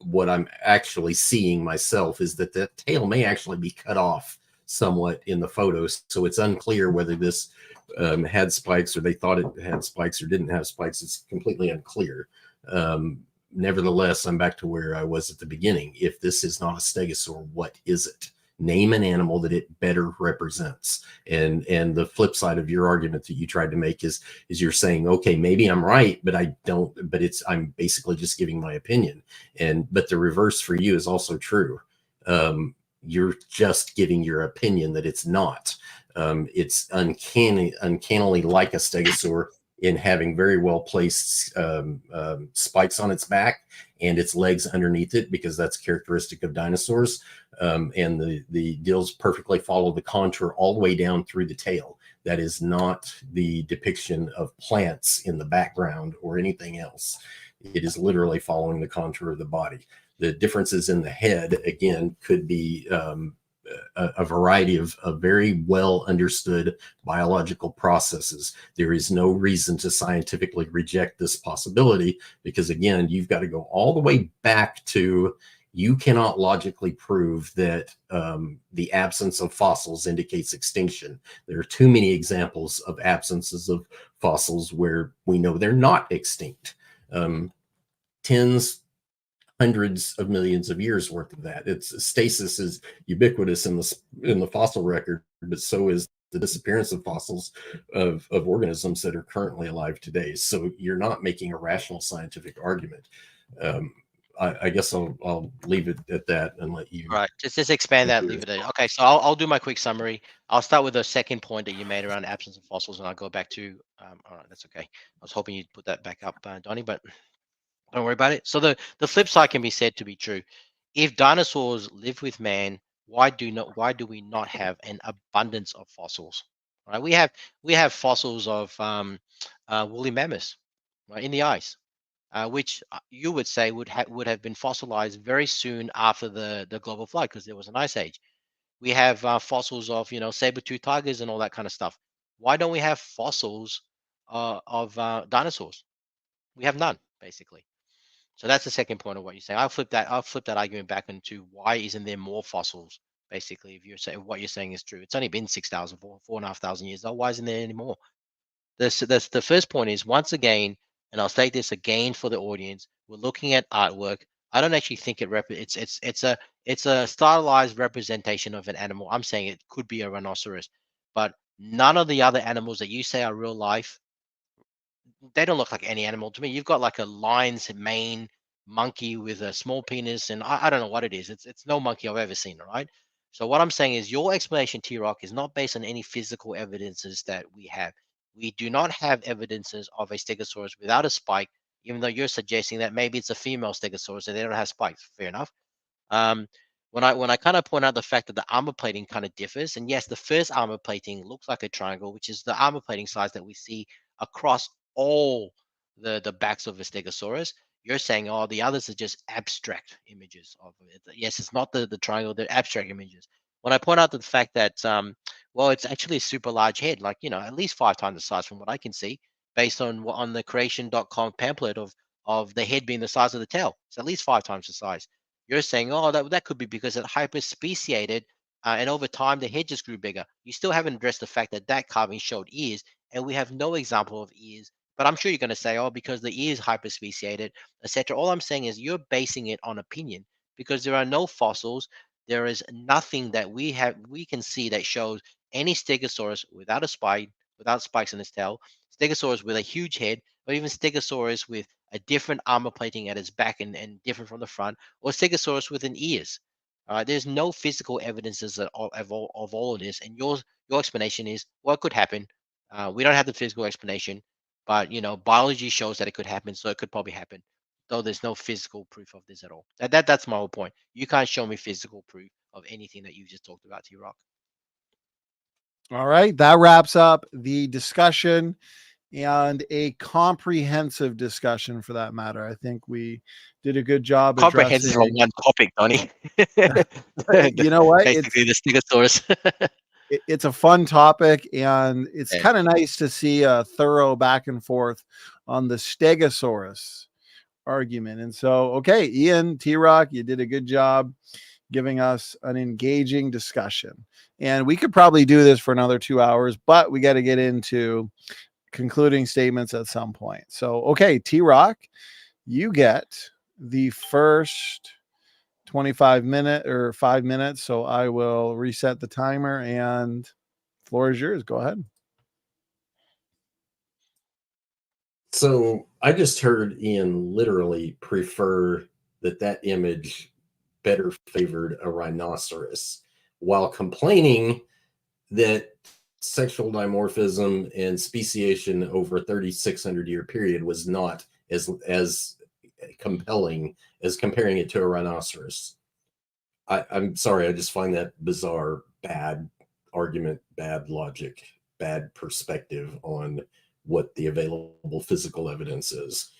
what I'm actually seeing myself is that the tail may actually be cut off somewhat in the photos, so it's unclear whether this had spikes, or they thought it had spikes, or didn't have spikes. It's completely unclear. Nevertheless, I'm back to where I was at the beginning. If this is not a stegosaur, what is it? Name an animal that it better represents. And the flip side of your argument that you tried to make is you're saying, okay, maybe I'm right, but I don't, but I'm basically just giving my opinion. But the reverse for you is also true. You're just giving your opinion that it's not. It's uncannily like a stegosaur in having very well placed spikes on its back and its legs underneath it, because that's characteristic of dinosaurs. And the gills perfectly follow the contour all the way down through the tail. That is not the depiction of plants in the background or anything else. It is literally following the contour of the body. The differences in the head, again, could be a variety of very well understood biological processes. There is no reason to scientifically reject this possibility, because again, you've got to go all the way back to, you cannot logically prove that the absence of fossils indicates extinction. There are too many examples of absences of fossils where we know they're not extinct. Tens, hundreds of millions of years worth of that. Stasis is ubiquitous in the fossil record, but so is the disappearance of fossils of organisms that are currently alive today. So you're not making a rational scientific argument. I guess I'll leave it at that and let you. All right, just expand that, leave it there. Okay, so I'll do my quick summary. I'll start with the second point that you made around absence of fossils, and I'll go back to. All right, that's okay. I was hoping you'd put that back up, Donny, but don't worry about it. So the flip side can be said to be true. If dinosaurs live with man, why do we not have an abundance of fossils? Right? We have fossils of woolly mammoths, right, in the ice, which you would say would have been fossilized very soon after the global flood, because there was an ice age. We have fossils of saber-toothed tigers and all that kind of stuff. Why don't we have fossils of dinosaurs? We have none, basically. So that's the second point of what you're saying. I'll flip that argument back into, why isn't there more fossils? Basically, if you're saying what you're saying is true, it's only been 6,000, 4,500 years old. Why isn't there any more? The first point is, once again, and I'll state this again for the audience, we're looking at artwork. I don't actually think it's a stylized representation of an animal. I'm saying it could be a rhinoceros, but none of the other animals that you say are real life, they don't look like any animal to me. You've got like a lion's mane monkey with a small penis, and I don't know what it is. It's no monkey I've ever seen, all right? So what I'm saying is, your explanation, T-Rock, is not based on any physical evidences that we have. We do not have evidences of a stegosaurus without a spike, even though you're suggesting that maybe it's a female stegosaurus and they don't have spikes. Fair enough. Um, when I kind of point out the fact that the armor plating kind of differs, and yes, the first armor plating looks like a triangle, which is the armor plating size that we see across all the backs of a stegosaurus. You're saying, oh, the others are just abstract images of it. Yes, it's not the triangle; they're abstract images. When I point out the fact that, well, it's actually a super large head, like, at least 5 times the size from what I can see, based on the creation.com pamphlet of the head being the size of the tail. It's at least 5 times the size. You're saying, oh, that could be because it hyperspeciated, and over time the head just grew bigger. You still haven't addressed the fact that that carving showed ears, and we have no example of ears. But I'm sure you're going to say, oh, because the ears hyperspeciated, etc. All I'm saying is, you're basing it on opinion, because there are no fossils. There is nothing that we can see that shows any stegosaurus without a spike, without spikes in its tail, stegosaurus with a huge head, or even stegosaurus with a different armor plating at its back and different from the front, or stegosaurus with an ears. There's no physical evidences of all of this, and your explanation is, well, it could happen. We don't have the physical explanation, but biology shows that it could happen, so it could probably happen. though there's no physical proof of this at all. That's my whole point. You can't show me physical proof of anything that you just talked about, TRock. All right, that wraps up the discussion, and a comprehensive discussion for that matter. I think we did a good job Comprehensive on addressing. one topic, Donny. You know what? Basically, the Stegosaurus. It's a fun topic, and it's Yeah. kind of nice to see a thorough back and forth on the Stegosaurus argument. And so, okay, Ian, TRock, you did a good job giving us an engaging discussion. And we could probably do this for another 2 hours, but we got to get into concluding statements at some point. So, okay, TRock, you get the first 5 minutes. So I will reset the timer, and the floor is yours. Go ahead. So I just heard Ian literally prefer that image better favored a rhinoceros, while complaining that sexual dimorphism and speciation over a 3,600 year period was not as compelling as comparing it to a rhinoceros. I'm sorry, I just find that bizarre, bad argument, bad logic, bad perspective on what the available physical evidence is.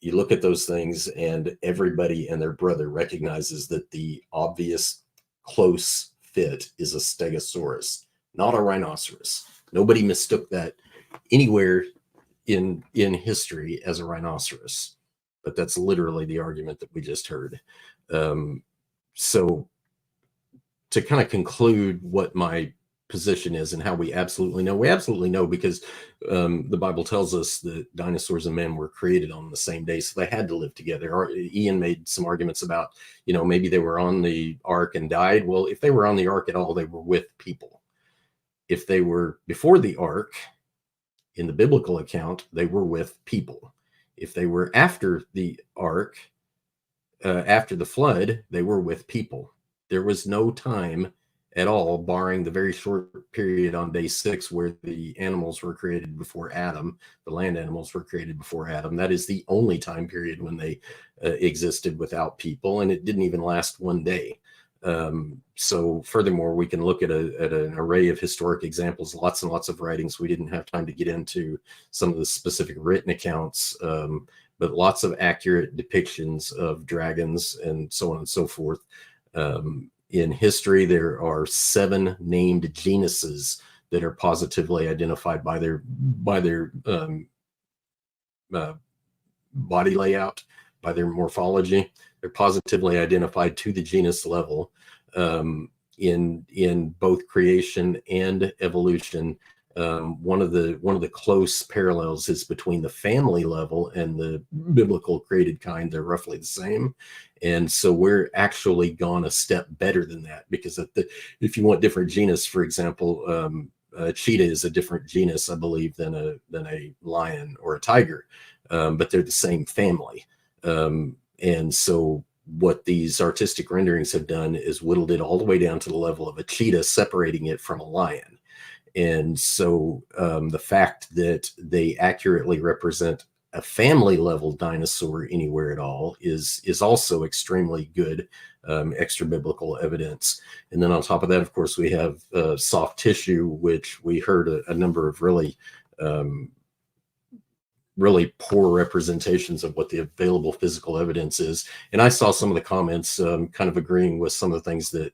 You look at those things, and everybody and their brother recognizes that the obvious close fit is a Stegosaurus, not a rhinoceros. Nobody mistook that anywhere in history as a rhinoceros, but that's literally the argument that we just heard. So to kind of conclude what my position is and how we absolutely know because the Bible tells us that dinosaurs and men were created on the same day, so they had to live together. Ian made some arguments about, maybe they were on the ark and died. Well, if they were on the ark at all, they were with people. If they were before the ark, in the biblical account, they were with people. If they were after the ark, after the flood, they were with people. There was no time at all, barring the very short period on day 6 where the animals were created before Adam, the land animals were created before Adam. That is the only time period when they existed without people, and it didn't even last one day. So furthermore, we can look at an array of historic examples, lots and lots of writings. We didn't have time to get into some of the specific written accounts, but lots of accurate depictions of dragons and so on and so forth. In history, there are 7 named genuses that are positively identified by their body layout, by their morphology. They're positively identified to the genus level in both creation and evolution. One of the close parallels is between the family level and the biblical created kind. They're roughly the same. And so we're actually gone a step better than that, because if you want different genus, for example, a cheetah is a different genus, I believe, than a lion or a tiger, but they're the same family. And so what these artistic renderings have done is whittled it all the way down to the level of a cheetah, separating it from a lion. And so the fact that they accurately represent a family level dinosaur anywhere at all is also extremely good extra biblical evidence. And then on top of that, of course, we have soft tissue, which we heard a number of really poor representations of what the available physical evidence is. And I saw some of the comments kind of agreeing with some of the things that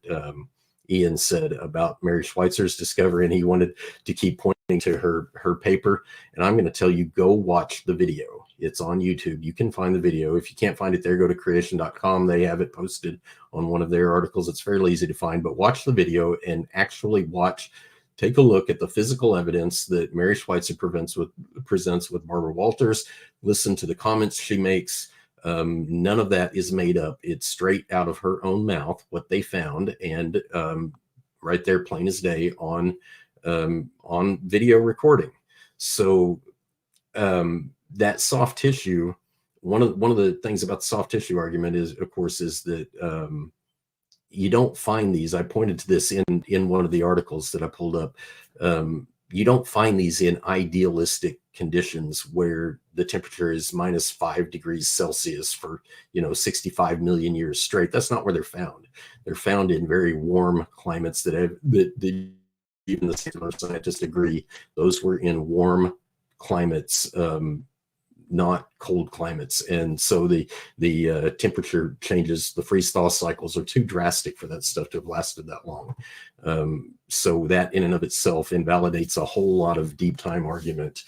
Ian said about Mary Schweitzer's discovery, and he wanted to keep pointing to her paper. And I'm going to tell you, go watch the video. It's on YouTube. You can find the video. If you can't find it there, go to creation.com. They have it posted on one of their articles. It's fairly easy to find, but watch the video and actually take a look at the physical evidence that Mary Schweitzer presents with Barbara Walters. Listen to the comments she makes. None of that is made up. It's straight out of her own mouth, what they found, and right there, plain as day, on video recording. So that soft tissue, one of the things about the soft tissue argument is, of course, is that you don't find these. I pointed to this in one of the articles that I pulled up. you don't find these in idealistic conditions where the temperature is -5 degrees Celsius for 65 million years straight. That's not where they're found. They're found in very warm climates that even the secular scientists agree those were in warm climates, not cold climates. And so the temperature changes, the freeze thaw cycles are too drastic for that stuff to have lasted that long. So that in and of itself invalidates a whole lot of deep time argument.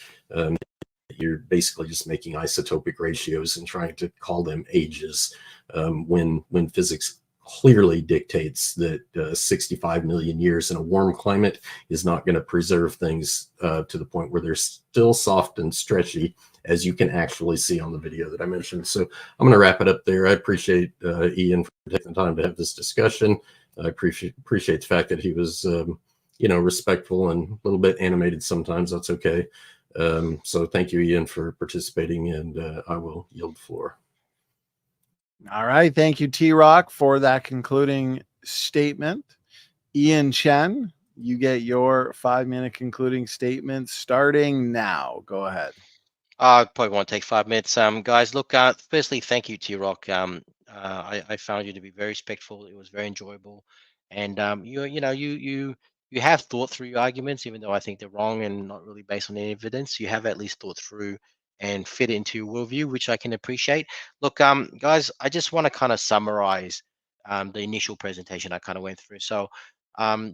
You're basically just making isotopic ratios and trying to call them ages, when physics clearly dictates that 65 million years in a warm climate is not going to preserve things to the point where they're still soft and stretchy, as you can actually see on the video that I mentioned. So I'm going to wrap it up there. I appreciate Ian for taking the time to have this discussion. I appreciate the fact that he was respectful and a little bit animated sometimes. That's okay. So thank you, Ian, for participating, and I will yield the floor. All right. Thank you, TRock, for that concluding statement. Ian Chen, you get your 5-minute concluding statement starting now. Go ahead. I probably won't take 5 minutes. Guys, look, firstly, thank you, T-Rock. I found you to be very respectful. It was very enjoyable. And you have thought through your arguments, even though I think they're wrong and not really based on any evidence. You have at least thought through and fit into your worldview, which I can appreciate. Look, guys, I just want to kind of summarize the initial presentation I kind of went through. So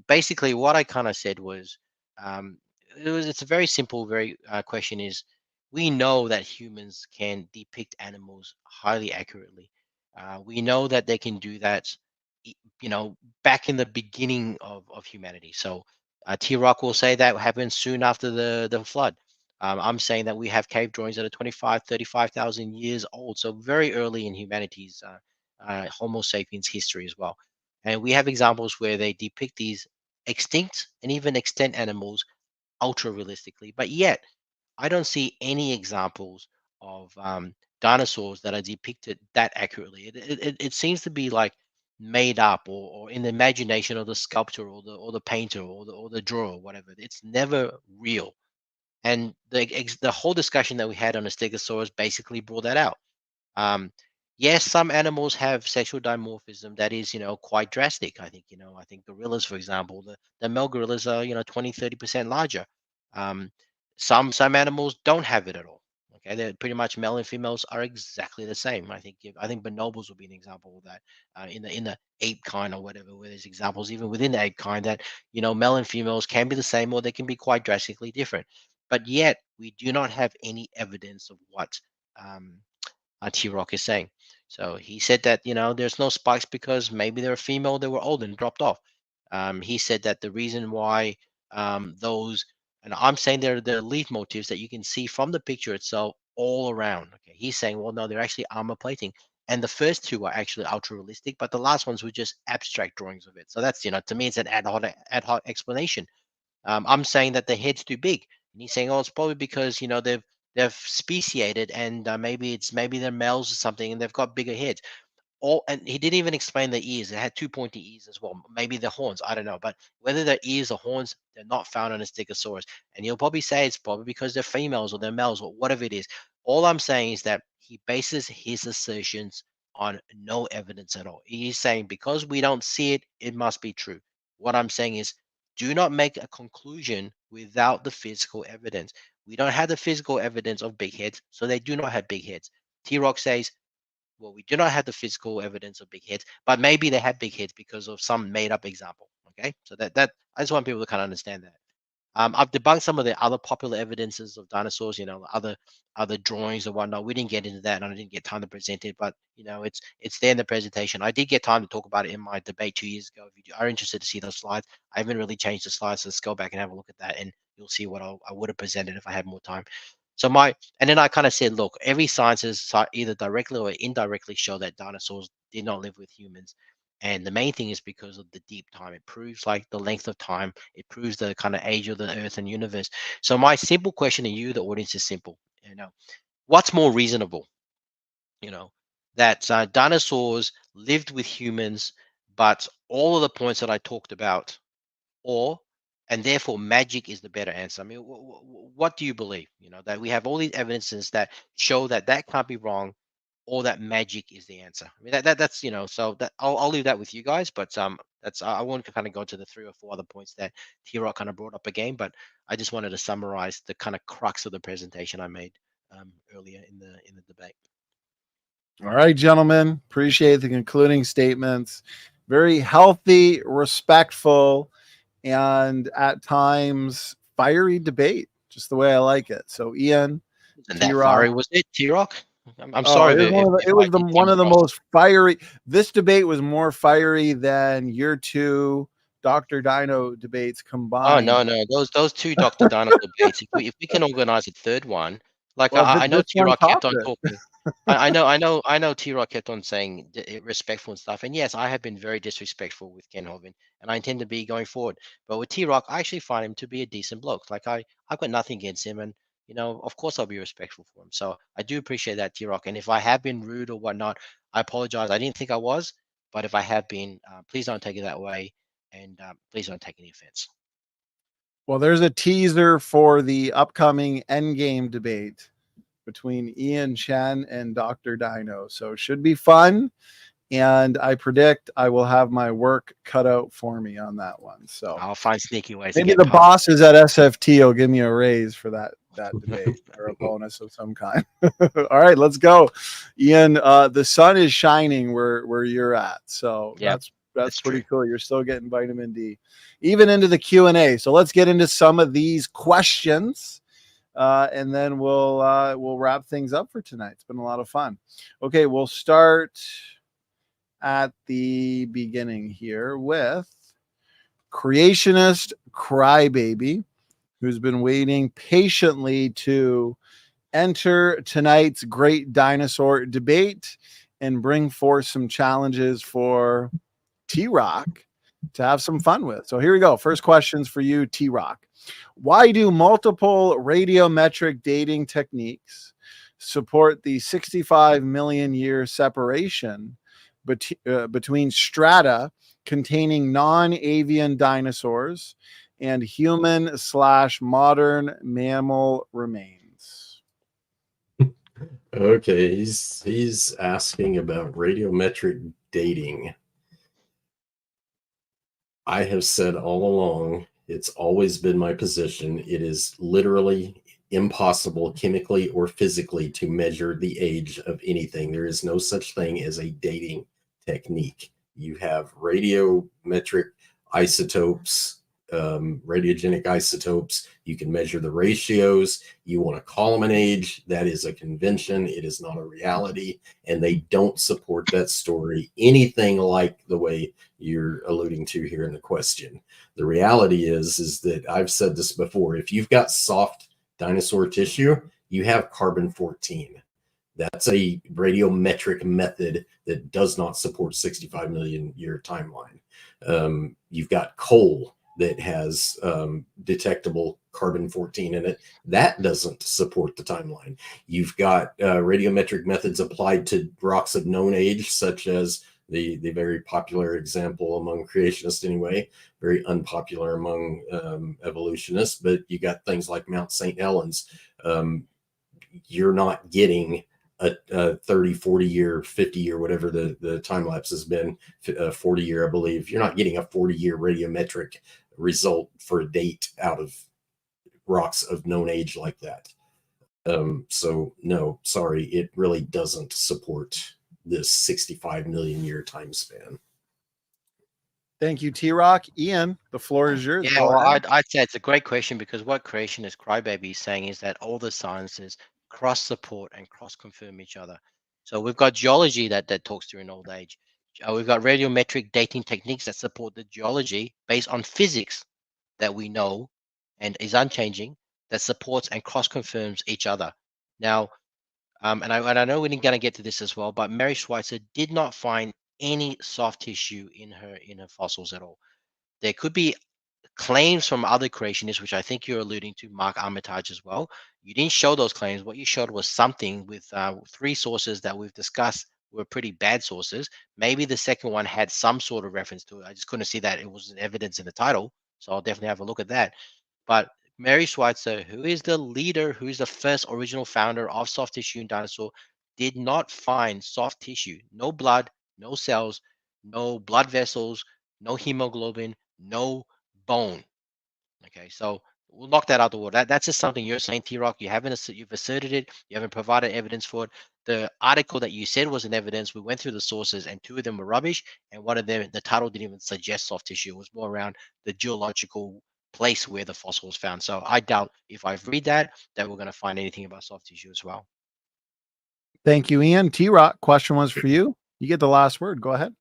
basically what I kind of said was, um, it's a very simple, very question is, we know that humans can depict animals highly accurately. We know that they can do that, y- back in the beginning of humanity. So T-Rock will say that happened soon after the flood. I'm saying that we have cave drawings that are 25, 35,000 years old. So very early in humanity's Homo sapiens history as well. And we have examples where they depict these extinct and even extant animals ultra realistically, but yet I don't see any examples of dinosaurs that are depicted that accurately. It seems to be like made up, or in the imagination of the sculptor or the painter or the drawer or whatever. It's never real. And the whole discussion that we had on the Stegosaurus basically brought that out. Um, yes, some animals have sexual dimorphism that is, quite drastic. I think gorillas, for example, the male gorillas are, 20, 30% larger. Um, some animals don't have it at all. Okay, they're pretty much male and females are exactly the same. I think bonobos would be an example of that in the ape kind or whatever, where there's examples even within the ape kind that male and females can be the same or they can be quite drastically different. But yet we do not have any evidence of what um, T-Rock is saying. So he said that there's no spikes because maybe they're female, they were old and dropped off. He said that the reason why those, and I'm saying they're leaf motifs that you can see from the picture itself all around. Okay, he's saying, well, no, they're actually armor plating, and the first two are actually ultra realistic, but the last ones were just abstract drawings of it. So that's to me it's an ad hoc explanation. I'm saying that the head's too big, and he's saying, oh, it's probably because they've speciated, and maybe they're males or something, and they've got bigger heads. And he didn't even explain the ears. They had two pointy ears as well. Maybe the horns, I don't know. But whether they're ears or horns, they're not found on a Stegosaurus. And he'll probably say it's probably because they're females or they're males or whatever it is. All I'm saying is that he bases his assertions on no evidence at all. He's saying because we don't see it, it must be true. What I'm saying is, do not make a conclusion without the physical evidence. We don't have the physical evidence of big heads, so they do not have big heads. T-Rock says, well, we do not have the physical evidence of big heads, but maybe they have big heads because of some made up example. Okay, so that I just want people to kind of understand that. I've debunked some of the other popular evidences of dinosaurs, other drawings and whatnot. We didn't get into that, and I didn't get time to present it, but it's there in the presentation. I did get time to talk about it in my debate 2 years ago. If you are interested to see those slides, I haven't really changed the slides, so let's go back and have a look at that, and you'll see what I would have presented if I had more time. So and then I kind of said, look, every science is either directly or indirectly show that dinosaurs did not live with humans. And the main thing is because of the deep time. It proves like the length of time. It proves the kind of age of the earth and universe. So my simple question to you, the audience, is simple. What's more reasonable? You know, that dinosaurs lived with humans, but all of the points that I talked about, or and therefore magic is the better answer. I mean, what do you believe? You know, that we have all these evidences that show that that can't be wrong, or that magic is the answer. I mean, that's, you know, so that I'll leave that with you guys. But that's, I want to kind of go to the 3 or 4 other points that T-Rock kind of brought up again. But I just wanted to summarize the kind of crux of the presentation I made earlier in the debate. All right, gentlemen, appreciate the concluding statements. Very healthy, respectful, and at times fiery debate, just the way I like it. So, Ian, And that T-Rock. fiery was it, T-Rock? I'm Oh, sorry it was, if I did one come of the across. most fiery. This debate was more fiery than your two Dr. Dino debates Oh combined. no, those two Dr. Dino debates. If we can organize a third one, like Well, I know this one T-Rock kept topped on it. talking. I know T-Rock kept on saying respectful and stuff. And yes, I have been very disrespectful with Ken Hovind, and I intend to be going forward. But with T-Rock, I actually find him to be a decent bloke. Like I've got nothing against him, and you know, of course, I'll be respectful for him. So I do appreciate that, T-Rock. And if I have been rude or whatnot, I apologize. I didn't think I was, but if I have been, please don't take it that way, and please don't take any offense. Well, there's a teaser for the upcoming Endgame debate between Ian Chen and Dr. Dino. So it should be fun. And I predict I will have my work cut out for me on that one. So I'll find sneaky ways to maybe get the past. bosses at SFT will give me a raise for that debate or a bonus of some kind. All right, let's go. Ian, the sun is shining where you're at. So Yeah, that's pretty true. cool. You're still getting vitamin D, even into the Q&A. So let's get into some of these questions. And then we'll wrap things up for tonight. It's been a lot of fun. Okay, we'll start at the beginning here with creationist crybaby, who's been waiting patiently to enter tonight's great dinosaur debate and bring forth some challenges for T-Rock to have some fun with. So here we go. First questions for you, T-Rock. Why do multiple radiometric dating techniques support the 65 million year separation between strata containing non-avian dinosaurs and human/modern mammal remains? Okay, he's asking about radiometric dating. I have said all along, it's always been my position, it is literally impossible chemically or physically to measure the age of anything. There is no such thing as a dating technique. You have radiometric isotopes, radiogenic isotopes. You can measure the ratios. You want to call them an age. That is a convention. It is not a reality. And they don't support that story anything like the way you're alluding to here in the question. The reality is that I've said this before. If you've got soft dinosaur tissue, you have carbon-14. That's a radiometric method that does not support 65 million year timeline. You've got coal that has detectable carbon-14 in it. That doesn't support the timeline. You've got radiometric methods applied to rocks of known age, such as the very popular example among creationists anyway, very unpopular among evolutionists, but you got things like Mount St. Helens. You're not getting a 30, 40 year, 50 year, whatever the time lapse has been, 40 year, I believe. You're not getting a 40-year radiometric result for a date out of rocks of known age like that. So no, sorry, it really doesn't support this 65 million year time span. Thank you, T-Rock. Ian, the floor is yours. Yeah, well, I'd say it's a great question, because what creationist crybaby is saying is that all the sciences cross support and cross confirm each other. So we've got geology that talks during old age. We've got radiometric dating techniques that support the geology based on physics that we know and is unchanging, that supports and cross confirms each other. Now, and I know we're going to get to this as well, but Mary Schweitzer did not find any soft tissue in her fossils at all. There could be claims from other creationists, which I think you're alluding to, Mark Armitage as well. You didn't show those claims. What you showed was something with 3 sources that we've discussed were pretty bad sources. Maybe the second one had some sort of reference to it. I just couldn't see that it was evidence in the title. So I'll definitely have a look at that. But Mary Schweitzer, who is the leader, who is the first original founder of soft tissue in Dinosaur, did not find soft tissue, no blood, no cells, no blood vessels, no hemoglobin, no bone. Okay, so we'll knock that out the water. That's just something you're saying, T-Rock. You've asserted it. You haven't provided evidence for it. The article that you said was an evidence. We went through the sources, and two of them were rubbish, and one of them, the title didn't even suggest soft tissue. It was more around the geological place where the fossil was found. So I doubt if I read that we're going to find anything about soft tissue as well. Thank you, Ian. T-Rock, question was for you. You get the last word. Go ahead.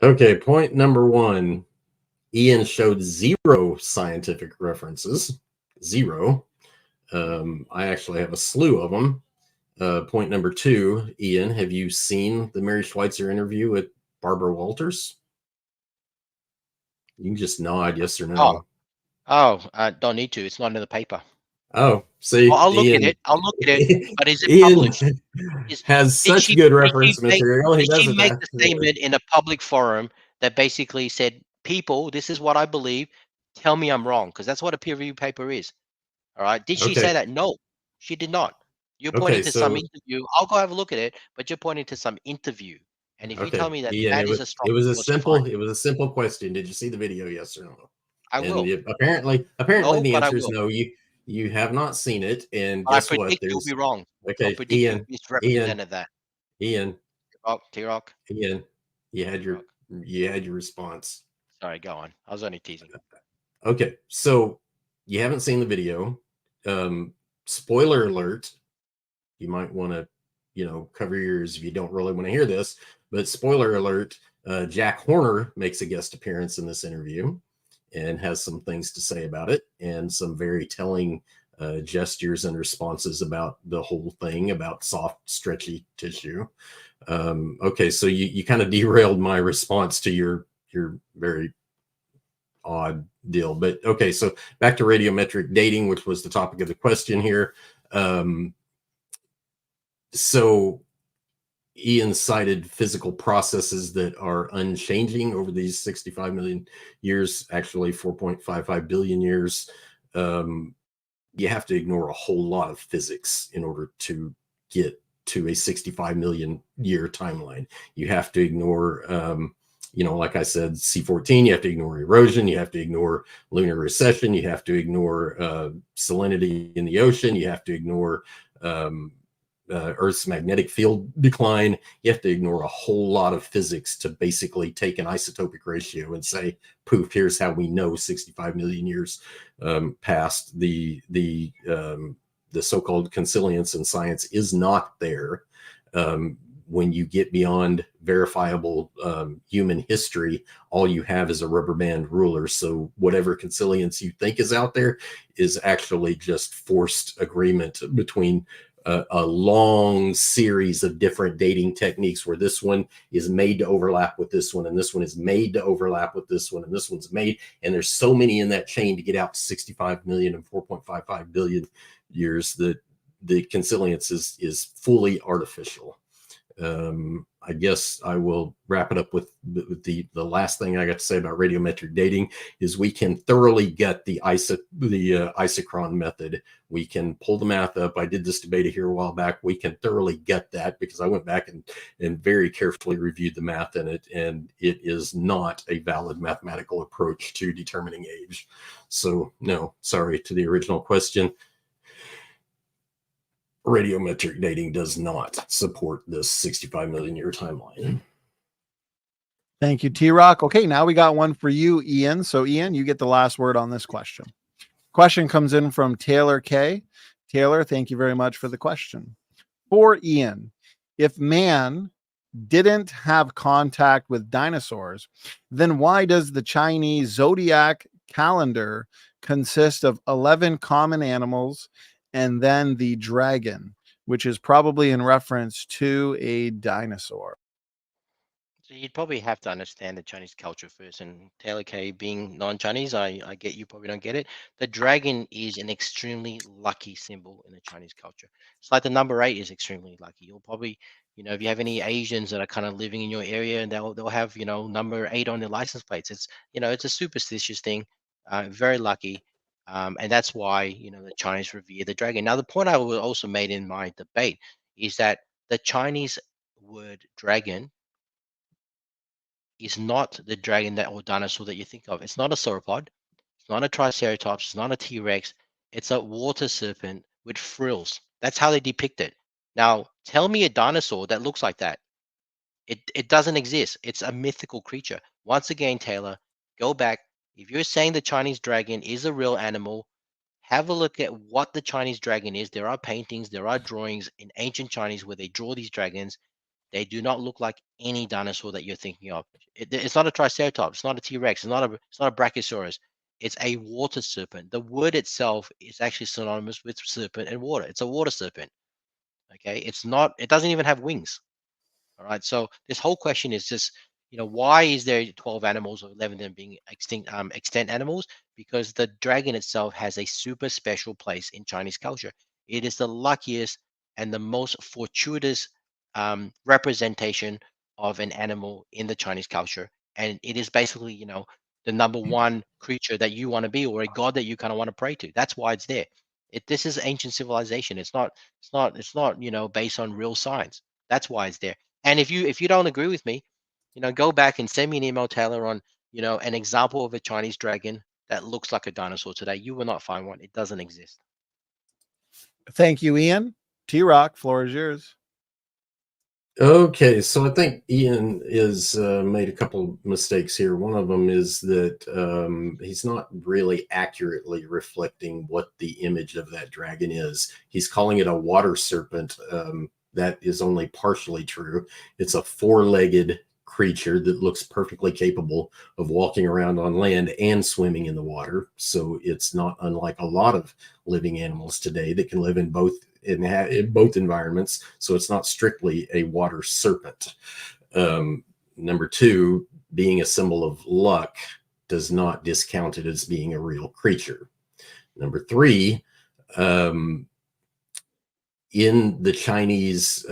Okay, point number one. Ian showed zero scientific references. Zero. I actually have a slew of them. Point number two, Ian, have you seen the Mary Schweitzer interview with Barbara Walters? You can just nod yes or no. Don't need to. It's not in the paper. Oh, see, I'll look Ian, at it. I'll look at it. But is it Ian published? has such good reference material. He Did she doesn't make have the to. statement in a public forum that basically said, "People, this is what I believe. Tell me I'm wrong," because that's what a peer review paper is. All right. Did she say Okay. that? No, she did not. You're pointing Okay. to some So, interview. I'll go have a look at it, but you're pointing to some interview. And if you tell okay, me that Ian, that is a strong it was a source, fine. simple question. Did you see the video? Yes or no? I will. Apparently No, the but I answer is will. no. You have not seen it. And But I guess what? predict you'll be wrong. I'll Okay, predict you've Ian, misrepresented that. Ian, T-Rock. Ian, you had T-Rock. your response. Sorry, go on. I was only teasing. Okay, so you haven't seen the video. Spoiler alert. You might want to, cover your ears if you don't really want to hear this. But spoiler alert, Jack Horner makes a guest appearance in this interview and has some things to say about it and some very telling gestures and responses about the whole thing about soft, stretchy tissue. Okay, so you kind of derailed my response to your very odd deal. But okay, so back to radiometric dating, which was the topic of the question here. So Ian cited physical processes that are unchanging over these 65 million years, actually 4.55 billion years. You have to ignore a whole lot of physics in order to get to a 65 million year timeline. You have to ignore, like I said, C14, you have to ignore erosion, you have to ignore lunar recession, you have to ignore salinity in the ocean, you have to ignore Earth's magnetic field decline. You have to ignore a whole lot of physics to basically take an isotopic ratio and say, poof, here's how we know 65 million years past. The so-called consilience in science is not there. When you get beyond verifiable human history, all you have is a rubber band ruler. So whatever consilience you think is out there is actually just forced agreement between a long series of different dating techniques where this one is made to overlap with this one, and this one is made to overlap with this one, and this one's made. And there's so many in that chain to get out to 65 million and 4.55 billion years that the consilience is fully artificial. I guess I will wrap it up with the last thing I got to say about radiometric dating is we can thoroughly get the isochron method. We can pull the math up. I did this debate here a while back. We can thoroughly get that because I went back and very carefully reviewed the math in it, and it is not a valid mathematical approach to determining age. So no, sorry to the original question. Radiometric dating does not support this 65 million year timeline. Thank you, T-Rock. Okay, now we got one for you, Ian. So Ian, you get the last word on this question. Question comes in from Taylor K. Taylor, thank you very much for the question. For Ian, if man didn't have contact with dinosaurs, then why does the Chinese zodiac calendar consist of 11 common animals and then the dragon, which is probably in reference to a dinosaur? So you'd probably have to understand the Chinese culture first. And Taylor K being non-Chinese, I get you probably don't get it. The dragon is an extremely lucky symbol in the Chinese culture. It's like the number 8 is extremely lucky. You'll probably, if you have any Asians that are kind of living in your area, and they'll have, number 8 on their license plates. It's, it's a superstitious thing. very lucky. And that's why, the Chinese revere the dragon. Now, the point I was also made in my debate is that the Chinese word dragon is not the dragon that or dinosaur that you think of. It's not a sauropod. It's not a triceratops. It's not a T-Rex. It's a water serpent with frills. That's how they depict it. Now, tell me a dinosaur that looks like that. It doesn't exist. It's a mythical creature. Once again, Taylor, go back. If you're saying the Chinese dragon is a real animal, have a look at what the Chinese dragon is. There are paintings, there are drawings in ancient Chinese where they draw these dragons. They do not look like any dinosaur that you're thinking of. It's not a triceratops. It's not a T-Rex. It's not a brachiosaurus. It's a water serpent. The word itself is actually synonymous with serpent and water. It's a water serpent. Okay, it's not. It doesn't even have wings. All right. So this whole question is just, why is there 12 animals or 11 of them being extant animals? Because the dragon itself has a super special place in Chinese culture. It is the luckiest and the most fortuitous representation of an animal in the Chinese culture. And it is basically, the number one creature that you want to be, or a god that you kind of want to pray to. That's why it's there. This is ancient civilization. It's not, based on real science. That's why it's there. And if you don't agree with me, go back and send me an email, Taylor, on an example of a Chinese dragon that looks like a dinosaur today. You will not find one. It doesn't exist. Thank you, Ian. TRock, floor is yours. Okay, so I think Ian is made a couple mistakes here. One of them is that he's not really accurately reflecting what the image of that dragon is. He's calling it a water serpent. That is only partially true. It's a four-legged creature that looks perfectly capable of walking around on land and swimming in the water. So it's not unlike a lot of living animals today that can live in both environments. So it's not strictly a water serpent. Number two, being a symbol of luck does not discount it as being a real creature. Number three, in the Chinese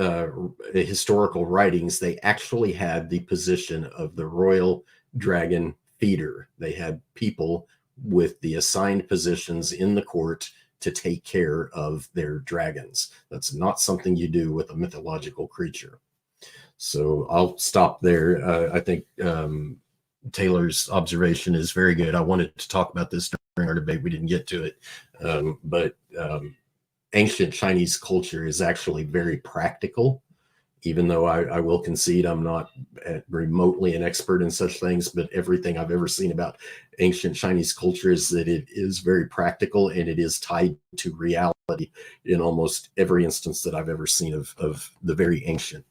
historical writings, they actually had the position of the royal dragon feeder. They had people with the assigned positions in the court to take care of their dragons. That's not something you do with a mythological creature. So I'll stop there. I think Taylor's observation is very good. I wanted to talk about this during our debate. We didn't get to it, but ancient Chinese culture is actually very practical, even though I will concede I'm not remotely an expert in such things, but everything I've ever seen about ancient Chinese culture is that it is very practical and it is tied to reality in almost every instance that I've ever seen of the very ancient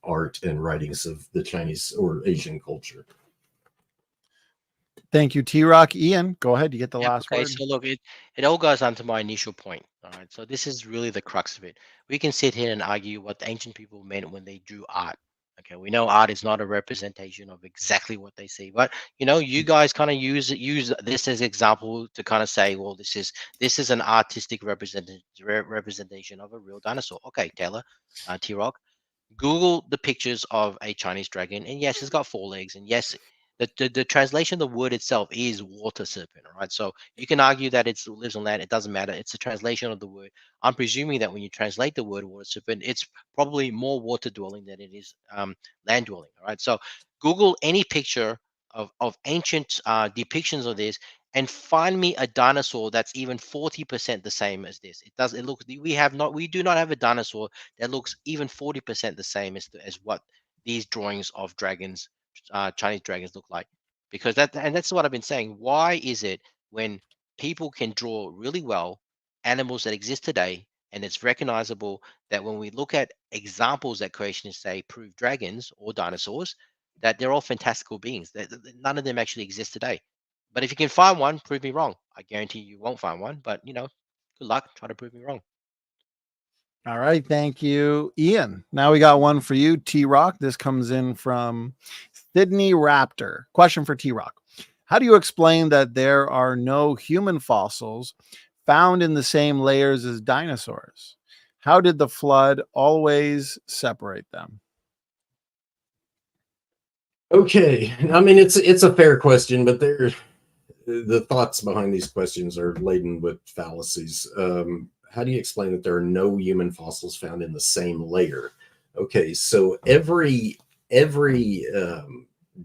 art and writings of the Chinese or Asian culture. Thank you, TRock. Ian, go ahead. You get the last Okay, word. so look, it all goes on to my initial point. All right, so this is really the crux of it. We can sit here and argue what the ancient people meant when they drew art. Okay, we know art is not a representation of exactly what they see, but you guys kind of use this as example to kind of say, well, this is an artistic representation of a real dinosaur. Okay, Taylor, TRock, Google the pictures of a Chinese dragon, and yes, it's got four legs, and yes, the translation of the word itself is water serpent. All right, so you can argue that it lives on land. It doesn't matter. It's a translation of the word. I'm presuming that when you translate the word water serpent, it's probably more water dwelling than it is land dwelling. All right, so Google any picture of ancient depictions of this and find me a dinosaur that's even 40% the same as this. It looks, we do not have a dinosaur that looks even 40% the same as what these drawings of dragons, Chinese dragons, look like. Because that's what I've been saying. Why is it when people can draw really well animals that exist today, and it's recognizable that when we look at examples that creationists say prove dragons or dinosaurs, that they're all fantastical beings, that none of them actually exist today. But if you can find one, prove me wrong. I guarantee you won't find one, but good luck trying to prove me wrong. All right. Thank you, Ian. Now we got one for you, TRock. This comes in from Sydney Raptor. Question for TRock. How do you explain that there are no human fossils found in the same layers as dinosaurs? How did the flood always separate them? Okay, I mean it's a fair question, but the thoughts behind these questions are laden with fallacies. How do you explain that there are no human fossils found in the same layer? Okay, so every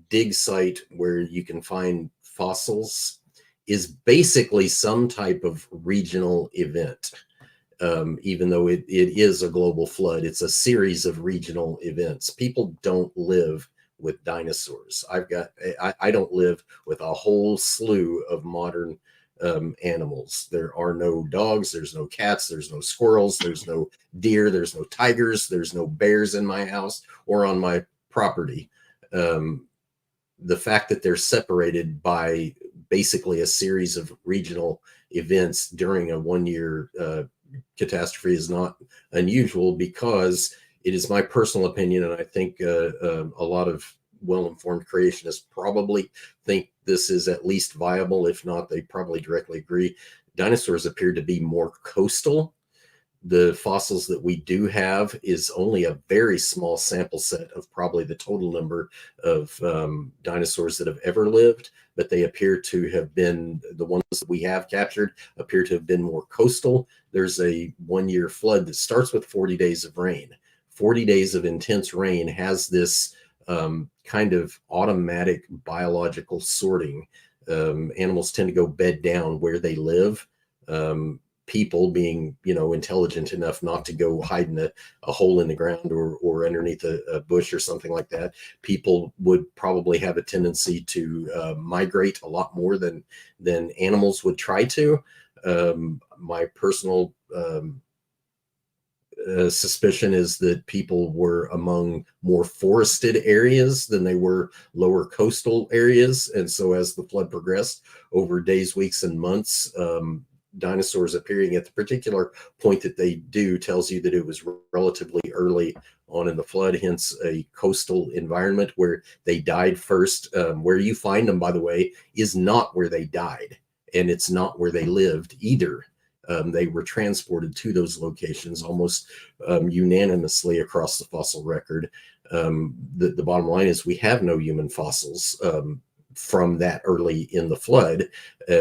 dig site where you can find fossils is basically some type of regional event. Even though it is a global flood, it's a series of regional events. People don't live with dinosaurs. I don't live with a whole slew of modern animals. There are no dogs, there's no cats, there's no squirrels, there's no deer, there's no tigers, there's no bears in my house or on my property. The fact that they're separated by basically a series of regional events during a 1 year catastrophe is not unusual, because it is my personal opinion, and I think a lot of well-informed creationists probably think this is at least viable. If not, they probably directly agree. Dinosaurs appear to be more coastal. The fossils that we do have is only a very small sample set of probably the total number of dinosaurs that have ever lived, but they appear to have been, the ones that we have captured appear to have been more coastal. There's a 1 year flood that starts with 40 days of rain. 40 days of intense rain has this kind of automatic biological sorting. Animals tend to go bed down where they live. People being, intelligent enough not to go hide in a hole in the ground or underneath a bush or something like that. People would probably have a tendency to migrate a lot more than animals would try to. My personal suspicion is that people were among more forested areas than they were lower coastal areas. And so as the flood progressed over days, weeks, and months, dinosaurs appearing at the particular point that they do tells you that it was relatively early on in the flood, hence a coastal environment where they died first. Where you find them, by the way, is not where they died, and it's not where they lived either. They were transported to those locations almost unanimously across the fossil record. The bottom line is we have no human fossils from that early in the flood.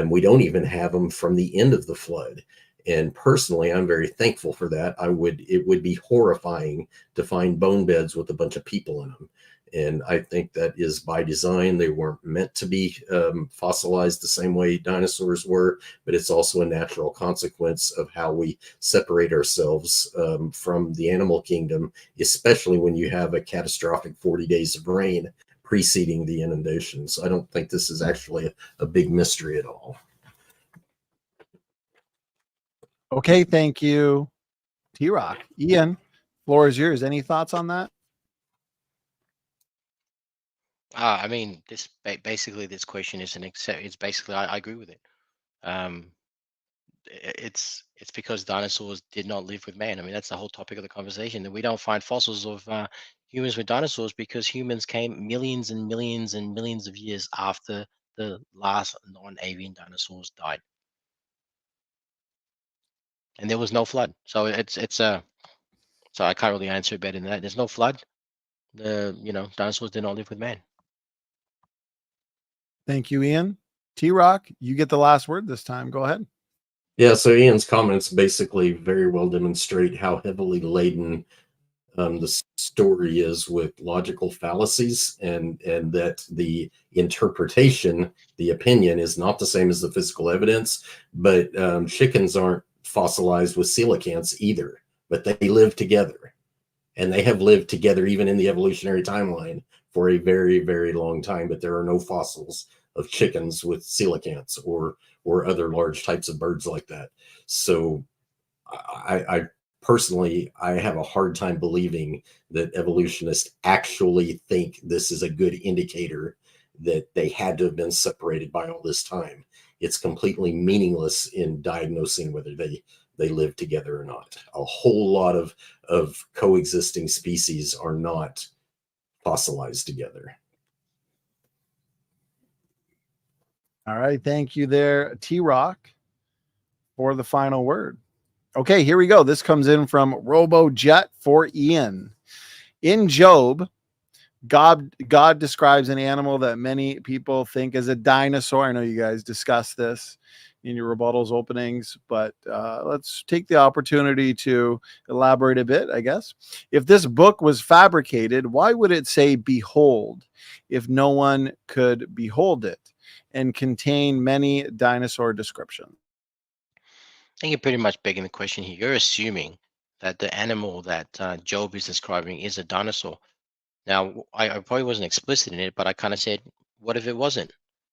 We don't even have them from the end of the flood. And personally, I'm very thankful for that. It would be horrifying to find bone beds with a bunch of people in them. And I think that is by design. They weren't meant to be fossilized the same way dinosaurs were, but it's also a natural consequence of how we separate ourselves from the animal kingdom, especially when you have a catastrophic 40 days of rain preceding the inundations. I don't think this is actually a big mystery at all. Okay, thank you, TRock. Ian, floor is yours. Any thoughts on that? I mean, basically this question is it's basically I agree with it. It's because dinosaurs did not live with man. I mean, that's the whole topic of the conversation, that we don't find fossils of humans with dinosaurs because humans came millions and millions and millions of years after the last non-avian dinosaurs died, and there was no flood. So so I can't really answer it better than that. There's no flood. Dinosaurs did not live with man. Thank you, Ian. TRock, you get the last word this time. Go ahead. Yeah, so Ian's comments basically very well demonstrate how heavily laden the story is with logical fallacies, and that the interpretation, the opinion, is not the same as the physical evidence. But chickens aren't fossilized with coelacanths either, but they live together, and they have lived together even in the evolutionary timeline for a very, very long time. But there are no fossils of chickens with coelacanths or other large types of birds like that. So I personally, I have a hard time believing that evolutionists actually think this is a good indicator that they had to have been separated by all this time. It's completely meaningless in diagnosing whether they live together or not. A whole lot of coexisting species are not fossilized together. All right. Thank you there, TRock, for the final word. Okay, here we go. This comes in from RoboJet for Ian. In Job, God describes an animal that many people think is a dinosaur. I know you guys discussed this in your rebuttals openings, but let's take the opportunity to elaborate a bit, I guess. If this book was fabricated, why would it say behold if no one could behold it, and contain many dinosaur descriptions? I think you're pretty much begging the question here. You're assuming that the animal that Job is describing is a dinosaur. Now, I probably wasn't explicit in it, but I kind of said, what if it wasn't?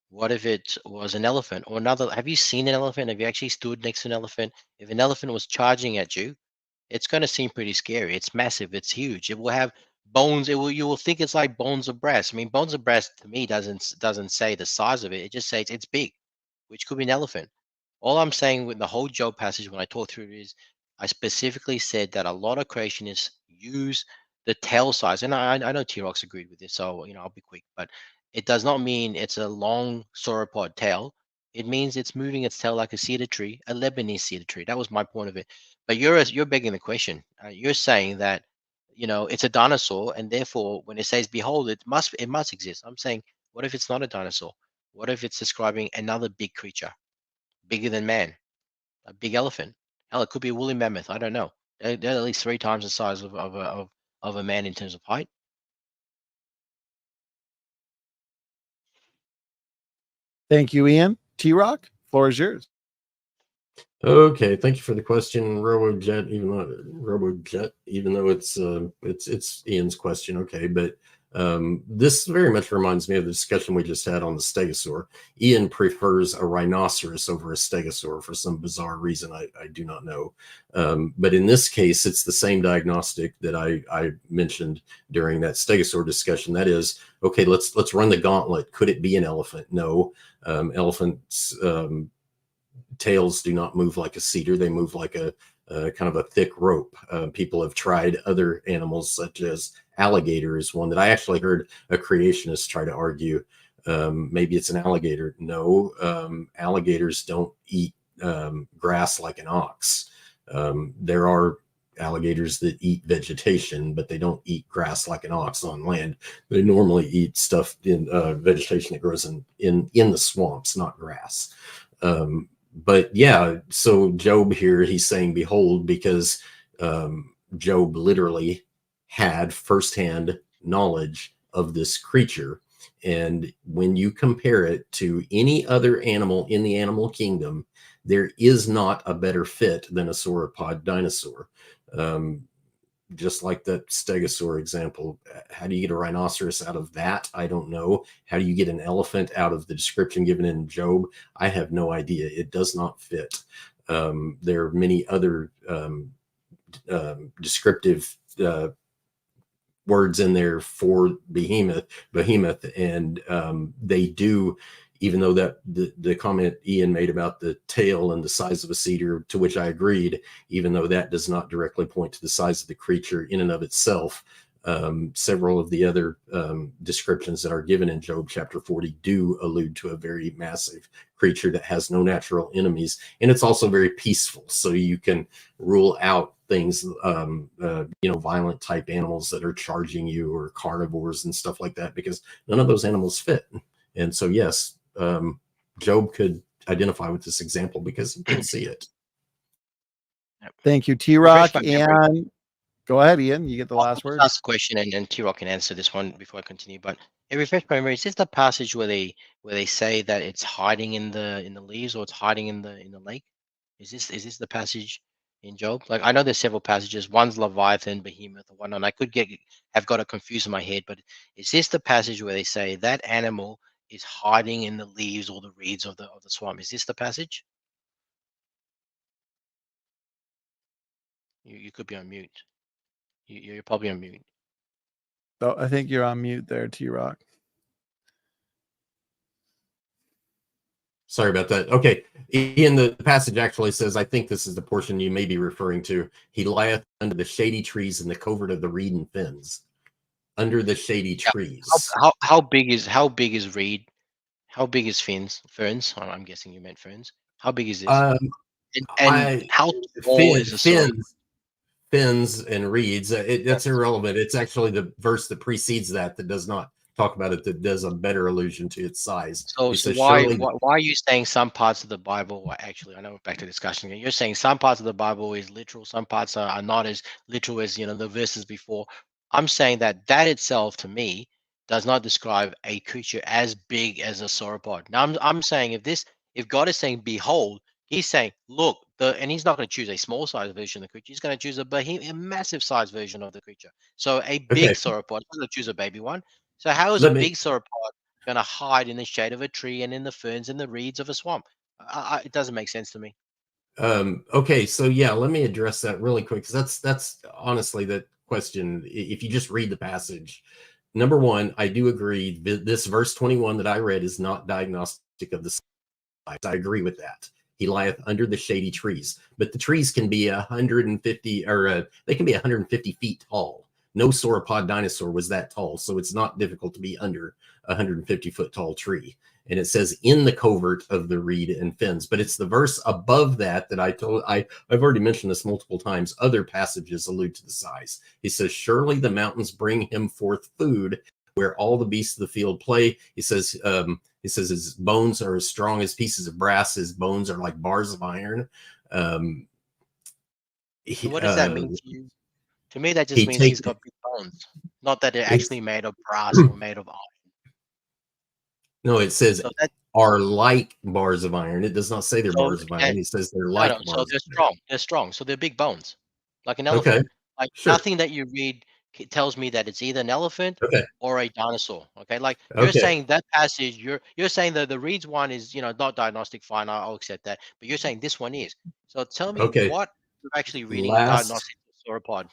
What if it was an elephant or another? Have you seen an elephant? Have you actually stood next to an elephant? If an elephant was charging at you, it's going to seem pretty scary. It's massive. It's huge. It will have bones. It will. You will think it's like bones of brass. I mean, bones of brass to me doesn't say the size of it. It just says it's big, which could be an elephant. All I'm saying with the whole Job passage when I talk through it is, I specifically said that a lot of creationists use the tail size, and I know T-Rox agreed with this, so I'll be quick, but it does not mean it's a long sauropod tail. It means it's moving its tail like a cedar tree, a Lebanese cedar tree. That was my point of it. But you're begging the question. You're saying that it's a dinosaur, and therefore when it says behold, it must exist. I'm saying, what if it's not a dinosaur? What if it's describing another big creature, bigger than man, a big elephant? Hell, it could be a woolly mammoth. I don't know. They're at least 3 times the size of a man in terms of height. Thank you, Ian. TRock, floor is yours. Okay, thank you for the question, RoboJet. Even though it's Ian's question, okay, but this very much reminds me of the discussion we just had on the stegosaur. Ian prefers a rhinoceros over a stegosaur for some bizarre reason I do not know. But in this case, it's the same diagnostic that I mentioned during that stegosaur discussion. That is, okay, let's run the gauntlet. Could it be an elephant? No. Elephants tails do not move like a cedar. They move like a kind of a thick rope. People have tried other animals such as alligator is one that I actually heard a creationist try to argue. Maybe it's an alligator. No, alligators don't eat grass like an ox. There are alligators that eat vegetation, but they don't eat grass like an ox on land. They normally eat stuff in vegetation that grows in the swamps, not grass. But yeah, so Job here, he's saying, behold, because Job literally had firsthand knowledge of this creature. And when you compare it to any other animal in the animal kingdom, there is not a better fit than a sauropod dinosaur. Just like that stegosaur example. How do you get a rhinoceros out of that? I don't know. How do you get an elephant out of the description given in Job? I have no idea. It does not fit. There are many other descriptive words in there for behemoth, and they do, even though that the comment Ian made about the tail and the size of a cedar, to which I agreed, even though that does not directly point to the size of the creature in and of itself, several of the other descriptions that are given in Job chapter 40 do allude to a very massive creature that has no natural enemies, and it's also very peaceful, so you can rule out things, violent type animals that are charging you, or carnivores and stuff like that, because none of those animals fit. And so yes, Job could identify with this example because he can see it. Thank you, TRock. And go ahead, Ian. You get the last word. I'll ask a question, and then TRock can answer this one before I continue. But it refresh my memory. Is this the passage where they say that it's hiding in the leaves, or it's hiding in the lake? Is this the passage in Job? Like, I know there's several passages. One's Leviathan, Behemoth, or whatnot. I could have got it confused in my head, but is this the passage where they say that animal is hiding in the leaves or the reeds of the swamp? Is this the passage? You could be on mute. You're probably on mute. Oh, I think you're on mute there, TRock. Sorry about that. Okay, Ian, the passage actually says, I think this is the portion you may be referring to. He lieth under the shady trees in the covert of the reed and fens. Under the shady trees. How big is reed? How big is ferns? I'm guessing you meant ferns. How big is this? And how tall is the soil? fins and reeds. That's irrelevant. It's actually the verse that precedes that does not talk about it, that does a better allusion to its size. So, He so says, why, surely, why are you saying some parts of the Bible? Well, actually, I know, back to discussion again. You're saying some parts of the Bible is literal, some parts are not as literal as the verses before. I'm saying that that itself, to me, does not describe a creature as big as a sauropod. Now, I'm saying if God is saying, "Behold," He's saying, "Look," and He's not going to choose a small size version of the creature. He's going to choose a massive size version of the creature. So a big okay, sauropod. He's not going to choose a baby one. So how is a let me, big sauropod going to hide in the shade of a tree and in the ferns and the reeds of a swamp? It doesn't make sense to me. okay, so yeah, let me address that really quick, because that's honestly the question. If you just read the passage, number one, I do agree this verse 21 that I read is not diagnostic of the size. I agree with that. He lieth under the shady trees, but the trees can be 150, or they can be 150 feet tall. No sauropod dinosaur was that tall, so it's not difficult to be under a 150-foot tall tree. And it says in the covert of the reed and fins, but it's the verse above that I've already mentioned this multiple times. Other passages allude to the size. He says, surely the mountains bring him forth food, where all the beasts of the field play. He says his bones are as strong as pieces of brass. His bones are like bars of iron. So what does that mean to you? To me, that just He means he's take got big bones, not that they're it's actually made of brass or made of iron. no, it says So that are like bars of iron. It does not say they're so bars of iron. okay, He says they're no, no. like So bars they're of iron. strong. They're strong. So they're big bones, like an elephant. Okay, Like sure. nothing that you read tells me that it's either an elephant Okay, or a dinosaur. Okay, like you're okay, saying that passage, you're saying that the reads one is not diagnostic. Fine, I'll accept that. But you're saying this one is. So tell me okay. what you're actually reading in Last diagnostic sauropod.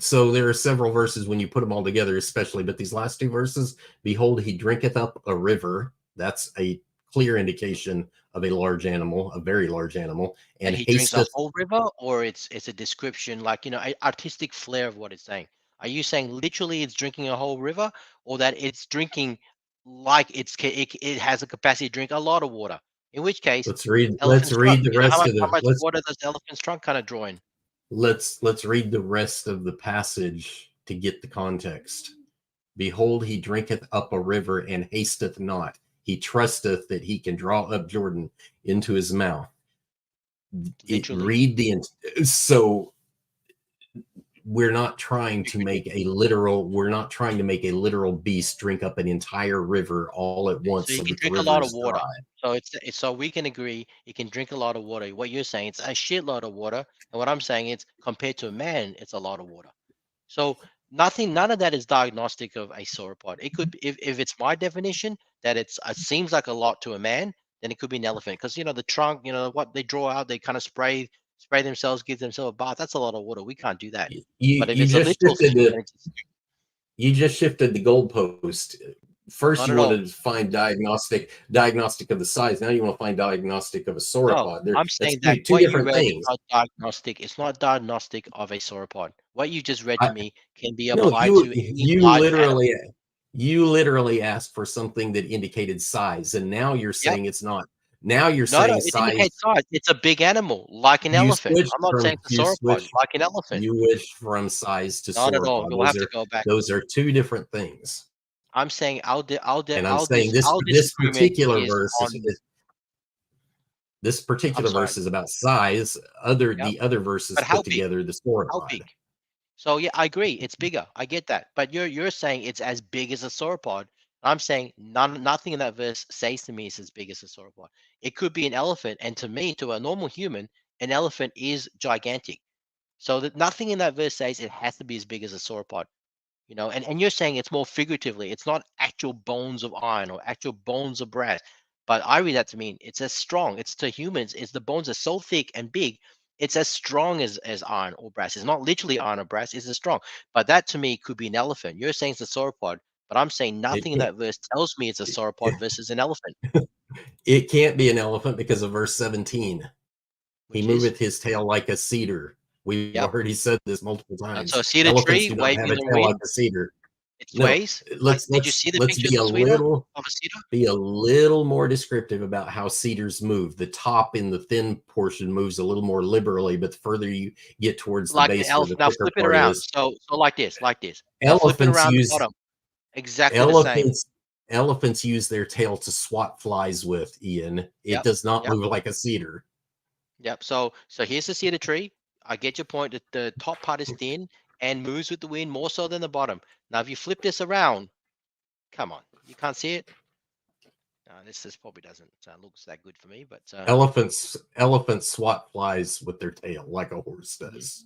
So there are several verses when you put them all together, especially, but these last two verses, behold, he drinketh up a river. That's a clear indication of a large animal, a very large animal, That and he drinks a hasteth. whole river, or it's a description, like a artistic flair of what it's saying. Are you saying literally it's drinking a whole river, or that it's drinking like it has a capacity to drink a lot of water? In which case, Let's elephant's trunk. read the rest of How the much water does the elephant's trunk kind of draw in? let's read the rest of the passage to get the context. Behold, he drinketh up a river and hasteth not. He trusteth that he can draw up Jordan into his mouth. Literally, Read the so we're not trying to make a literal beast drink up an entire river all at so once you so can that the drink a river lot of is water. dry. So so we can agree you can drink a lot of water. What you're saying, it's a shitload of water, and what I'm saying, it's compared to a man, it's a lot of water. So none of that is diagnostic of a sauropod. It could be, if it's my definition that it seems like a lot to a man, then it could be an elephant because the trunk, what they draw out, they kind of spray themselves, give themselves a bath. That's a lot of water. We can't do that. But if You it's a just literal thing, then it's shifted the goalpost. First, not you at all. wanted to find diagnostic of the size. Now you want to find diagnostic of a No, sauropod. I'm That's saying that two what you different read is things. not diagnostic. It's not diagnostic of a sauropod. What you just read to I, me can be no, applied to any large animal. you literally asked for something that indicated size, and now you're Yep. saying it's not. Now you're No, no, saying it size. indicates size. It's a big animal, like an elephant. I'm not saying it's a You sauropod, switch like an elephant. you wish from size to Not at all. sauropod. You'll have to go back. Those are two different things. I'm saying And I'm saying our disagreement is on. this I'm particular sorry. verse is about size. Yep. The other verses But how put big? together the How sauropod. big? So yeah, I agree. It's bigger. I get that. But you're saying it's as big as a sauropod. I'm saying nothing in that verse says to me it's as big as a sauropod. It could be an elephant, and to me, to a normal human, an elephant is gigantic. So that nothing in that verse says it has to be as big as a sauropod. And you're saying it's more figuratively, it's not actual bones of iron or actual bones of brass. But I read that to mean it's as strong. It's to humans, it's the bones are so thick and big, it's as strong as iron or brass. It's not literally iron or brass, it's as strong. But that to me could be an elephant. You're saying it's a sauropod, but I'm saying It nothing in can't, that verse tells me it's a sauropod versus an elephant, it can't be an elephant because of verse 17. He which is, moveth his tail like a cedar. We've yep. already said this multiple So times. a cedar Elephants tree do not have waving a in the tail like wind. a cedar. It No, sways. Like, did you see the let's pictures be of a cedar? be a little more descriptive about how cedars move. The top in the thin portion moves a little more liberally, but the further you get towards the Like an base where the elephant. Now thicker flip it part around. is, So like this. Now flip it elephants around the use bottom. Exactly the same. elephants elephants use their tail to swat flies with, Ian. It Yep. does not Yep. move like a cedar. Yep. So here's the cedar tree. I get your point that the top part is thin and moves with the wind more so than the bottom. Now, if you flip this around, come on, you can't see it. This probably doesn't look that good for me, but Elephants swat flies with their tail like a horse Mhm. does.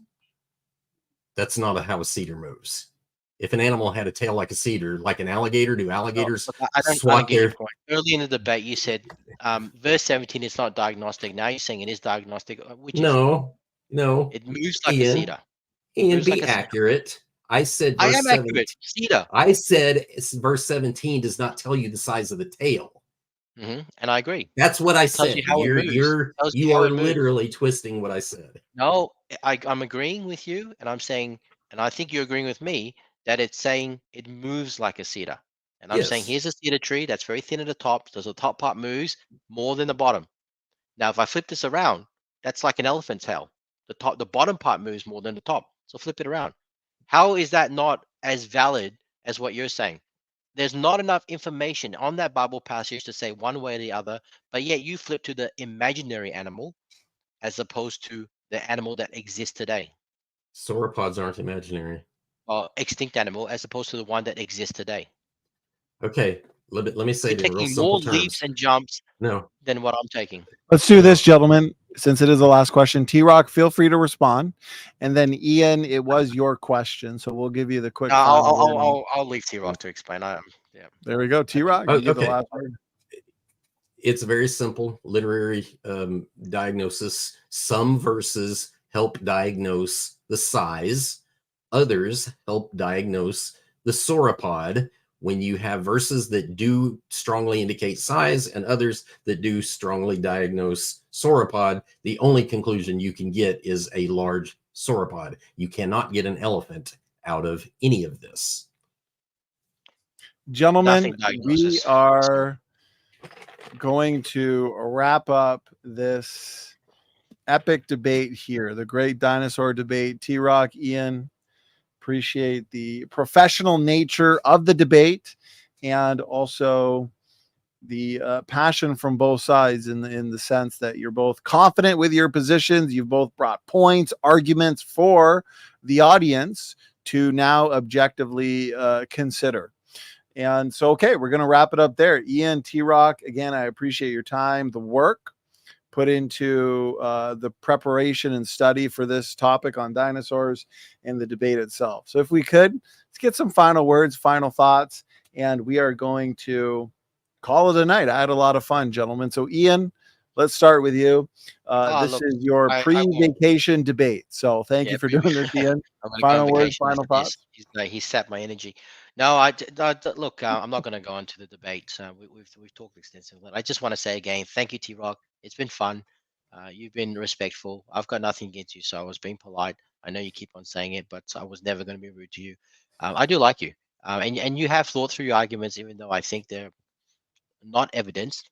That's not how a cedar moves. If an animal had a tail like a cedar, like an alligator, do No, alligators look, I don't swat get your their? point. Early in the debate, you said verse 17 is not diagnostic. Now you're saying it is diagnostic. Which is it? No, no. It moves like a Ian, cedar. Ian, Moves like be a cedar. accurate. I said I verse am 17. accurate. Cedar. I said verse 17 does not tell you the size of the tail. And I agree. That's what I It tells you said. how it moves. Tells you You how are it moves. literally twisting what I said. No, I'm agreeing with you, and I'm saying, and I think you're agreeing with me that it's saying it moves like a cedar. And I'm saying Yes. here's a cedar tree that's very thin at the top. So the top part moves more than the bottom. Now, if I flip this around, that's like an elephant's tail. The bottom part moves more than the top. So flip it around. How is that not as valid as what you're saying? There's not enough information on that Bible passage to say one way or the other, but yet you flip to the imaginary animal as opposed to the animal that exists today, Sauropods aren't imaginary. or extinct animal as opposed to the one that exists today. Okay, let me say You're it in real taking more simple leaps terms. and jumps No, than what I'm taking. Let's do this, no. gentlemen, since it is the last question. TRock, feel free to respond. And then Ian, it was your question. So we'll give you the quick final word. I'll leave TRock to explain. Yeah. There we go. TRock, you get the Okay. last word. It's a very simple literary diagnosis. Some verses help diagnose the size, others help diagnose the sauropod. When you have verses that do strongly indicate size and others that do strongly diagnose sauropod, the only conclusion you can get is a large sauropod. You cannot get an elephant out of any of this. Gentlemen, Nothing we diagnosis. are going to wrap up this epic debate here, the great dinosaur debate. TRock, Ian, appreciate the professional nature of the debate and also the passion from both sides in the sense that you're both confident with your positions. You've both brought points, arguments for the audience to now objectively consider. And so, okay, we're going to wrap it up there. Ian, TRock, again, I appreciate your time, the work put into the preparation and study for this topic on dinosaurs and the debate itself. So if we could, let's get some final words, final thoughts, and we are going to call it a night. I had a lot of fun, gentlemen. So Ian, let's start with you. This Look, is your I will. pre-vacation debate. So thank Yeah, you for doing this, Ian. I'm going to go on Final words, vacation. final thoughts. He sapped my energy. No, look. I'm not going to go into the debate. We've talked extensively. I just want to say again, thank you, T-Rock. It's been fun. You've been respectful. I've got nothing against you, so I was being polite. I know you keep on saying it, but I was never going to be rude to you. I do like you, and you have thought through your arguments, even though I think they're not evidenced.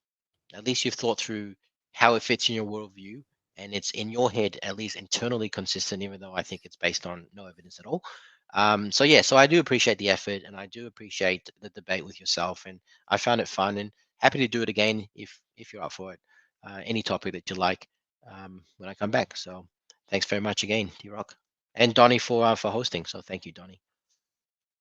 At least you've thought through how it fits in your worldview, and it's in your head at least internally consistent, even though I think it's based on no evidence at all. So yeah, so I do appreciate the effort, and I do appreciate the debate with yourself, and I found it fun, and happy to do it again if you're up for it. Any topic that you like when I come back. So thanks very much again, T-Rock, and Donny for hosting. So thank you, Donny.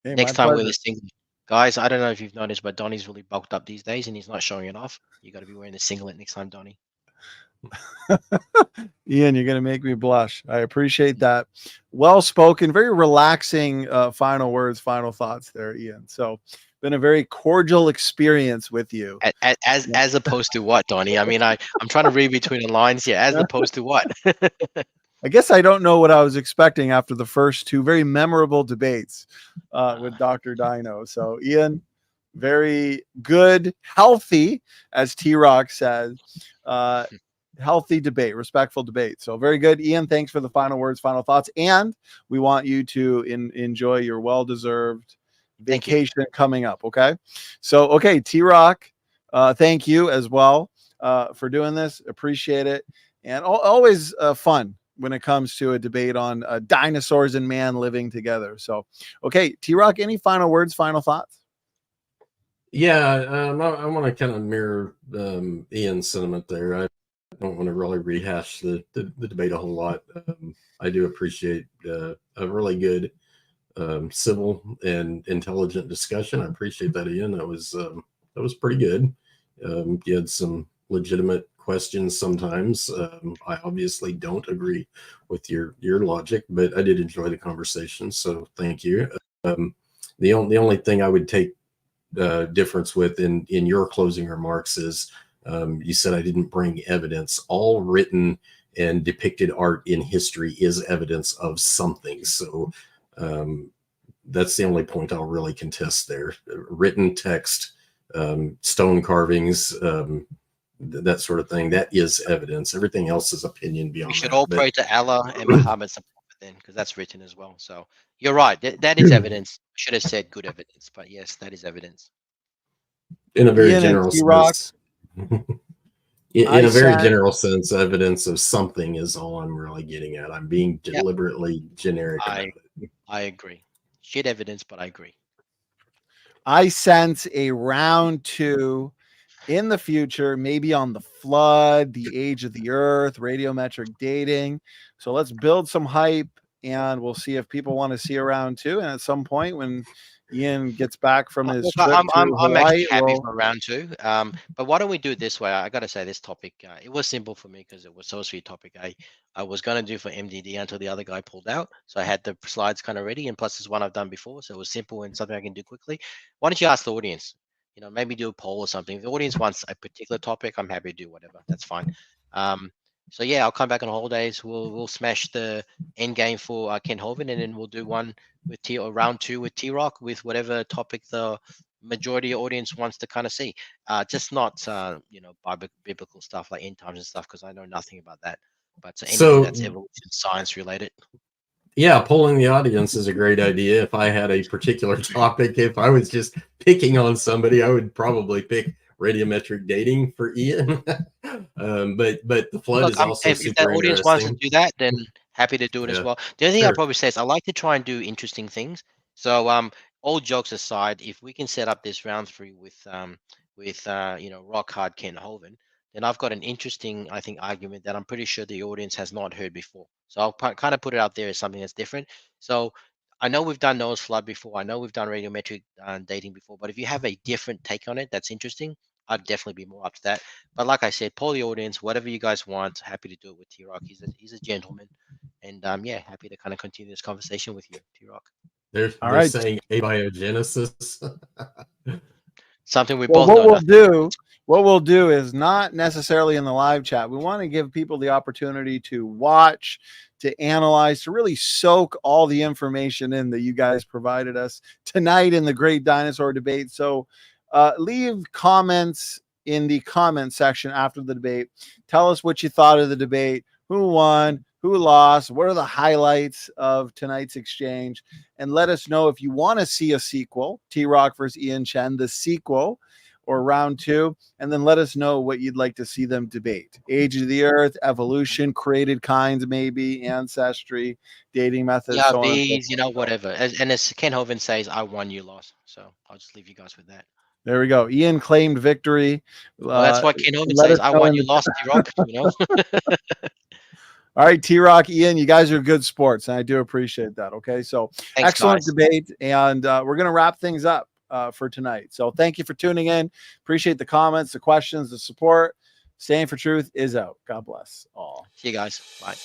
Hey, Next my time we're pleasure. the singlet. Guys, I don't know if you've noticed, but Donny's really bulked up these days and he's not showing it off. You got to be wearing the singlet next time, Donny. Ian, you're going to make me blush. I appreciate that. Well spoken, very relaxing final words, final thoughts there, Ian. So, been a very cordial experience with you. As opposed to what, Donny? I mean, I'm trying to read between the lines here. As opposed to what? I guess I don't know what I was expecting after the first two very memorable debates with Dr. Dino. So, Ian, very good, healthy, as T-Rock says, healthy debate, respectful debate. So, very good. Ian, thanks for the final words, final thoughts. And we want you to enjoy your well-deserved Thank you. vacation coming up. Okay. So, okay, TRock, thank you as well for doing this. Appreciate it. And always fun when it comes to a debate on dinosaurs and man living together. So, okay, TRock, any final words, final thoughts? Yeah, I want to kind of mirror Ian's sentiment there. I don't want to really rehash the debate a whole lot. I do appreciate a really good civil and intelligent discussion. I appreciate that, Ian. That was pretty good. You had some legitimate questions sometimes. I obviously don't agree with your logic, but I did enjoy the conversation. So thank you. The only thing I would take difference with in your closing remarks is you said I didn't bring evidence. All written and depicted art in history is evidence of something. So that's the only point I'll really contest there. Written text, stone carvings, that sort of thing, that is evidence. Everything else is opinion beyond We should that. all pray to Allah and Muhammad's prophet then, because that's written as well. So you're right. That is evidence. I should have said good evidence, but yes, that is evidence. In a very Ian general and T-Rock, sense. In a very general sense, evidence of something is all I'm really getting at. I'm being deliberately generic about it. I agree. Shit evidence, but I agree. I sense a round 2 in the future, maybe on the flood, the age of the earth, radiometric dating. So let's build some hype, and we'll see if people want to see a round 2. And at some point when Ian gets back from his Look, trip I'm to Hawaii, actually happy for round 2. But why don't we do it this way? I got to say, this topic, it was simple for me because it was so sweet topic. I was going to do for MDD until the other guy pulled out. So I had the slides kind of ready, and plus it's one I've done before. So it was simple and something I can do quickly. Why don't you ask the audience? Maybe do a poll or something. If the audience wants a particular topic, I'm happy to do whatever. That's fine. So yeah, I'll come back on holidays. We'll smash the end game for Ken Hovind, and then we'll do one with round 2 with TRock with whatever topic the majority audience wants to kind of see. Just not biblical stuff like end times and stuff, because I know nothing about that. But anything that's evolution science related. Yeah, polling the audience is a great idea. If I had a particular topic, if I was just picking on somebody, I would probably pick radiometric dating for Ian. But the flood is also if super the audience wants to interesting. do that, then happy to do it as well. The only thing I'd probably say is I like to try and do interesting things. So all jokes aside, if we can set up this round 3 with rock hard Ken Hovind, then I've got an interesting, I think, argument that I'm pretty sure the audience has not heard before. So I'll kind of put it out there as something that's different. So I know we've done Noah's Flood before. I know we've done radiometric dating before. But if you have a different take on it that's interesting, I'd definitely be more up to that. But like I said, poll the audience, whatever you guys want. Happy to do it with TRock. He's a gentleman, and happy to kind of continue this conversation with you, TRock. They're saying abiogenesis. Something we both know. What we'll do is not necessarily in the live chat. We want to give people the opportunity to watch, to analyze, to really soak all the information in that you guys provided us tonight in the great dinosaur debate. So leave comments in the comment section after the debate. Tell us what you thought of the debate, who won, who lost, what are the highlights of tonight's exchange, and let us know if you want to see a sequel, TRock versus Ian Chen, the sequel, or round 2, and then let us know what you'd like to see them debate. Age of the earth, evolution, created kinds, maybe, ancestry, dating methods, so on and so forth. Whatever. And as Ken Hovind says, I won, you lost. So I'll just leave you guys with that. There we go. Ian claimed victory. Well, that's what Ken Hovind says. I won, you lost, TRock. All right, TRock, Ian, you guys are good sports, and I do appreciate that. Okay, so thanks, excellent guys. Debate, and we're going to wrap things up for tonight. So thank you for tuning in. Appreciate the comments, the questions, the support. Standing for Truth is out. God bless all. See you guys. Bye.